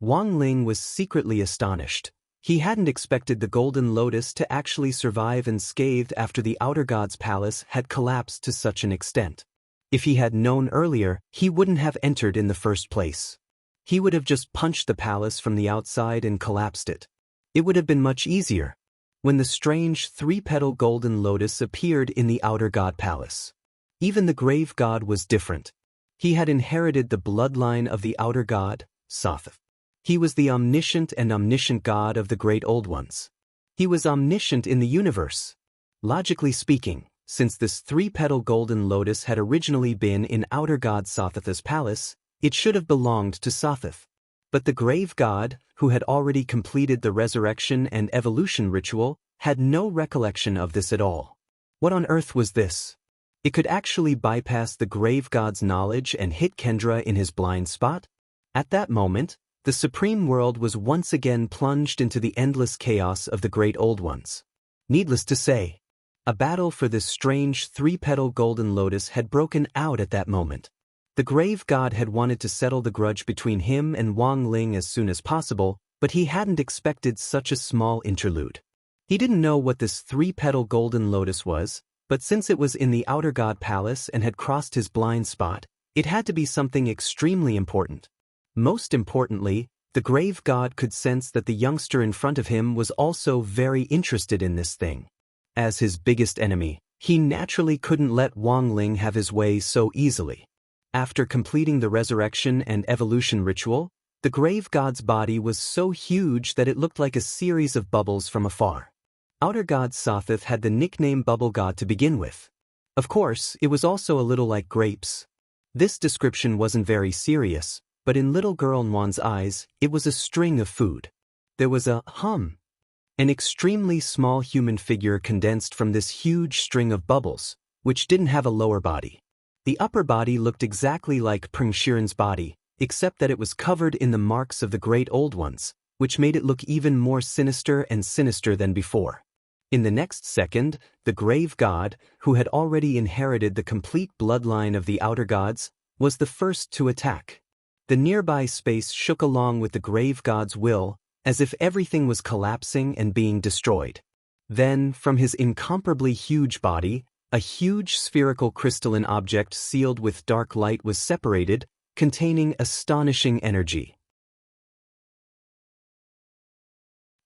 Wang Ling was secretly astonished. He hadn't expected the golden lotus to actually survive unscathed after the outer god's palace had collapsed to such an extent. If he had known earlier, he wouldn't have entered in the first place. He would have just punched the palace from the outside and collapsed it. It would have been much easier. When the strange three-petal golden lotus appeared in the outer god palace, even the grave god was different. He had inherited the bloodline of the outer god, Soth. He was the omniscient and omniscient god of the great old ones. He was omniscient in the universe. Logically speaking, since this three-petal golden lotus had originally been in outer god Soth's palace, it should have belonged to Soth. But the grave god, who had already completed the resurrection and evolution ritual, had no recollection of this at all. What on earth was this? It could actually bypass the grave god's knowledge and hit Kendra in his blind spot? At that moment, the supreme world was once again plunged into the endless chaos of the great old ones. Needless to say, a battle for this strange three-petal golden lotus had broken out at that moment. The grave god had wanted to settle the grudge between him and Wang Ling as soon as possible, but he hadn't expected such a small interlude. He didn't know what this three-petal golden lotus was, but since it was in the outer god palace and had crossed his blind spot, it had to be something extremely important. Most importantly, the grave god could sense that the youngster in front of him was also very interested in this thing. As his biggest enemy, he naturally couldn't let Wang Ling have his way so easily. After completing the resurrection and evolution ritual, the grave god's body was so huge that it looked like a series of bubbles from afar. Outer god Soth had the nickname Bubble God to begin with. Of course, it was also a little like grapes. This description wasn't very serious, but in little girl Nwan's eyes, it was a string of food. There was a an extremely small human figure condensed from this huge string of bubbles, which didn't have a lower body. The upper body looked exactly like Pengxiren's body, except that it was covered in the marks of the great old ones, which made it look even more sinister and sinister than before. In the next second, the grave god, who had already inherited the complete bloodline of the outer gods, was the first to attack. The nearby space shook along with the grave god's will, as if everything was collapsing and being destroyed. Then, from his incomparably huge body, a huge spherical crystalline object sealed with dark light was separated, containing astonishing energy.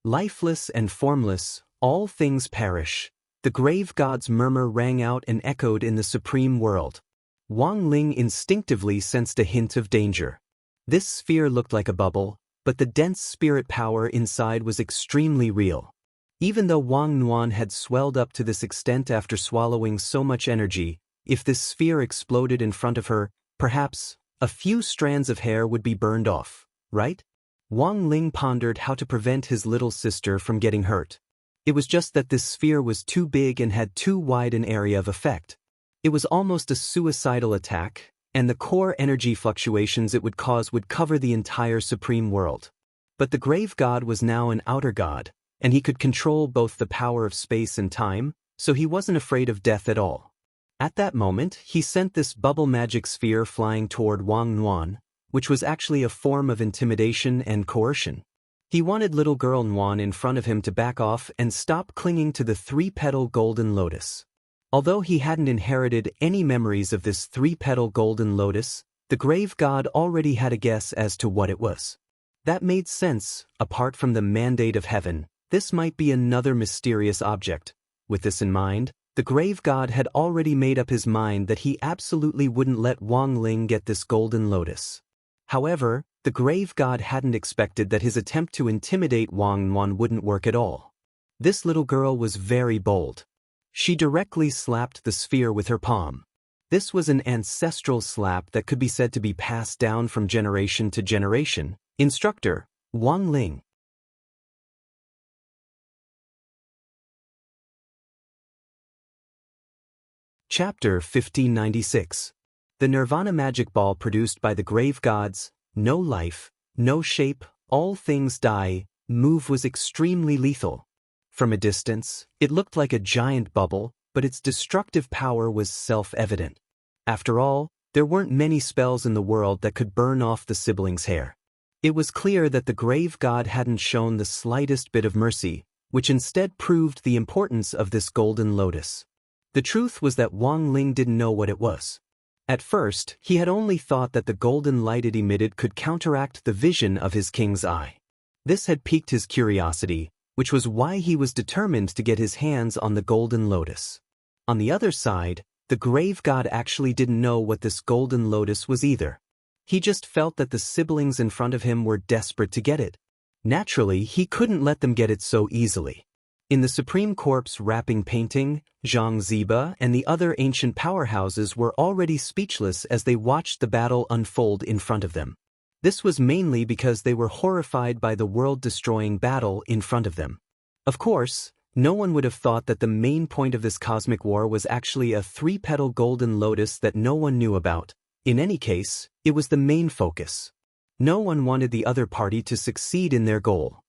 Lifeless and formless, all things perish. The grave god's murmur rang out and echoed in the supreme world. Wang Ling instinctively sensed a hint of danger. This sphere looked like a bubble, but the dense spirit power inside was extremely real. Even though Wang Nwan had swelled up to this extent after swallowing so much energy, if this sphere exploded in front of her, perhaps a few strands of hair would be burned off, right? Wang Ling pondered how to prevent his little sister from getting hurt. It was just that this sphere was too big and had too wide an area of effect. It was almost a suicidal attack, and the core energy fluctuations it would cause would cover the entire supreme world. But the grave god was now an outer god, and he could control both the power of space and time, so he wasn't afraid of death at all. At that moment, he sent this bubble magic sphere flying toward Wang Nwan, which was actually a form of intimidation and coercion. He wanted little girl Nwan in front of him to back off and stop clinging to the three-petal golden lotus. Although he hadn't inherited any memories of this three-petal golden lotus, the grave god already had a guess as to what it was. That made sense. Apart from the mandate of heaven, this might be another mysterious object. With this in mind, the grave god had already made up his mind that he absolutely wouldn't let Wang Ling get this golden lotus. However, the grave god hadn't expected that his attempt to intimidate Wang Nwan wouldn't work at all. This little girl was very bold. She directly slapped the sphere with her palm. This was an ancestral slap that could be said to be passed down from generation to generation. Instructor, Wang Ling. Chapter 1596. The Nirvana magic ball produced by the grave gods, no life, no shape, all things die, move was extremely lethal. From a distance, it looked like a giant bubble, but its destructive power was self-evident. After all, there weren't many spells in the world that could burn off the siblings' hair. It was clear that the grave god hadn't shown the slightest bit of mercy, which instead proved the importance of this golden lotus. The truth was that Wang Ling didn't know what it was. At first, he had only thought that the golden light it emitted could counteract the vision of his king's eye. This had piqued his curiosity, which was why he was determined to get his hands on the golden lotus. On the other side, the grave god actually didn't know what this golden lotus was either. He just felt that the siblings in front of him were desperate to get it. Naturally, he couldn't let them get it so easily. In the Supreme Corpse wrapping painting, Zhang Ziba and the other ancient powerhouses were already speechless as they watched the battle unfold in front of them. This was mainly because they were horrified by the world-destroying battle in front of them. Of course, no one would have thought that the main point of this cosmic war was actually a three-petal golden lotus that no one knew about. In any case, it was the main focus. No one wanted the other party to succeed in their goal.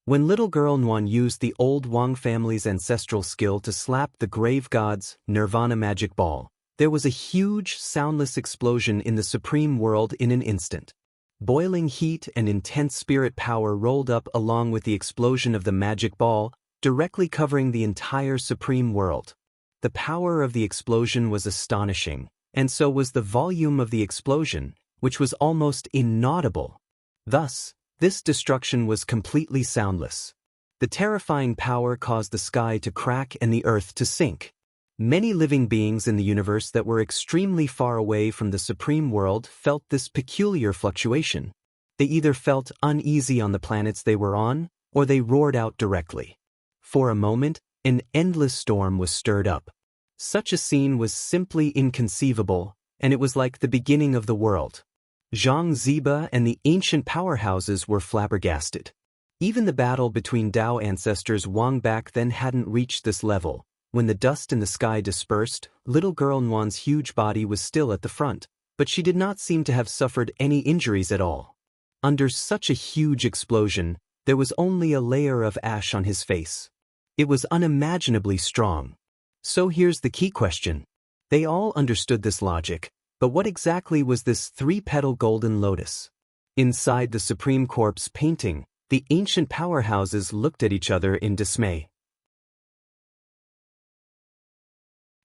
When little girl Nuan used the old Wang family's ancestral skill to slap the grave god's Nirvana magic ball, there was a huge, soundless explosion in the supreme world in an instant. Boiling heat and intense spirit power rolled up along with the explosion of the magic ball, directly covering the entire supreme world. The power of the explosion was astonishing, and so was the volume of the explosion, which was almost inaudible. Thus, this destruction was completely soundless. The terrifying power caused the sky to crack and the earth to sink. Many living beings in the universe that were extremely far away from the supreme world felt this peculiar fluctuation. They either felt uneasy on the planets they were on, or they roared out directly. For a moment, an endless storm was stirred up. Such a scene was simply inconceivable, and it was like the beginning of the world. Zhang Ziba and the ancient powerhouses were flabbergasted. Even the battle between Dao ancestors Wang back then hadn't reached this level. When the dust in the sky dispersed, little girl Nuan's huge body was still at the front, but she did not seem to have suffered any injuries at all. Under such a huge explosion, there was only a layer of ash on his face. It was unimaginably strong. So here's the key question. They all understood this logic. But what exactly was this three-petal golden lotus? Inside the Supreme Corpse painting, the ancient powerhouses looked at each other in dismay.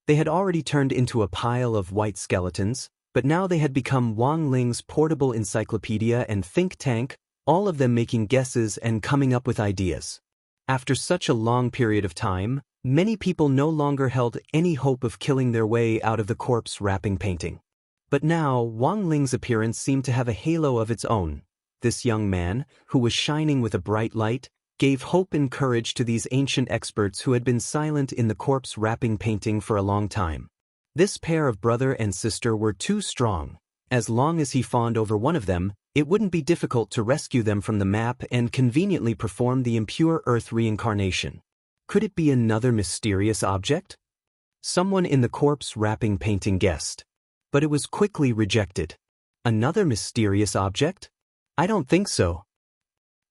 They had already turned into a pile of white skeletons, but now they had become Wang Ling's portable encyclopedia and think tank, all of them making guesses and coming up with ideas. After such a long period of time, many people no longer held any hope of killing their way out of the corpse wrapping painting. But now, Wang Ling's appearance seemed to have a halo of its own. This young man, who was shining with a bright light, gave hope and courage to these ancient experts who had been silent in the corpse wrapping painting for a long time. This pair of brother and sister were too strong. As long as he fawned over one of them, it wouldn't be difficult to rescue them from the map and conveniently perform the impure Earth reincarnation. Could it be another mysterious object? Someone in the corpse wrapping painting guessed. But it was quickly rejected. Another mysterious object? I don't think so.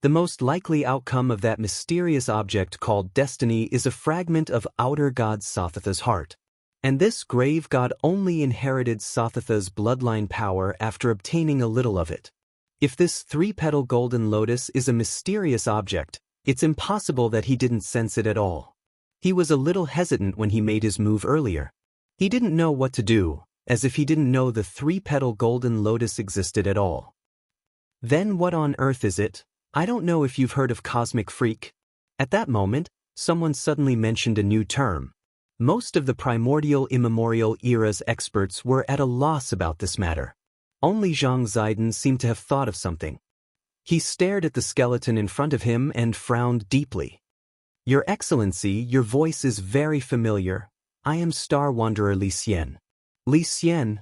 The most likely outcome of that mysterious object called destiny is a fragment of outer god Sothatha's heart. And this grave god only inherited Sothatha's bloodline power after obtaining a little of it. If this three-petal golden lotus is a mysterious object, it's impossible that he didn't sense it at all. He was a little hesitant when he made his move earlier. He didn't know what to do, as if he didn't know the three-petal golden lotus existed at all. Then what on earth is it? I don't know if you've heard of cosmic freak. At that moment, someone suddenly mentioned a new term. Most of the primordial immemorial era's experts were at a loss about this matter. Only Zhang Zidan seemed to have thought of something. He stared at the skeleton in front of him and frowned deeply. Your Excellency, your voice is very familiar. I am Star Wanderer Li Xian. Li Xian.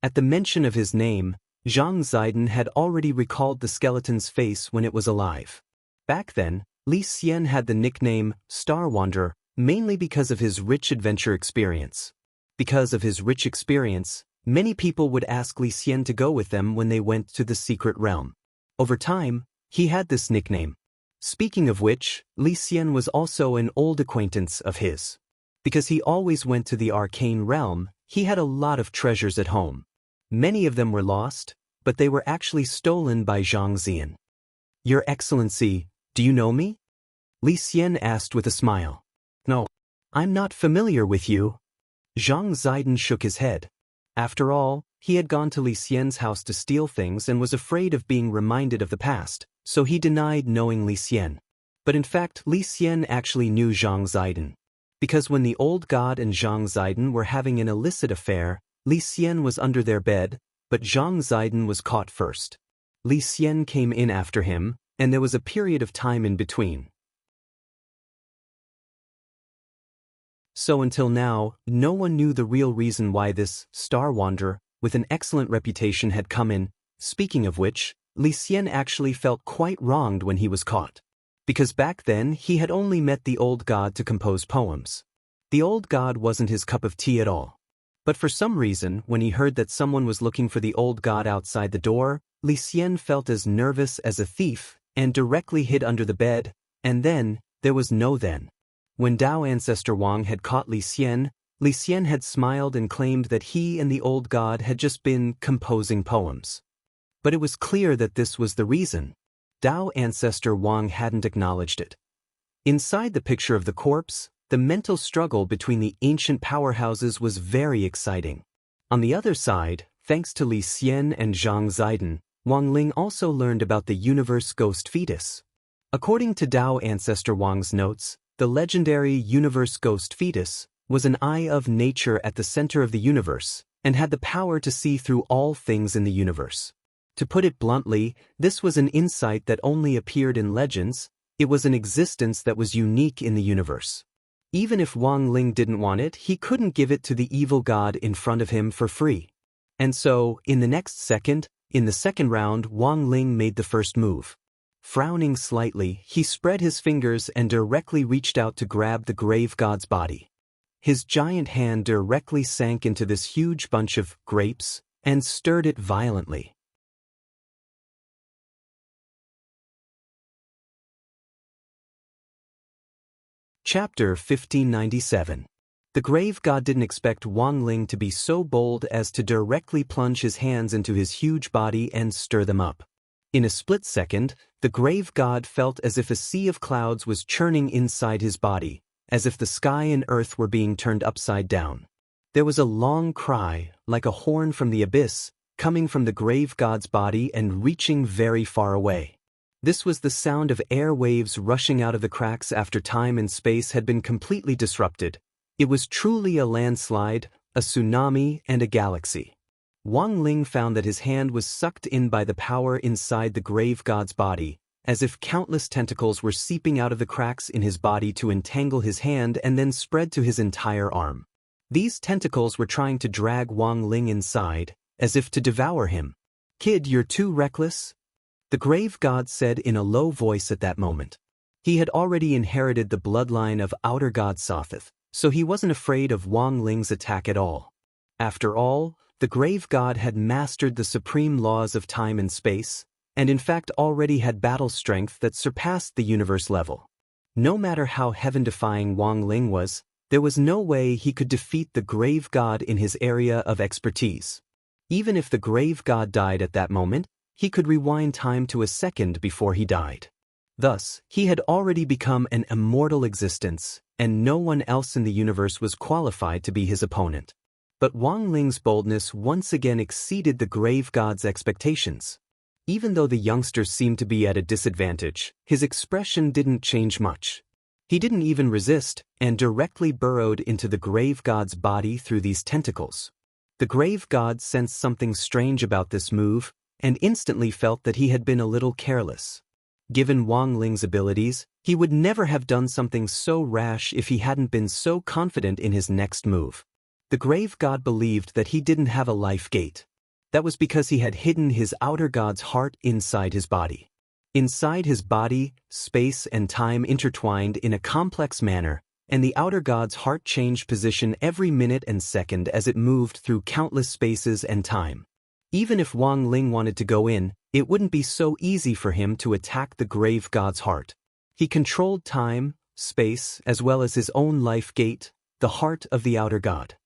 At the mention of his name, Zhang Zidan had already recalled the skeleton's face when it was alive. Back then, Li Xian had the nickname Star Wanderer mainly because of his rich adventure experience. Because of his rich experience, many people would ask Li Xian to go with them when they went to the secret realm. Over time, he had this nickname. Speaking of which, Li Xian was also an old acquaintance of his. Because he always went to the arcane realm, he had a lot of treasures at home. Many of them were lost, but they were actually stolen by Zhang Zian. Your Excellency, do you know me? Li Xian asked with a smile. No, I'm not familiar with you. Zhang Zidan shook his head. After all, he had gone to Li Xian's house to steal things and was afraid of being reminded of the past, so he denied knowing Li Xian. But in fact, Li Xian actually knew Zhang Ziden. Because when the old god and Zhang Ziden were having an illicit affair, Li Xian was under their bed, but Zhang Ziden was caught first. Li Xian came in after him, and there was a period of time in between. So until now, no one knew the real reason why this star wanderer, with an excellent reputation, had come in. Speaking of which, Li Xian actually felt quite wronged when he was caught. Because back then he had only met the old god to compose poems. The old god wasn't his cup of tea at all. But for some reason, when he heard that someone was looking for the old god outside the door, Li Xian felt as nervous as a thief, and directly hid under the bed, and then, there was no then. When Tao ancestor Wang had caught Li Xian had smiled and claimed that he and the old god had just been composing poems. But it was clear that this was the reason. Tao ancestor Wang hadn't acknowledged it. Inside the picture of the corpse, the mental struggle between the ancient powerhouses was very exciting. On the other side, thanks to Li Xian and Zhang Ziden, Wang Ling also learned about the universe ghost fetus. According to Tao ancestor Wang's notes, the legendary universe ghost fetus was an eye of nature at the center of the universe, and had the power to see through all things in the universe. To put it bluntly, this was an insight that only appeared in legends. It was an existence that was unique in the universe. Even if Wang Ling didn't want it, he couldn't give it to the evil god in front of him for free. And so, in the second round, Wang Ling made the first move. Frowning slightly, he spread his fingers and directly reached out to grab the grave god's body. His giant hand directly sank into this huge bunch of grapes and stirred it violently. Chapter 1597. The grave god didn't expect Wang Ling to be so bold as to directly plunge his hands into his huge body and stir them up. In a split second, the grave god felt as if a sea of clouds was churning inside his body, as if the sky and earth were being turned upside down. There was a long cry, like a horn from the abyss, coming from the grave god's body and reaching very far away. This was the sound of air waves rushing out of the cracks after time and space had been completely disrupted. It was truly a landslide, a tsunami, and a galaxy. Wang Ling found that his hand was sucked in by the power inside the grave god's body, as if countless tentacles were seeping out of the cracks in his body to entangle his hand and then spread to his entire arm. These tentacles were trying to drag Wang Ling inside, as if to devour him. "Kid, you're too reckless," the grave god said in a low voice at that moment. He had already inherited the bloodline of outer god Sothith, so he wasn't afraid of Wang Ling's attack at all. After all, the grave god had mastered the supreme laws of time and space, and in fact already had battle strength that surpassed the universe level. No matter how heaven-defying Wang Ling was, there was no way he could defeat the grave god in his area of expertise. Even if the grave god died at that moment, he could rewind time to a second before he died. Thus, he had already become an immortal existence, and no one else in the universe was qualified to be his opponent. But Wang Ling's boldness once again exceeded the grave god's expectations. Even though the youngster seemed to be at a disadvantage, his expression didn't change much. He didn't even resist, and directly burrowed into the grave god's body through these tentacles. The grave god sensed something strange about this move, and instantly felt that he had been a little careless. Given Wang Ling's abilities, he would never have done something so rash if he hadn't been so confident in his next move. The grave god believed that he didn't have a life gate. That was because he had hidden his outer god's heart inside his body. Inside his body, space and time intertwined in a complex manner, and the outer god's heart changed position every minute and second as it moved through countless spaces and time. Even if Wang Ling wanted to go in, it wouldn't be so easy for him to attack the grave god's heart. He controlled time, space, as well as his own life gate, the heart of the outer god.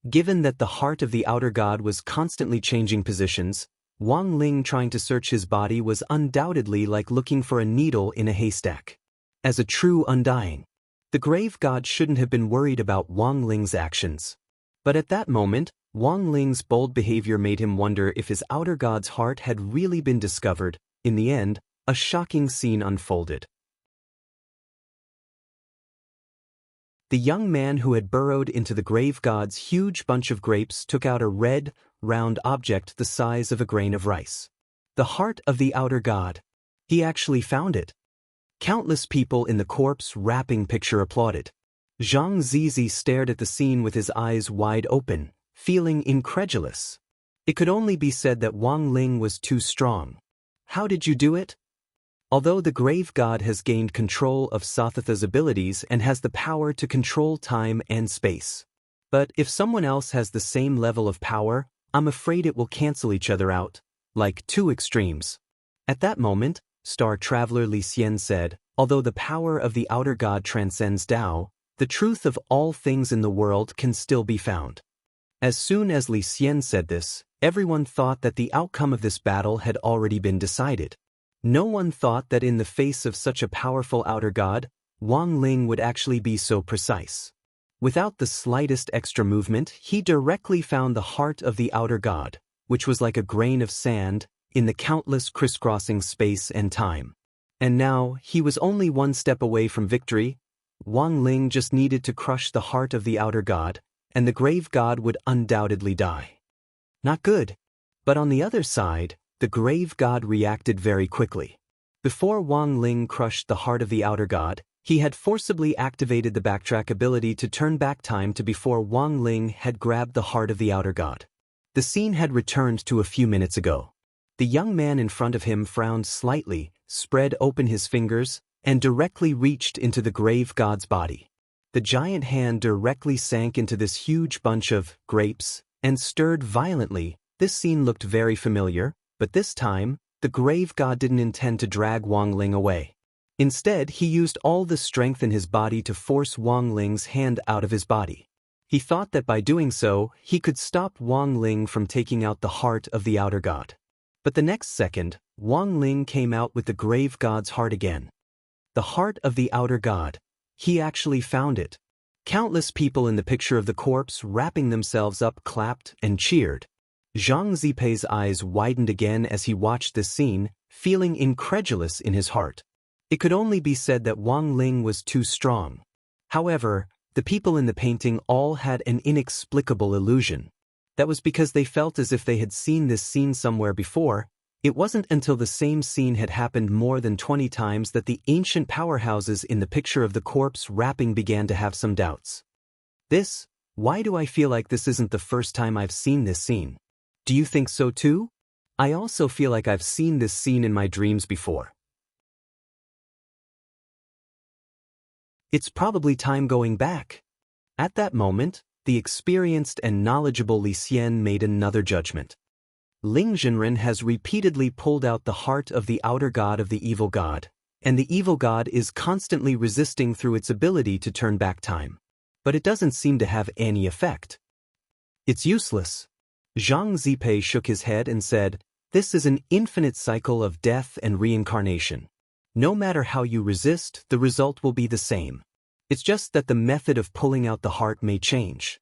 Given that the heart of the outer god was constantly changing positions, Wang Ling trying to search his body was undoubtedly like looking for a needle in a haystack. As a true undying, the grave god shouldn't have been worried about Wang Ling's actions. But at that moment, Wang Ling's bold behavior made him wonder if his outer god's heart had really been discovered. In the end, a shocking scene unfolded. The young man who had burrowed into the grave god's huge bunch of grapes took out a red, round object the size of a grain of rice. The heart of the outer god. He actually found it. Countless people in the corpse wrapping picture applauded. Zhang Zizi stared at the scene with his eyes wide open, feeling incredulous. It could only be said that Wang Ling was too strong. How did you do it? Although the grave god has gained control of Sathatha's abilities and has the power to control time and space. But if someone else has the same level of power, I'm afraid it will cancel each other out, like two extremes. At that moment, star traveler Li Xian said, although the power of the outer god transcends Tao, the truth of all things in the world can still be found. As soon as Li Xian said this, everyone thought that the outcome of this battle had already been decided. No one thought that in the face of such a powerful outer god, Wang Ling would actually be so precise. Without the slightest extra movement, he directly found the heart of the outer god, which was like a grain of sand, in the countless crisscrossing space and time. And now, he was only one step away from victory. Wang Ling just needed to crush the heart of the outer god, and the grave god would undoubtedly die. Not good. But on the other side, the grave god reacted very quickly. Before Wang Ling crushed the heart of the outer god, he had forcibly activated the backtrack ability to turn back time to before Wang Ling had grabbed the heart of the outer god. The scene had returned to a few minutes ago. The young man in front of him frowned slightly, spread open his fingers, and directly reached into the grave god's body. The giant hand directly sank into this huge bunch of grapes and stirred violently. This scene looked very familiar, but this time, the grave god didn't intend to drag Wang Ling away. Instead, he used all the strength in his body to force Wang Ling's hand out of his body. He thought that by doing so, he could stop Wang Ling from taking out the heart of the outer god. But the next second, Wang Ling came out with the grave god's heart again. The heart of the outer god. He actually found it. Countless people in the picture of the corpse wrapping themselves up clapped and cheered. Zhang Zipei's eyes widened again as he watched this scene, feeling incredulous in his heart. It could only be said that Wang Ling was too strong. However, the people in the painting all had an inexplicable illusion. That was because they felt as if they had seen this scene somewhere before. It wasn't until the same scene had happened more than 20 times that the ancient powerhouses in the picture of the corpse wrapping began to have some doubts. Why do I feel like this isn't the first time I've seen this scene? Do you think so too? I also feel like I've seen this scene in my dreams before. It's probably time going back. At that moment, the experienced and knowledgeable Li Xian made another judgment. Ling Zhenren has repeatedly pulled out the heart of the outer god of the evil god, and the evil god is constantly resisting through its ability to turn back time. But it doesn't seem to have any effect. It's useless. Zhang Zipei shook his head and said, "This is an infinite cycle of death and reincarnation. No matter how you resist, the result will be the same. It's just that the method of pulling out the heart may change."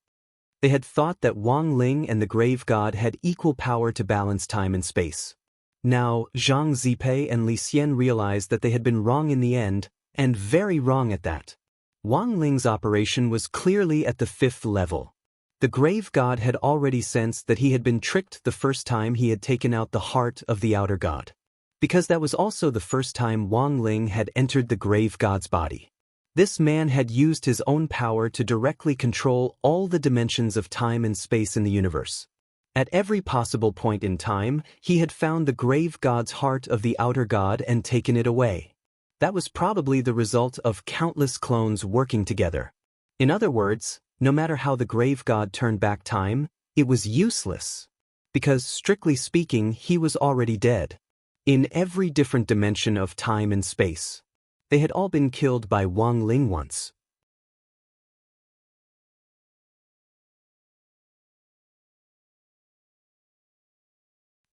They had thought that Wang Ling and the grave god had equal power to balance time and space. Now, Zhang Zipei and Li Xian realized that they had been wrong in the end, and very wrong at that. Wang Ling's operation was clearly at the 5th level. The grave god had already sensed that he had been tricked the first time he had taken out the heart of the outer god. Because that was also the first time Wang Ling had entered the grave god's body. This man had used his own power to directly control all the dimensions of time and space in the universe. At every possible point in time, he had found the grave god's heart of the outer god and taken it away. That was probably the result of countless clones working together. In other words, no matter how the grave god turned back time, it was useless. Because, strictly speaking, he was already dead. In every different dimension of time and space. They had all been killed by Wang Ling once.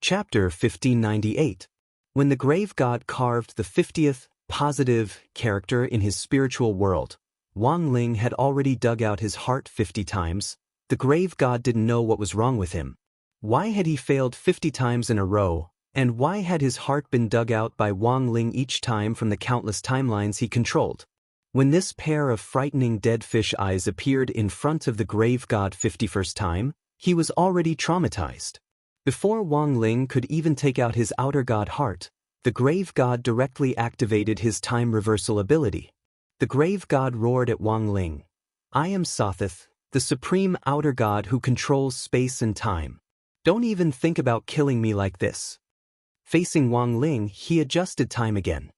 Chapter 1598. When the grave god carved the 50th, positive, character in his spiritual world, Wang Ling had already dug out his heart 50 times. the grave god didn't know what was wrong with him. Why had he failed 50 times in a row, and why had his heart been dug out by Wang Ling each time from the countless timelines he controlled? When this pair of frightening dead fish eyes appeared in front of the grave god 51st time, he was already traumatized. Before Wang Ling could even take out his outer god heart, the grave god directly activated his time reversal ability. The grave god roared at Wang Ling, "I am Sothith, the supreme outer god who controls space and time. Don't even think about killing me like this." Facing Wang Ling, he adjusted time again.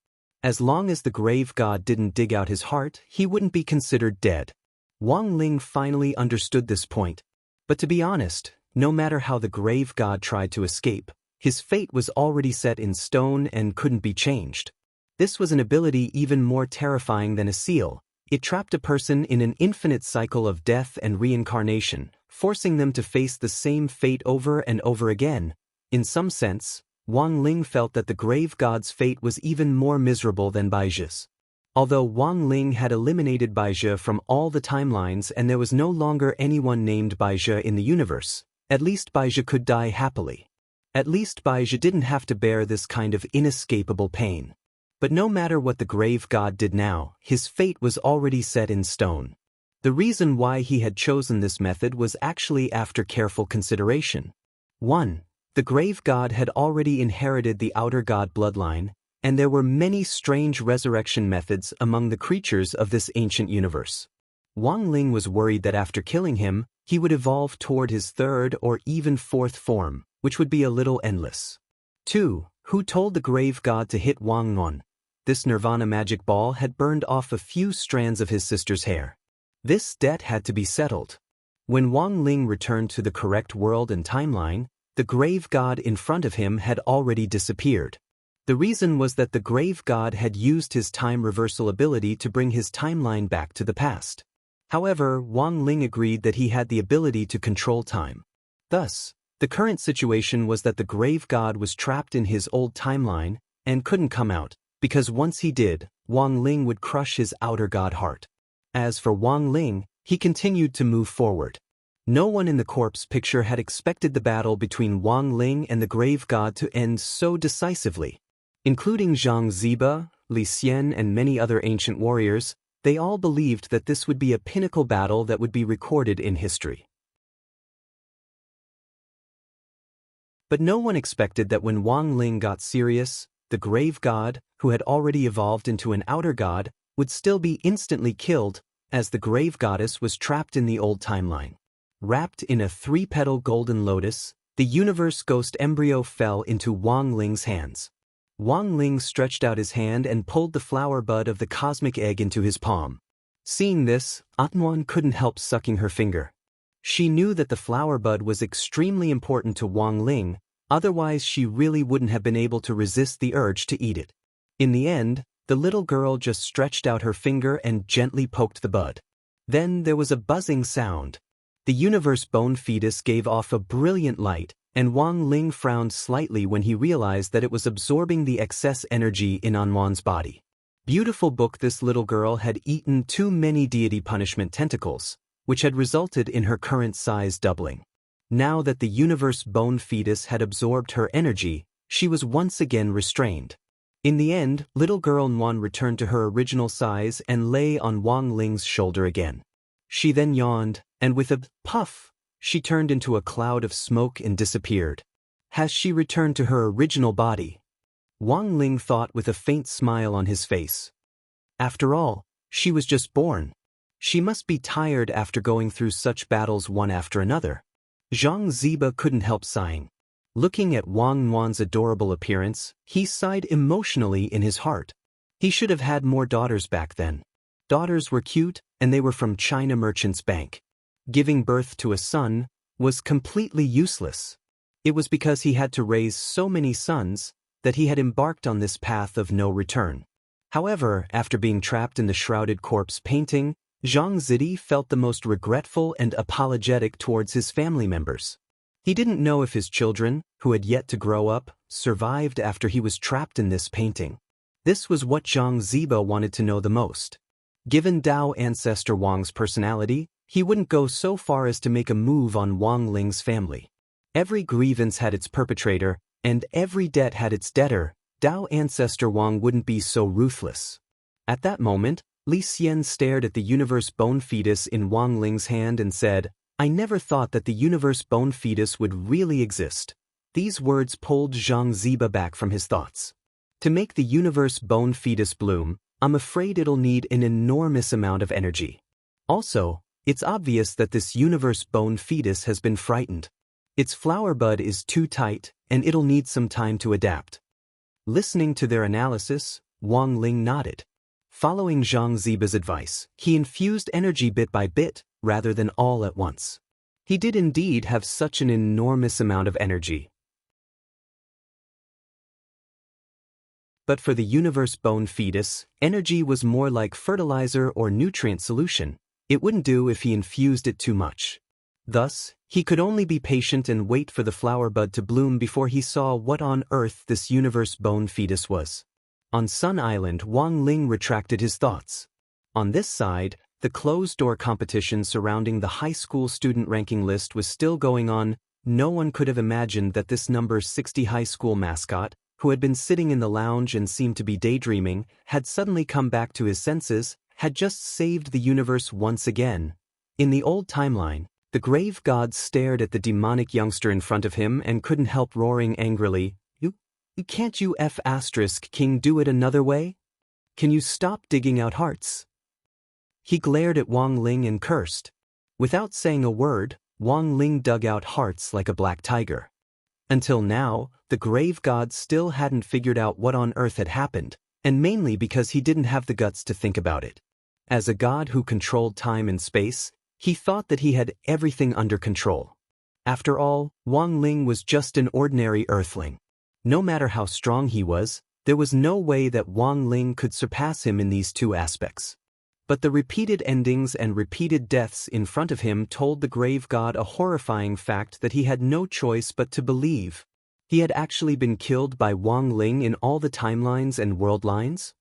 As long as the grave god didn't dig out his heart, he wouldn't be considered dead. Wang Ling finally understood this point. But to be honest, no matter how the grave god tried to escape, his fate was already set in stone and couldn't be changed. This was an ability even more terrifying than a seal. It trapped a person in an infinite cycle of death and reincarnation, forcing them to face the same fate over and over again. In some sense, Wang Ling felt that the grave god's fate was even more miserable than Baiji's. Although Wang Ling had eliminated Baizhi from all the timelines and there was no longer anyone named Baizhi in the universe, at least Baizhi could die happily. At least Baizhi didn't have to bear this kind of inescapable pain. But no matter what the grave god did now, his fate was already set in stone. The reason why he had chosen this method was actually after careful consideration. 1. The grave god had already inherited the outer god bloodline, and there were many strange resurrection methods among the creatures of this ancient universe. Wang Ling was worried that after killing him, he would evolve toward his third or even fourth form, which would be a little endless. 2. Who told the grave god to hit Wang Nguyen? This Nirvana magic ball had burned off a few strands of his sister's hair. This debt had to be settled. When Wang Ling returned to the correct world and timeline, the grave god in front of him had already disappeared. The reason was that the grave god had used his time reversal ability to bring his timeline back to the past. However, Wang Ling agreed that he had the ability to control time. Thus, the current situation was that the grave god was trapped in his old timeline and couldn't come out, because once he did, Wang Ling would crush his outer god heart. As for Wang Ling, he continued to move forward. No one in the corpse picture had expected the battle between Wang Ling and the grave god to end so decisively. Including Zhang Ziba, Li Xian and many other ancient warriors, they all believed that this would be a pinnacle battle that would be recorded in history. But no one expected that when Wang Ling got serious, the grave god, who had already evolved into an outer god, would still be instantly killed, as the grave goddess was trapped in the old timeline. Wrapped in a 3-petal golden lotus, the universe ghost embryo fell into Wang Ling's hands. Wang Ling stretched out his hand and pulled the flower bud of the cosmic egg into his palm. Seeing this, Atnuan couldn't help sucking her finger. She knew that the flower bud was extremely important to Wang Ling, otherwise she really wouldn't have been able to resist the urge to eat it. In the end, the little girl just stretched out her finger and gently poked the bud. Then there was a buzzing sound. The universe bone fetus gave off a brilliant light, and Wang Ling frowned slightly when he realized that it was absorbing the excess energy in Anwan's body. Beautiful book. This little girl had eaten too many deity punishment tentacles, which had resulted in her current size doubling. Now that the universe bone fetus had absorbed her energy, she was once again restrained. In the end, little girl Nwan returned to her original size and lay on Wang Ling's shoulder again. She then yawned, and with a puff, she turned into a cloud of smoke and disappeared. Has she returned to her original body? Wang Ling thought with a faint smile on his face. After all, she was just born. She must be tired after going through such battles one after another. Zhang Ziba couldn't help sighing. Looking at Wang Nuan's adorable appearance, he sighed emotionally in his heart. He should have had more daughters back then. Daughters were cute, and they were from China Merchants Bank. Giving birth to a son was completely useless. It was because he had to raise so many sons that he had embarked on this path of no return. However, after being trapped in the shrouded corpse painting, Zhang Zidi felt the most regretful and apologetic towards his family members. He didn't know if his children, who had yet to grow up, survived after he was trapped in this painting. This was what Zhang Ziba wanted to know the most. Given Dao ancestor Wang's personality, He wouldn't go so far as to make a move on Wang Ling's family. Every grievance had its perpetrator, and every debt had its debtor. Dao ancestor Wang wouldn't be so ruthless. At that moment, Li Xian stared at the universe bone fetus in Wang Ling's hand and said, "I never thought that the universe bone fetus would really exist." These words pulled Zhang Ziba back from his thoughts. To make the universe bone fetus bloom, I'm afraid it'll need an enormous amount of energy. Also, it's obvious that this universe bone fetus has been frightened. Its flower bud is too tight, and it'll need some time to adapt. Listening to their analysis, Wang Ling nodded. Following Zhang Ziba's advice, he infused energy bit by bit, rather than all at once. He did indeed have such an enormous amount of energy. But for the universe bone fetus, energy was more like fertilizer or nutrient solution. It wouldn't do if he infused it too much. Thus, he could only be patient and wait for the flower bud to bloom before he saw what on earth this universe bone fetus was. On Sun Island, Wang Ling retracted his thoughts. On this side, the closed-door competition surrounding the high school student ranking list was still going on. No one could have imagined that this number 60 high school mascot, who had been sitting in the lounge and seemed to be daydreaming, had suddenly come back to his senses, had just saved the universe once again. In the old timeline, the grave god stared at the demonic youngster in front of him and couldn't help roaring angrily, Can't you King do it another way? Can you stop digging out hearts?" He glared at Wang Ling and cursed. Without saying a word, Wang Ling dug out hearts like a black tiger. Until now, the grave god still hadn't figured out what on earth had happened, and mainly because he didn't have the guts to think about it. As a god who controlled time and space, he thought that he had everything under control. After all, Wang Ling was just an ordinary earthling. No matter how strong he was, there was no way that Wang Ling could surpass him in these two aspects. But the repeated endings and repeated deaths in front of him told the grave god a horrifying fact that he had no choice but to believe. He had actually been killed by Wang Ling in all the timelines and world lines?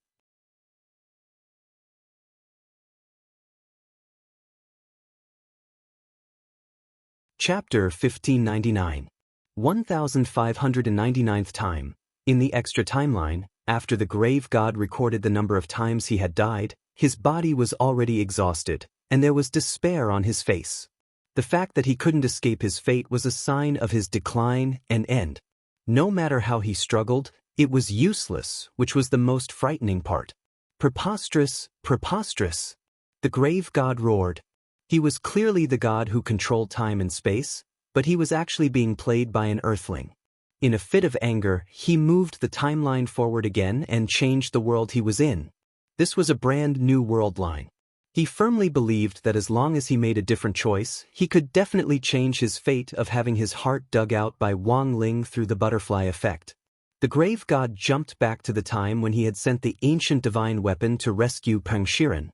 Chapter 1599. 1599th time. In the extra timeline, after the grave god recorded the number of times he had died, his body was already exhausted, and there was despair on his face. The fact that he couldn't escape his fate was a sign of his decline and end. No matter how he struggled, it was useless, which was the most frightening part. Preposterous, preposterous! The grave god roared. He was clearly the god who controlled time and space, but he was actually being played by an earthling. In a fit of anger, he moved the timeline forward again and changed the world he was in. This was a brand new world line. He firmly believed that as long as he made a different choice, he could definitely change his fate of having his heart dug out by Wang Ling through the butterfly effect. The grave god jumped back to the time when he had sent the ancient divine weapon to rescue Peng Shiren.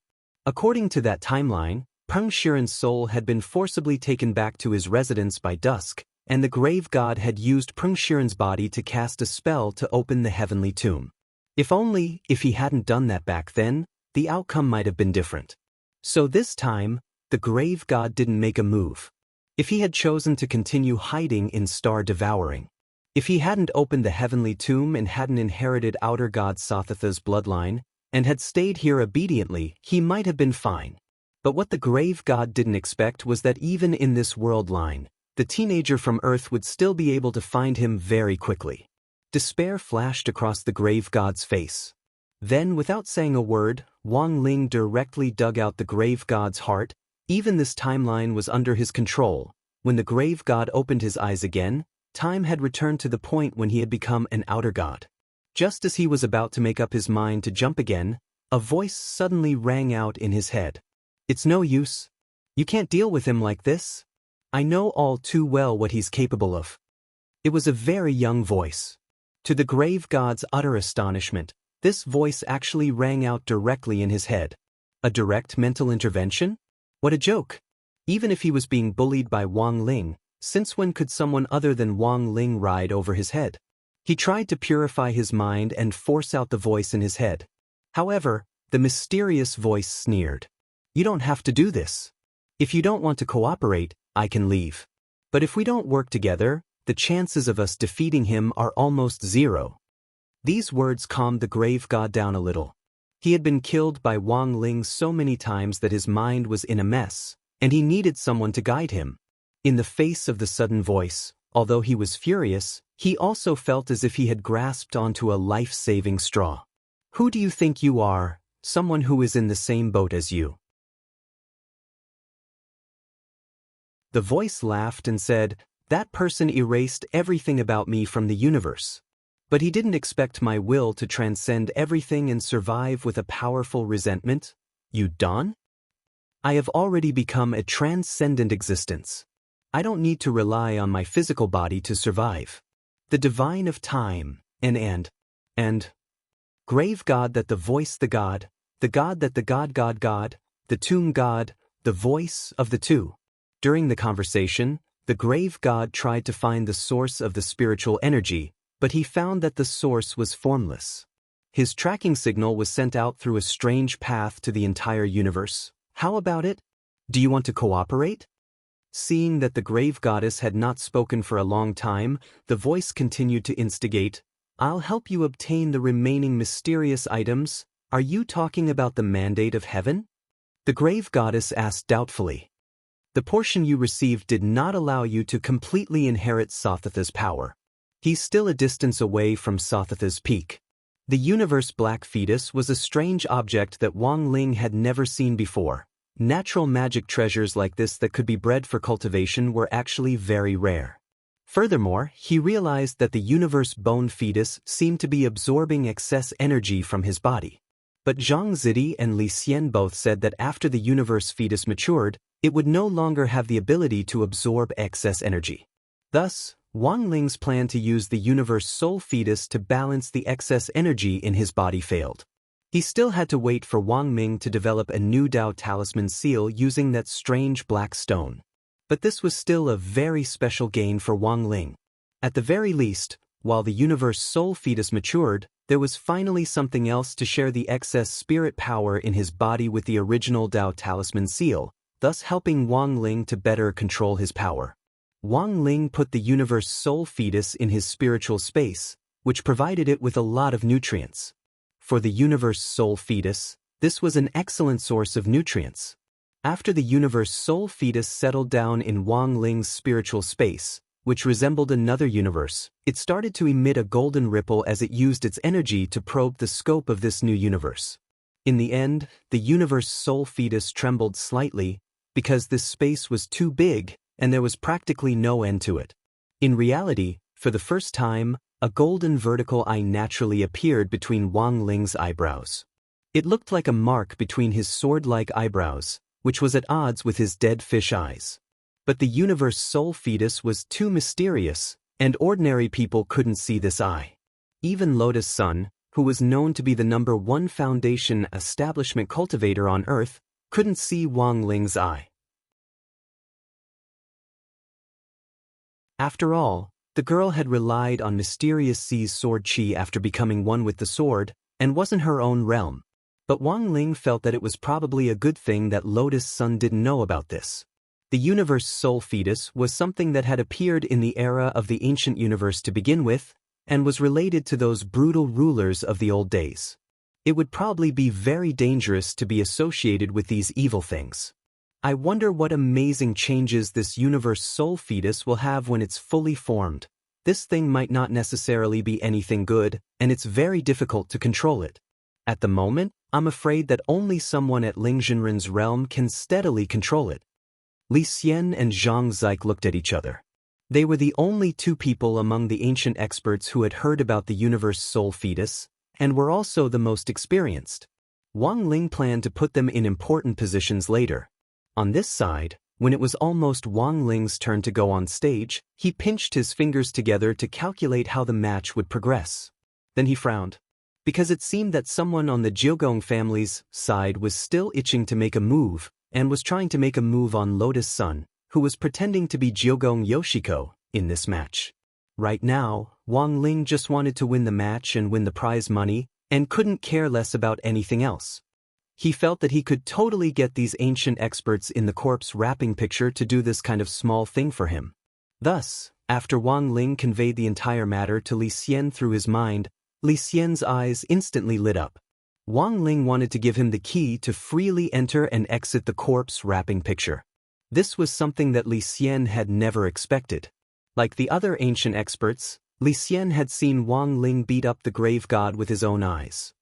According to that timeline, Peng Shiren's soul had been forcibly taken back to his residence by dusk, and the grave god had used Peng Shiren's body to cast a spell to open the heavenly tomb. If he hadn't done that back then, the outcome might have been different. So this time, the grave god didn't make a move. If he had chosen to continue hiding in star devouring, if he hadn't opened the heavenly tomb and hadn't inherited outer god Sathatha's bloodline, and had stayed here obediently, he might have been fine. But what the grave god didn't expect was that even in this world line, the teenager from Earth would still be able to find him very quickly. Despair flashed across the grave god's face. Then, without saying a word, Wang Ling directly dug out the grave god's heart. Even this timeline was under his control. When the grave god opened his eyes again, time had returned to the point when he had become an outer god. Just as he was about to make up his mind to jump again, a voice suddenly rang out in his head. "It's no use. You can't deal with him like this. I know all too well what he's capable of." It was a very young voice. To the grave god's utter astonishment, this voice actually rang out directly in his head. A direct mental intervention? What a joke! Even if he was being bullied by Wang Ling, since when could someone other than Wang Ling ride over his head? He tried to purify his mind and force out the voice in his head. However, the mysterious voice sneered. "You don't have to do this. If you don't want to cooperate, I can leave. But if we don't work together, the chances of us defeating him are almost zero." These words calmed the grave god down a little. He had been killed by Wang Ling so many times that his mind was in a mess, and he needed someone to guide him. In the face of the sudden voice, although he was furious, he also felt as if he had grasped onto a life-saving straw. "Who do you think you are? Someone who is in the same boat as you." The voice laughed and said, "That person erased everything about me from the universe. But he didn't expect my will to transcend everything and survive with a powerful resentment. You done? I have already become a transcendent existence. I don't need to rely on my physical body to survive. The divine of time, and grave god that the voice the god that the god, the tomb god, the voice of the two." During the conversation, the grave god tried to find the source of the spiritual energy, but he found that the source was formless. His tracking signal was sent out through a strange path to the entire universe. "How about it? Do you want to cooperate?" Seeing that the grave goddess had not spoken for a long time, the voice continued to instigate, "I'll help you obtain the remaining mysterious items. Are you talking about the mandate of heaven?" The grave goddess asked doubtfully. "The portion you received did not allow you to completely inherit Sothatha's power. He's still a distance away from Sothatha's peak." The universe black fetus was a strange object that Wang Ling had never seen before. Natural magic treasures like this that could be bred for cultivation were actually very rare. Furthermore, he realized that the universe bone fetus seemed to be absorbing excess energy from his body. But Zhang Zidi and Li Xian both said that after the universe fetus matured, it would no longer have the ability to absorb excess energy. Thus, Wang Ling's plan to use the universe soul fetus to balance the excess energy in his body failed. He still had to wait for Wang Ming to develop a new Dao talisman seal using that strange black stone. But this was still a very special gain for Wang Ling. At the very least, while the universe soul fetus matured, there was finally something else to share the excess spirit power in his body with the original Dao talisman seal, thus helping Wang Ling to better control his power. Wang Ling put the universe soul fetus in his spiritual space, which provided it with a lot of nutrients. For the universe soul fetus, this was an excellent source of nutrients. After the universe soul fetus settled down in Wang Ling's spiritual space, which resembled another universe, it started to emit a golden ripple as it used its energy to probe the scope of this new universe. In the end, the universe soul fetus trembled slightly, because this space was too big, and there was practically no end to it. In reality, for the first time, a golden vertical eye naturally appeared between Wang Ling's eyebrows. It looked like a mark between his sword-like eyebrows, which was at odds with his dead fish eyes. But the universe soul fetus was too mysterious, and ordinary people couldn't see this eye. Even Lotus Sun, who was known to be the #1 foundation establishment cultivator on Earth, couldn't see Wang Ling's eye. After all, the girl had relied on Mysterious Sea's sword chi after becoming one with the sword, and wasn't her own realm. But Wang Ling felt that it was probably a good thing that Lotus Sun didn't know about this. The universe soul fetus was something that had appeared in the era of the ancient universe to begin with, and was related to those brutal rulers of the old days. It would probably be very dangerous to be associated with these evil things. I wonder what amazing changes this universe soul fetus will have when it's fully formed. This thing might not necessarily be anything good, and it's very difficult to control it. At the moment, I'm afraid that only someone at Ling Zhenren's realm can steadily control it. Li Xian and Zhang Zik looked at each other. They were the only two people among the ancient experts who had heard about the universe soul fetus, and were also the most experienced. Wang Ling planned to put them in important positions later. On this side, when it was almost Wang Ling's turn to go on stage, he pinched his fingers together to calculate how the match would progress. Then he frowned, because it seemed that someone on the Jiugong family's side was still itching to make a move, and was trying to make a move on Lotus Sun, who was pretending to be Jiugong Yoshiko, in this match. Right now, Wang Ling just wanted to win the match and win the prize money, and couldn't care less about anything else. He felt that he could totally get these ancient experts in the corpse wrapping picture to do this kind of small thing for him. Thus, after Wang Ling conveyed the entire matter to Li Xian through his mind, Li Xian's eyes instantly lit up. Wang Ling wanted to give him the key to freely enter and exit the corpse wrapping picture. This was something that Li Xian had never expected. Like the other ancient experts, Li Xian had seen Wang Ling beat up the grave god with his own eyes.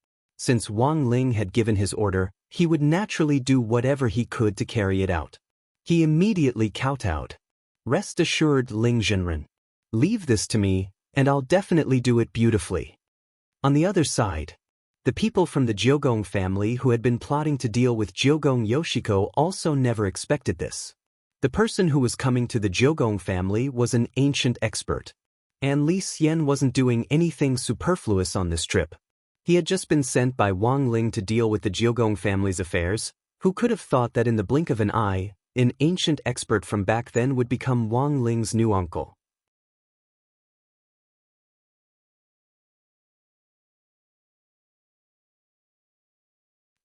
Since Wang Ling had given his order, he would naturally do whatever he could to carry it out. He immediately kowtowed. "Rest assured, Ling Zhenren. Leave this to me, and I'll definitely do it beautifully." On the other side, the people from the Jiugong family who had been plotting to deal with Jiugong Yoshiko also never expected this. The person who was coming to the Jiugong family was an ancient expert, and Li Xian wasn't doing anything superfluous on this trip. He had just been sent by Wang Ling to deal with the Jiugong family's affairs. Who could have thought that in the blink of an eye, an ancient expert from back then would become Wang Ling's new uncle?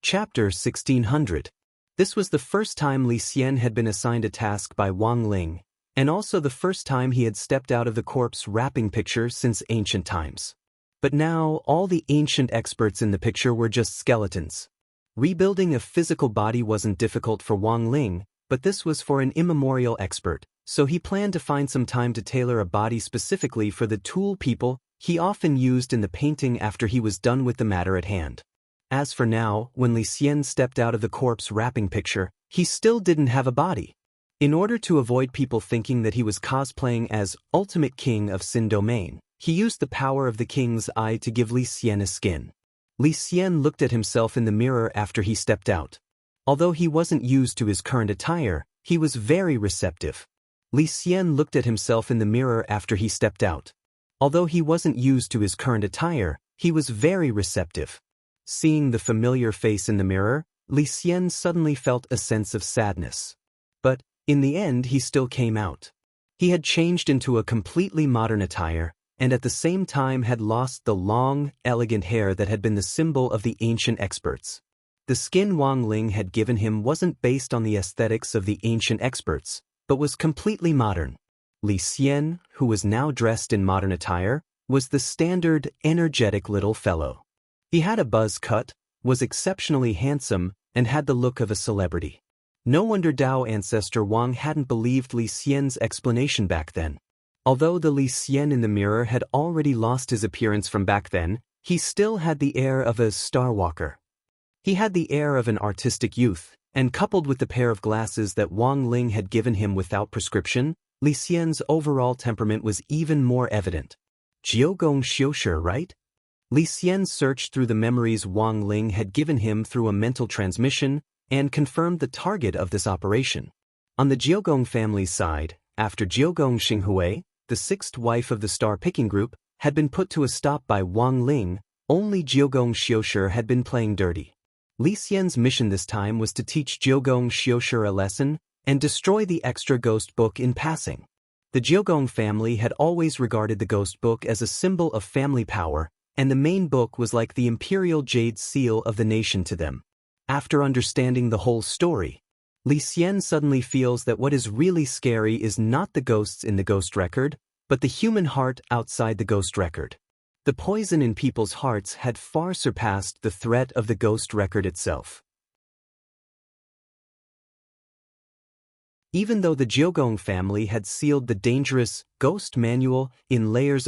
Chapter 1600. This was the first time Li Xian had been assigned a task by Wang Ling, and also the first time he had stepped out of the corpse wrapping picture since ancient times. But now, all the ancient experts in the picture were just skeletons. Rebuilding a physical body wasn't difficult for Wang Ling, but this was for an immemorial expert, so he planned to find some time to tailor a body specifically for the tool people he often used in the painting after he was done with the matter at hand. As for now, when Li Xian stepped out of the corpse wrapping picture, he still didn't have a body. In order to avoid people thinking that he was cosplaying as Ultimate King of Sin Domain, he used the power of the King's Eye to give Li Xian a skin. Li Xian looked at himself in the mirror after he stepped out. Although he wasn't used to his current attire, he was very receptive. Li Xian looked at himself in the mirror after he stepped out. Although he wasn't used to his current attire, he was very receptive. Seeing the familiar face in the mirror, Li Xian suddenly felt a sense of sadness. But, in the end, he still came out. He had changed into a completely modern attire, and at the same time had lost the long, elegant hair that had been the symbol of the ancient experts. The skin Wang Ling had given him wasn't based on the aesthetics of the ancient experts, but was completely modern. Li Xian, who was now dressed in modern attire, was the standard, energetic little fellow. He had a buzz cut, was exceptionally handsome, and had the look of a celebrity. No wonder Dao ancestor Wang hadn't believed Li Xian's explanation back then. Although the Li Xian in the mirror had already lost his appearance from back then, he still had the air of a starwalker. He had the air of an artistic youth, and coupled with the pair of glasses that Wang Ling had given him without prescription, Li Xian's overall temperament was even more evident. Jiugong Xiushi, right? Li Xian searched through the memories Wang Ling had given him through a mental transmission and confirmed the target of this operation. On the Jiugong family's side, after Jiugong Xinghui, the sixth wife of the star-picking group, had been put to a stop by Wang Ling, only Jiugong Xiushi had been playing dirty. Li Xian's mission this time was to teach Jiugong Xiushi a lesson and destroy the extra ghost book in passing. The Jiugong family had always regarded the ghost book as a symbol of family power, and the main book was like the imperial jade seal of the nation to them. After understanding the whole story, Li Xian suddenly feels that what is really scary is not the ghosts in the ghost record, but the human heart outside the ghost record. The poison in people's hearts had far surpassed the threat of the ghost record itself. Even though the Jiugong family had sealed the dangerous ghost manual in layers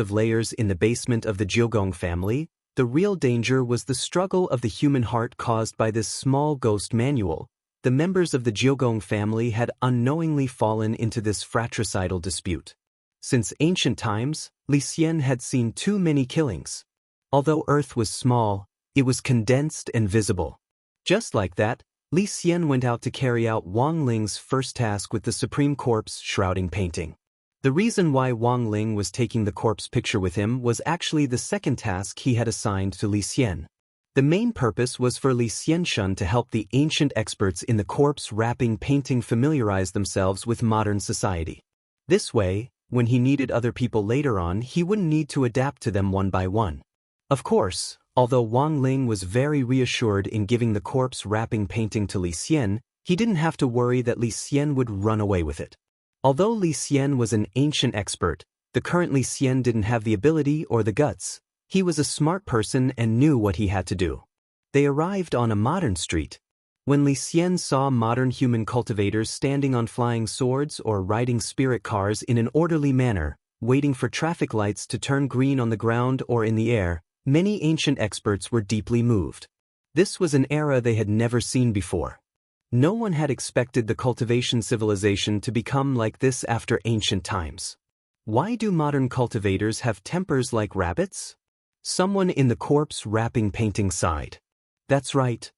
in the basement of the Jiugong family, the real danger was the struggle of the human heart caused by this small ghost manual. The members of the Jiugong family had unknowingly fallen into this fratricidal dispute. Since ancient times, Li Xian had seen too many killings. Although Earth was small, it was condensed and visible. Just like that, Li Xian went out to carry out Wang Ling's first task with the Supreme Corpse shrouding painting. The reason why Wang Ling was taking the corpse picture with him was actually the second task he had assigned to Li Xian. The main purpose was for Li Xianshun to help the ancient experts in the corpse wrapping painting familiarize themselves with modern society. This way, when he needed other people later on, he wouldn't need to adapt to them one by one. Of course, Although Wang Ling was very reassured in giving the corpse-wrapping painting to Li Xian, he didn't have to worry that Li Xian would run away with it. Although Li Xian was an ancient expert, the current Li Xian didn't have the ability or the guts. He was a smart person and knew what he had to do. They arrived on a modern street. When Li Xian saw modern human cultivators standing on flying swords or riding spirit cars in an orderly manner, waiting for traffic lights to turn green on the ground or in the air, many ancient experts were deeply moved. This was an era they had never seen before. No one had expected the cultivation civilization to become like this after ancient times. Why do modern cultivators have tempers like rabbits? Someone in the corpse-wrapping painting sighed. That's right.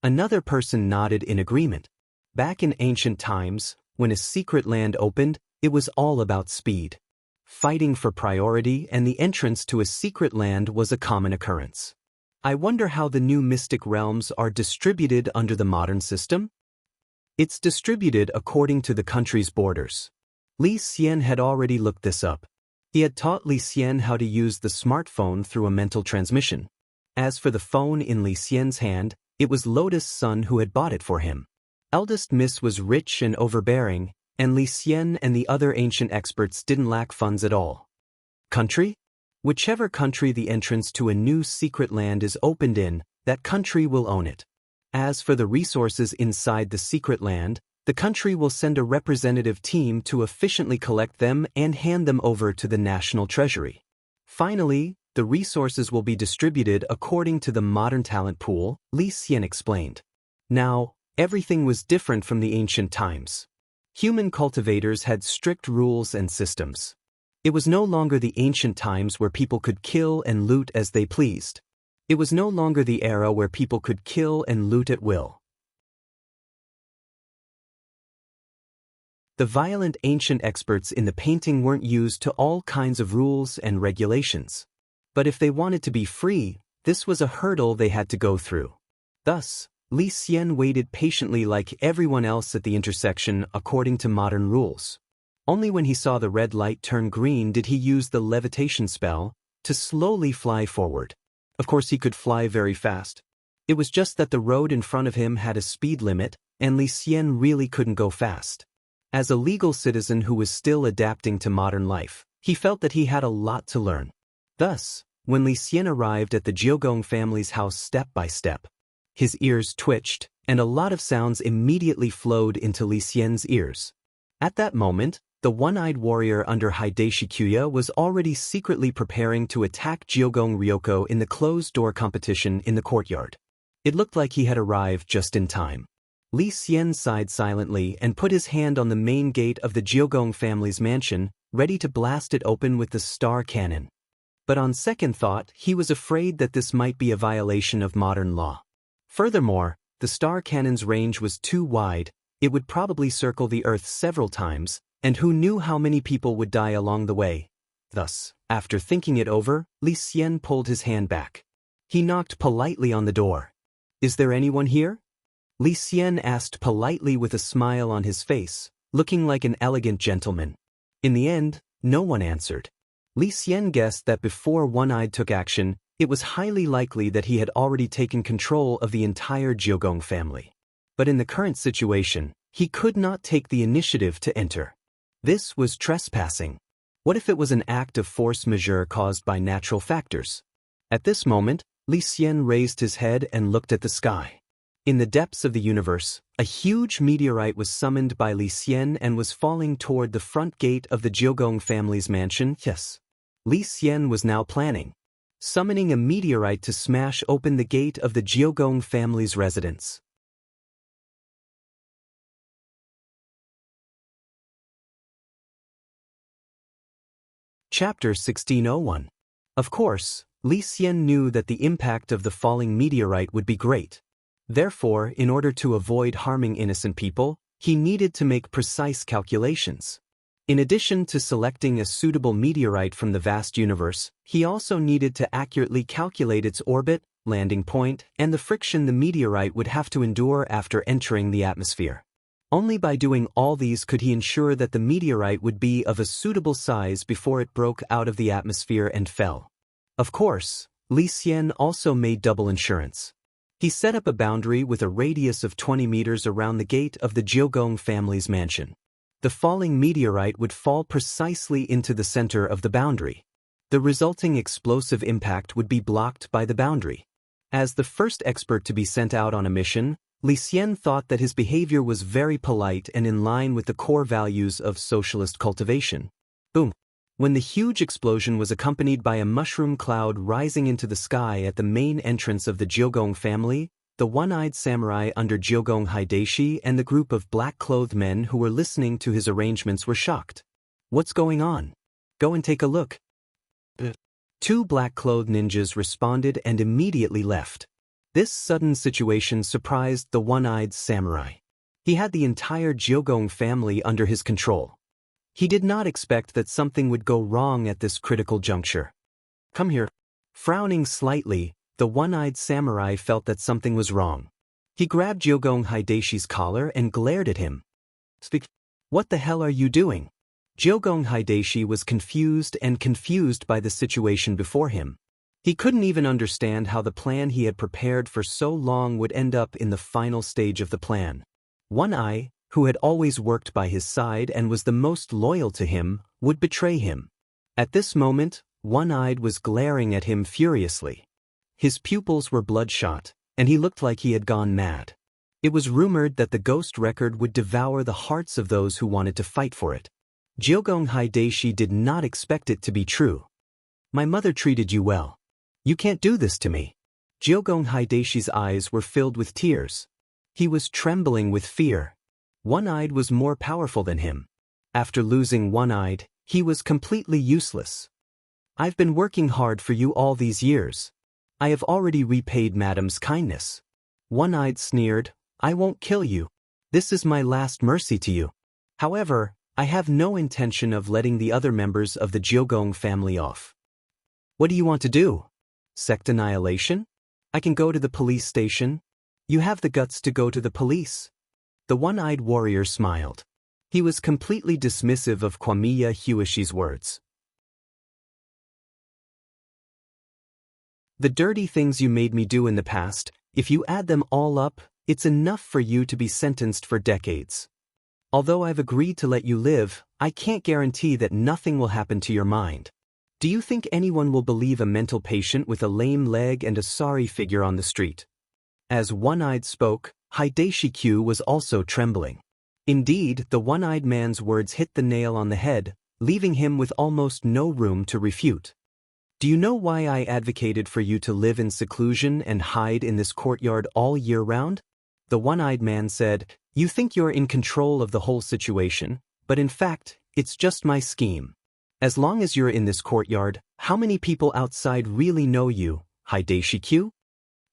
Another person nodded in agreement. Back in ancient times, when a secret land opened, it was all about speed. Fighting for priority and the entrance to a secret land was a common occurrence. I wonder how the new mystic realms are distributed under the modern system? It's distributed according to the country's borders. Li Xian had already looked this up. He had taught Li Xian how to use the smartphone through a mental transmission. As for the phone in Li Xian's hand, it was Lotus' son who had bought it for him. Eldest Miss was rich and overbearing, and Li Xian and the other ancient experts didn't lack funds at all. Country? Whichever country the entrance to a new secret land is opened in, that country will own it. As for the resources inside the secret land, the country will send a representative team to efficiently collect them and hand them over to the national treasury. Finally, the resources will be distributed according to the modern talent pool, Li Xian explained. Now, everything was different from the ancient times. Human cultivators had strict rules and systems. It was no longer the ancient times where people could kill and loot as they pleased. It was no longer the era where people could kill and loot at will. The violent ancient experts in the painting weren't used to all kinds of rules and regulations. But if they wanted to be free, this was a hurdle they had to go through. Thus, Li Xian waited patiently like everyone else at the intersection according to modern rules. Only when he saw the red light turn green did he use the levitation spell to slowly fly forward. Of course, he could fly very fast. It was just that the road in front of him had a speed limit, and Li Xian really couldn't go fast. As a legal citizen who was still adapting to modern life, he felt that he had a lot to learn. Thus, when Li Xian arrived at the Jiugong family's house step by step, his ears twitched, and a lot of sounds immediately flowed into Li Xian's ears. At that moment, the one-eyed warrior under Hideshi Kuya was already secretly preparing to attack Jiugong Ryoko in the closed-door competition in the courtyard. It looked like he had arrived just in time. Li Xian sighed silently and put his hand on the main gate of the Jiugong family's mansion, ready to blast it open with the star cannon. But on second thought, he was afraid that this might be a violation of modern law. Furthermore, the star cannon's range was too wide, it would probably circle the Earth several times, and who knew how many people would die along the way. Thus, after thinking it over, Li Xian pulled his hand back. He knocked politely on the door. "Is there anyone here?" Li Xian asked politely with a smile on his face, looking like an elegant gentleman. In the end, no one answered. Li Xian guessed that before One-Eyed took action, it was highly likely that he had already taken control of the entire Jiugong family. But in the current situation, he could not take the initiative to enter. This was trespassing. What if it was an act of force majeure caused by natural factors? At this moment, Li Xian raised his head and looked at the sky. In the depths of the universe, a huge meteorite was summoned by Li Xian and was falling toward the front gate of the Jiugong family's mansion. Yes. Li Xian was now planning, summoning a meteorite to smash open the gate of the Jiugong family's residence. Chapter 1601. Of course, Li Xian knew that the impact of the falling meteorite would be great. Therefore, in order to avoid harming innocent people, he needed to make precise calculations. In addition to selecting a suitable meteorite from the vast universe, he also needed to accurately calculate its orbit, landing point, and the friction the meteorite would have to endure after entering the atmosphere. Only by doing all these could he ensure that the meteorite would be of a suitable size before it broke out of the atmosphere and fell. Of course, Li Xian also made double insurance. He set up a boundary with a radius of 20 meters around the gate of the Jiogong family's mansion. The falling meteorite would fall precisely into the center of the boundary. The resulting explosive impact would be blocked by the boundary. As the first expert to be sent out on a mission, Li Xian thought that his behavior was very polite and in line with the core values of socialist cultivation. Boom! When the huge explosion was accompanied by a mushroom cloud rising into the sky at the main entrance of the Jiogong family, the one-eyed samurai under Jiogong Hideshi and the group of black-clothed men who were listening to his arrangements were shocked. What's going on? Go and take a look. Two black-clothed ninjas responded and immediately left. This sudden situation surprised the one-eyed samurai. He had the entire Jiogong family under his control. He did not expect that something would go wrong at this critical juncture. Come here. Frowning slightly, the one-eyed samurai felt that something was wrong. He grabbed Jiogong Hideshi's collar and glared at him. Speak. What the hell are you doing? Jiogong Hideshi was confused by the situation before him. He couldn't even understand how the plan he had prepared for so long would end up in the final stage of the plan. One Eye, who had always worked by his side and was the most loyal to him, would betray him. At this moment, One-Eyed was glaring at him furiously. His pupils were bloodshot, and he looked like he had gone mad. It was rumored that the ghost record would devour the hearts of those who wanted to fight for it. Jiogong Hideshi did not expect it to be true. My mother treated you well. You can't do this to me. Jiogong Hideshi's eyes were filled with tears. He was trembling with fear. One-Eyed was more powerful than him. After losing One-Eyed, he was completely useless. I've been working hard for you all these years. I have already repaid Madam's kindness. One-Eyed sneered, I won't kill you. This is my last mercy to you. However, I have no intention of letting the other members of the Jiogong family off. What do you want to do? Sect annihilation? I can go to the police station. You have the guts to go to the police. The one-eyed warrior smiled. He was completely dismissive of Kwamiya Huishi's words. The dirty things you made me do in the past, if you add them all up, it's enough for you to be sentenced for decades. Although I've agreed to let you live, I can't guarantee that nothing will happen to your mind. Do you think anyone will believe a mental patient with a lame leg and a sorry figure on the street? As One-Eyed spoke, Hideshi Q was also trembling. Indeed, the one-eyed man's words hit the nail on the head, leaving him with almost no room to refute. Do you know why I advocated for you to live in seclusion and hide in this courtyard all year round? The one-eyed man said, You think you're in control of the whole situation, but in fact, it's just my scheme. As long as you're in this courtyard, how many people outside really know you, Hideshi Q?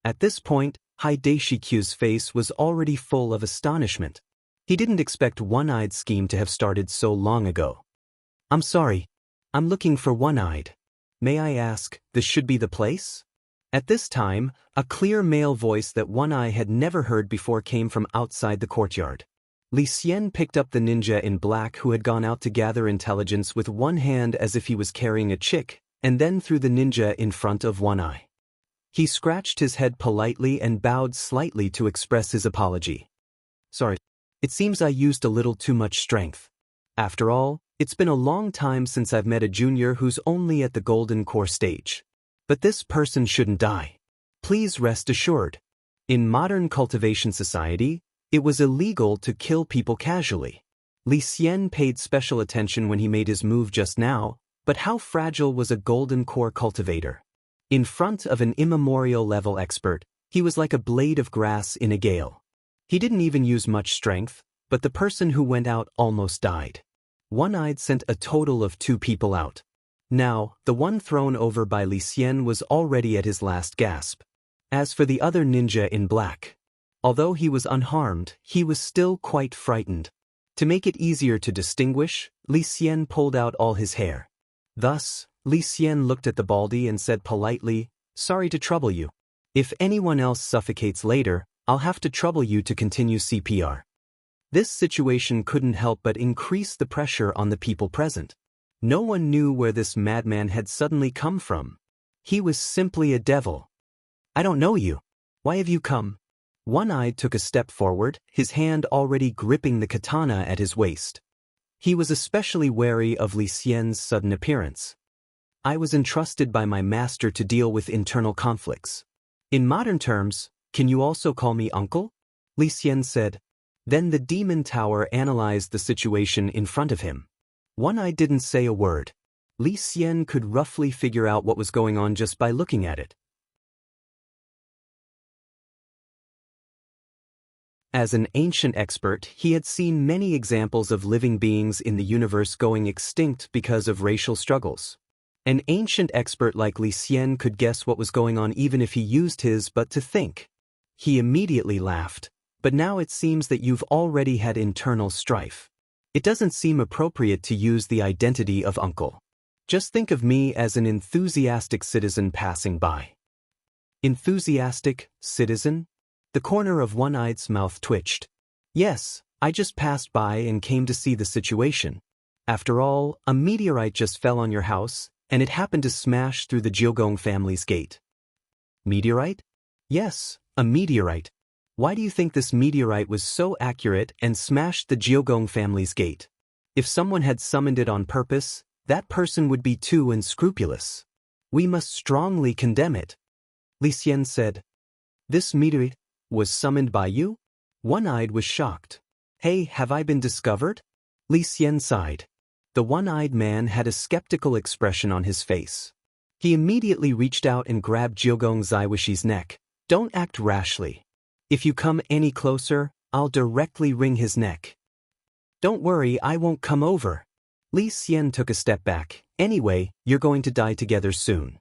At this point, Hideshi Q's face was already full of astonishment. He didn't expect One-Eyed's scheme to have started so long ago. I'm sorry. I'm looking for One-Eyed. May I ask, this should be the place? At this time, a clear male voice that One-Eye had never heard before came from outside the courtyard. Li Xian picked up the ninja in black who had gone out to gather intelligence with one hand as if he was carrying a chick, and then threw the ninja in front of One-Eye. He scratched his head politely and bowed slightly to express his apology. Sorry. It seems I used a little too much strength. After all, it's been a long time since I've met a junior who's only at the golden core stage. But this person shouldn't die. Please rest assured. In modern cultivation society, it was illegal to kill people casually. Li Xian paid special attention when he made his move just now, but how fragile was a golden core cultivator? In front of an immemorial level expert, he was like a blade of grass in a gale. He didn't even use much strength, but the person who went out almost died. One-Eyed sent a total of 2 people out. Now, the one thrown over by Li Xian was already at his last gasp. As for the other ninja in black, although he was unharmed, he was still quite frightened. To make it easier to distinguish, Li Xian pulled out all his hair. Thus, Li Xian looked at the baldy and said politely, Sorry to trouble you. If anyone else suffocates later, I'll have to trouble you to continue CPR. This situation couldn't help but increase the pressure on the people present. No one knew where this madman had suddenly come from. He was simply a devil. I don't know you. Why have you come? One-Eyed took a step forward, his hand already gripping the katana at his waist. He was especially wary of Li Xian's sudden appearance. I was entrusted by my master to deal with internal conflicts. In modern terms, can you also call me uncle? Li Xian said. Then the demon tower analyzed the situation in front of him. One-Eyed didn't say a word. Li Xian could roughly figure out what was going on just by looking at it. As an ancient expert, he had seen many examples of living beings in the universe going extinct because of racial struggles. An ancient expert like Li Xian could guess what was going on even if he used his but to think. He immediately laughed. But now it seems that you've already had internal strife. It doesn't seem appropriate to use the identity of uncle. Just think of me as an enthusiastic citizen passing by. Enthusiastic citizen? The corner of One-Eyed's mouth twitched. Yes, I just passed by and came to see the situation. After all, a meteorite just fell on your house, and it happened to smash through the Jiogong family's gate. Meteorite? Yes, a meteorite. Why do you think this meteorite was so accurate and smashed the Jiogong family's gate? If someone had summoned it on purpose, that person would be too unscrupulous. We must strongly condemn it. Li Xian said. This meteorite was summoned by you? One-Eyed was shocked. Hey, have I been discovered? Li Xian sighed. The one-eyed man had a skeptical expression on his face. He immediately reached out and grabbed Jiogong Zaiwushi's neck. Don't act rashly. If you come any closer, I'll directly wring his neck. Don't worry, I won't come over. Li Xian took a step back. Anyway, you're going to die together soon.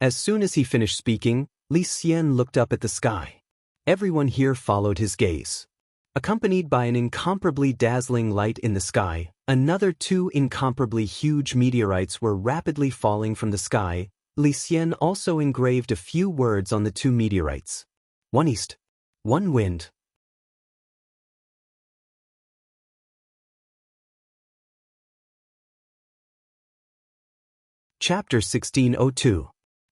As soon as he finished speaking, Li Xian looked up at the sky. Everyone here followed his gaze. Accompanied by an incomparably dazzling light in the sky, another two incomparably huge meteorites were rapidly falling from the sky. Li Xian also engraved a few words on the two meteorites. One east. One wind. Chapter 1602.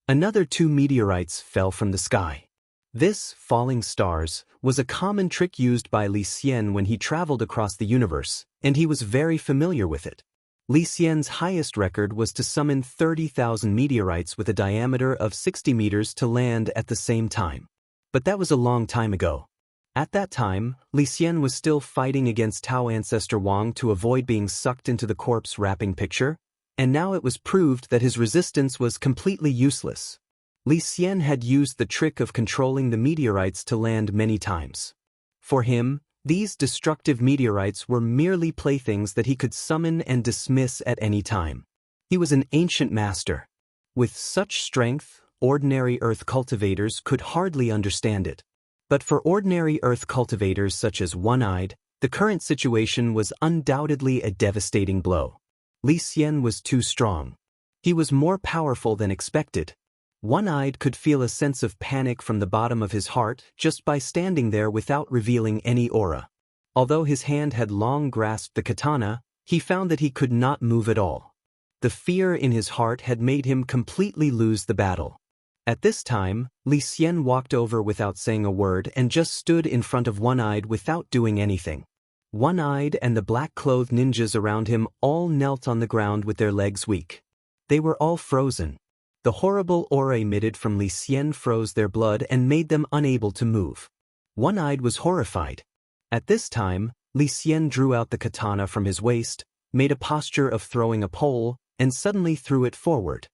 Another two meteorites fell from the sky. This, falling stars, was a common trick used by Li Xian when he traveled across the universe, and he was very familiar with it. Li Xian's highest record was to summon 30,000 meteorites with a diameter of 60 meters to land at the same time. But that was a long time ago. At that time, Li Xian was still fighting against Tao ancestor Wang to avoid being sucked into the corpse-wrapping picture, and now it was proved that his resistance was completely useless. Li Xian had used the trick of controlling the meteorites to land many times. For him, these destructive meteorites were merely playthings that he could summon and dismiss at any time. He was an ancient master. With such strength, ordinary earth cultivators could hardly understand it. But for ordinary earth cultivators such as One-Eyed, the current situation was undoubtedly a devastating blow. Li Xian was too strong. He was more powerful than expected. One-Eyed could feel a sense of panic from the bottom of his heart just by standing there without revealing any aura. Although his hand had long grasped the katana, he found that he could not move at all. The fear in his heart had made him completely lose the battle. At this time, Li Xian walked over without saying a word and just stood in front of One-Eyed without doing anything. One-Eyed and the black-clothed ninjas around him all knelt on the ground with their legs weak. They were all frozen. The horrible aura emitted from Li Xian froze their blood and made them unable to move. One-Eyed was horrified. At this time, Li Xian drew out the katana from his waist, made a posture of throwing a pole, and suddenly threw it forward.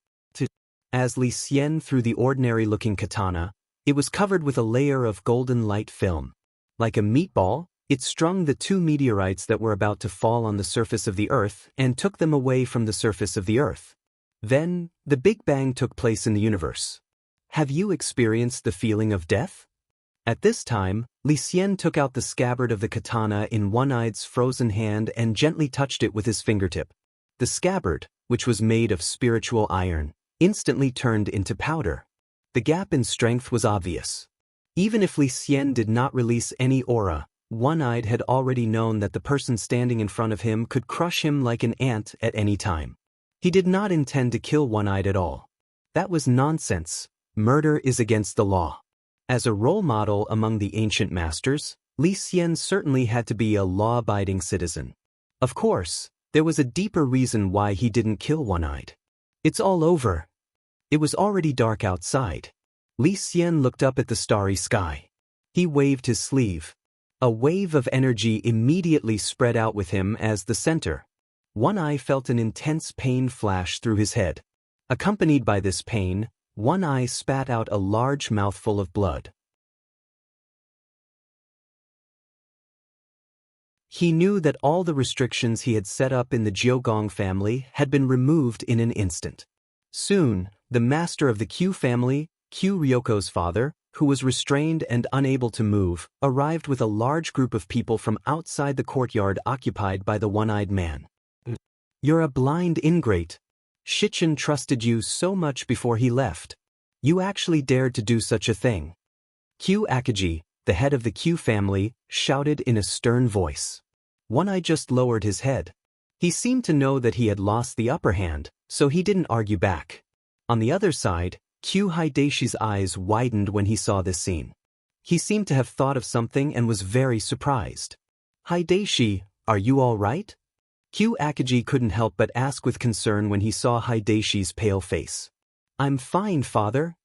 As Li Xian threw the ordinary-looking katana, it was covered with a layer of golden light film. Like a meatball, it strung the two meteorites that were about to fall on the surface of the Earth and took them away from the surface of the Earth. Then, the Big Bang took place in the universe. Have you experienced the feeling of death? At this time, Li Xian took out the scabbard of the katana in One-Eyed's frozen hand and gently touched it with his fingertip. The scabbard, which was made of spiritual iron, instantly turned into powder. The gap in strength was obvious. Even if Li Xian did not release any aura, One-Eyed had already known that the person standing in front of him could crush him like an ant at any time. He did not intend to kill One-Eyed at all. That was nonsense. Murder is against the law. As a role model among the ancient masters, Li Xian certainly had to be a law-abiding citizen. Of course, there was a deeper reason why he didn't kill One-Eyed. It's all over. It was already dark outside. Li Xian looked up at the starry sky. He waved his sleeve. A wave of energy immediately spread out with him as the center. One-Eye felt an intense pain flash through his head. Accompanied by this pain, One-Eye spat out a large mouthful of blood. He knew that all the restrictions he had set up in the Jiugong family had been removed in an instant. Soon, the master of the Q family, Q Ryoko's father, who was restrained and unable to move, arrived with a large group of people from outside the courtyard occupied by the one-eyed man. You're a blind ingrate. Shichen trusted you so much before he left. You actually dared to do such a thing. Q Akagi, the head of the Q family, shouted in a stern voice. One-Eye just lowered his head. He seemed to know that he had lost the upper hand, so he didn't argue back. On the other side, Q Hideshi's eyes widened when he saw this scene. He seemed to have thought of something and was very surprised. Hideshi, are you all right? Q Akagi couldn't help but ask with concern when he saw Hideshi's pale face. I'm fine, father.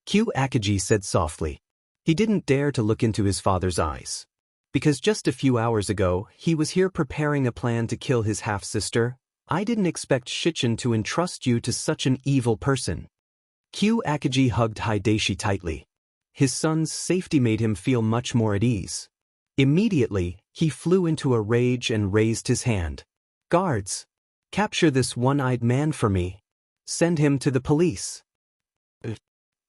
Q Akagi said softly. He didn't dare to look into his father's eyes. Because just a few hours ago, he was here preparing a plan to kill his half-sister. I didn't expect Shichen to entrust you to such an evil person. Q Akagi hugged Hideshi tightly. His son's safety made him feel much more at ease. Immediately, he flew into a rage and raised his hand. Guards! Capture this one-eyed man for me. Send him to the police.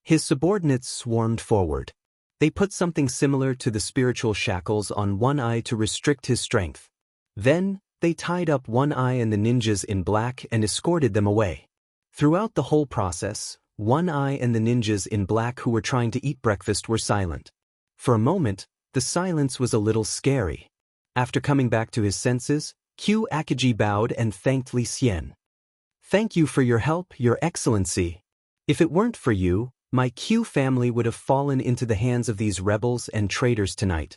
His subordinates swarmed forward. They put something similar to the spiritual shackles on One-Eye to restrict his strength. Then, they tied up One-Eye and the ninjas in black and escorted them away. Throughout the whole process, One-Eye and the ninjas in black who were trying to eat breakfast were silent. For a moment, the silence was a little scary. After coming back to his senses, Q Akagi bowed and thanked Li Xian. Thank you for your help, Your Excellency. If it weren't for you, my Q family would have fallen into the hands of these rebels and traitors tonight.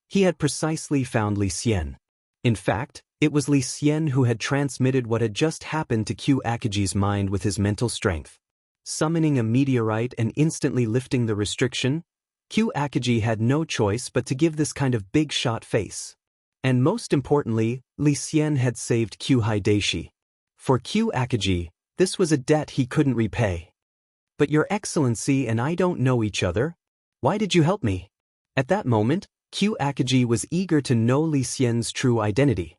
He had precisely found Li Xian. In fact, it was Li Xian who had transmitted what had just happened to Q Akagi's mind with his mental strength. Summoning a meteorite and instantly lifting the restriction, Q Akagi had no choice but to give this kind of big shot face. And most importantly, Li Xian had saved Q Hideshi. For Q Akagi, this was a debt he couldn't repay. But Your Excellency and I don't know each other. Why did you help me? At that moment, Q Akagi was eager to know Li Xian's true identity.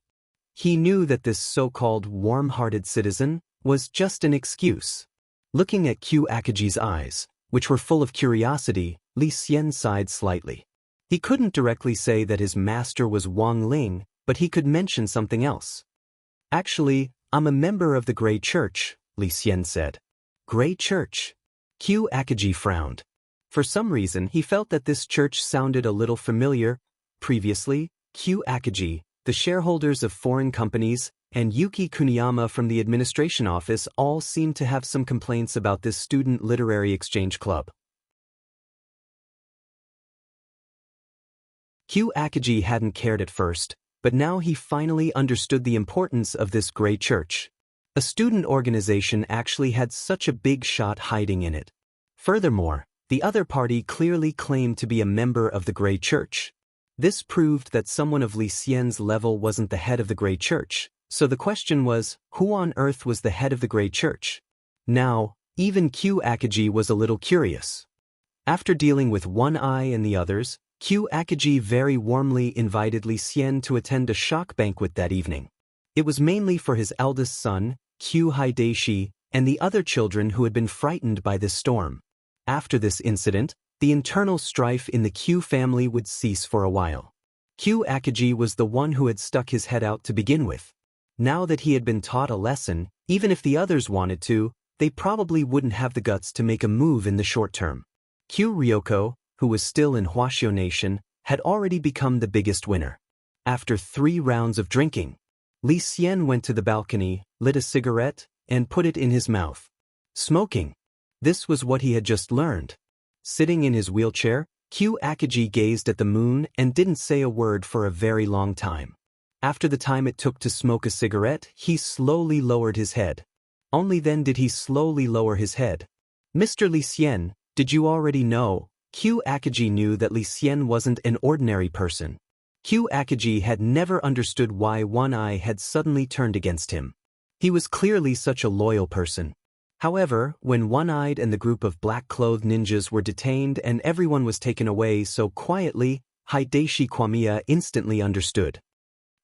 He knew that this so-called warm-hearted citizen was just an excuse. Looking at Q Akagi's eyes, which were full of curiosity, Li Xian sighed slightly. He couldn't directly say that his master was Wang Ling, but he could mention something else. Actually, I'm a member of the Grey Church, Li Xian said. Grey Church? Q Akagi frowned. For some reason he felt that this church sounded a little familiar. Previously, Q Akagi, the shareholders of foreign companies, and Yuki Kuniyama from the administration office all seemed to have some complaints about this student literary exchange club. Q Akagi hadn't cared at first, but now he finally understood the importance of this Grey Church. A student organization actually had such a big shot hiding in it. Furthermore, the other party clearly claimed to be a member of the Grey Church. This proved that someone of Li Xian's level wasn't the head of the Grey Church, so the question was, who on earth was the head of the Grey Church? Now, even Q Akagi was a little curious. After dealing with One-Eye and the others, Q Akagi very warmly invited Li Xian to attend a shock banquet that evening. It was mainly for his eldest son, Q Hideshi, and the other children who had been frightened by this storm. After this incident, the internal strife in the Q family would cease for a while. Q Akagi was the one who had stuck his head out to begin with. Now that he had been taught a lesson, even if the others wanted to, they probably wouldn't have the guts to make a move in the short term. Q Ryoko, who was still in Huaxiao Nation, had already become the biggest winner. After 3 rounds of drinking, Li Xian went to the balcony, lit a cigarette, and put it in his mouth. Smoking. This was what he had just learned. Sitting in his wheelchair, Q Akagi gazed at the moon and didn't say a word for a very long time. After the time it took to smoke a cigarette, he slowly lowered his head. Only then did he slowly lower his head. Mr. Li Xian, did you already know? Q Akagi knew that Li Xian wasn't an ordinary person. Q Akagi had never understood why One Eye had suddenly turned against him. He was clearly such a loyal person. However, when One-Eyed and the group of black-clothed ninjas were detained and everyone was taken away so quietly, Hideshi Kwamiya instantly understood.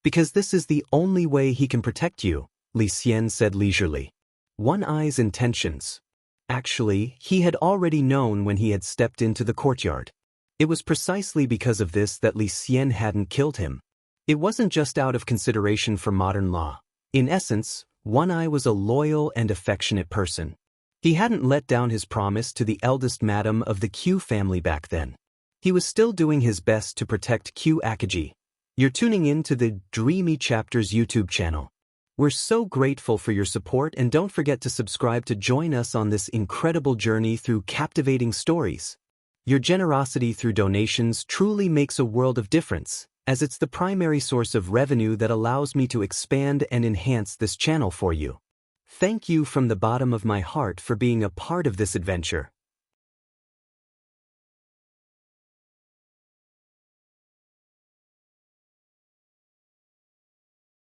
Because this is the only way he can protect you, Li Xian said leisurely. One-Eye's intentions. Actually, he had already known when he had stepped into the courtyard. It was precisely because of this that Li Xian hadn't killed him. It wasn't just out of consideration for modern law. In essence, One-Eye was a loyal and affectionate person. He hadn't let down his promise to the eldest madam of the Q family back then. He was still doing his best to protect Q Akagi. You're tuning in to the Dreamy Chapters YouTube channel. We're so grateful for your support, and don't forget to subscribe to join us on this incredible journey through captivating stories. Your generosity through donations truly makes a world of difference, as it's the primary source of revenue that allows me to expand and enhance this channel for you. Thank you from the bottom of my heart for being a part of this adventure.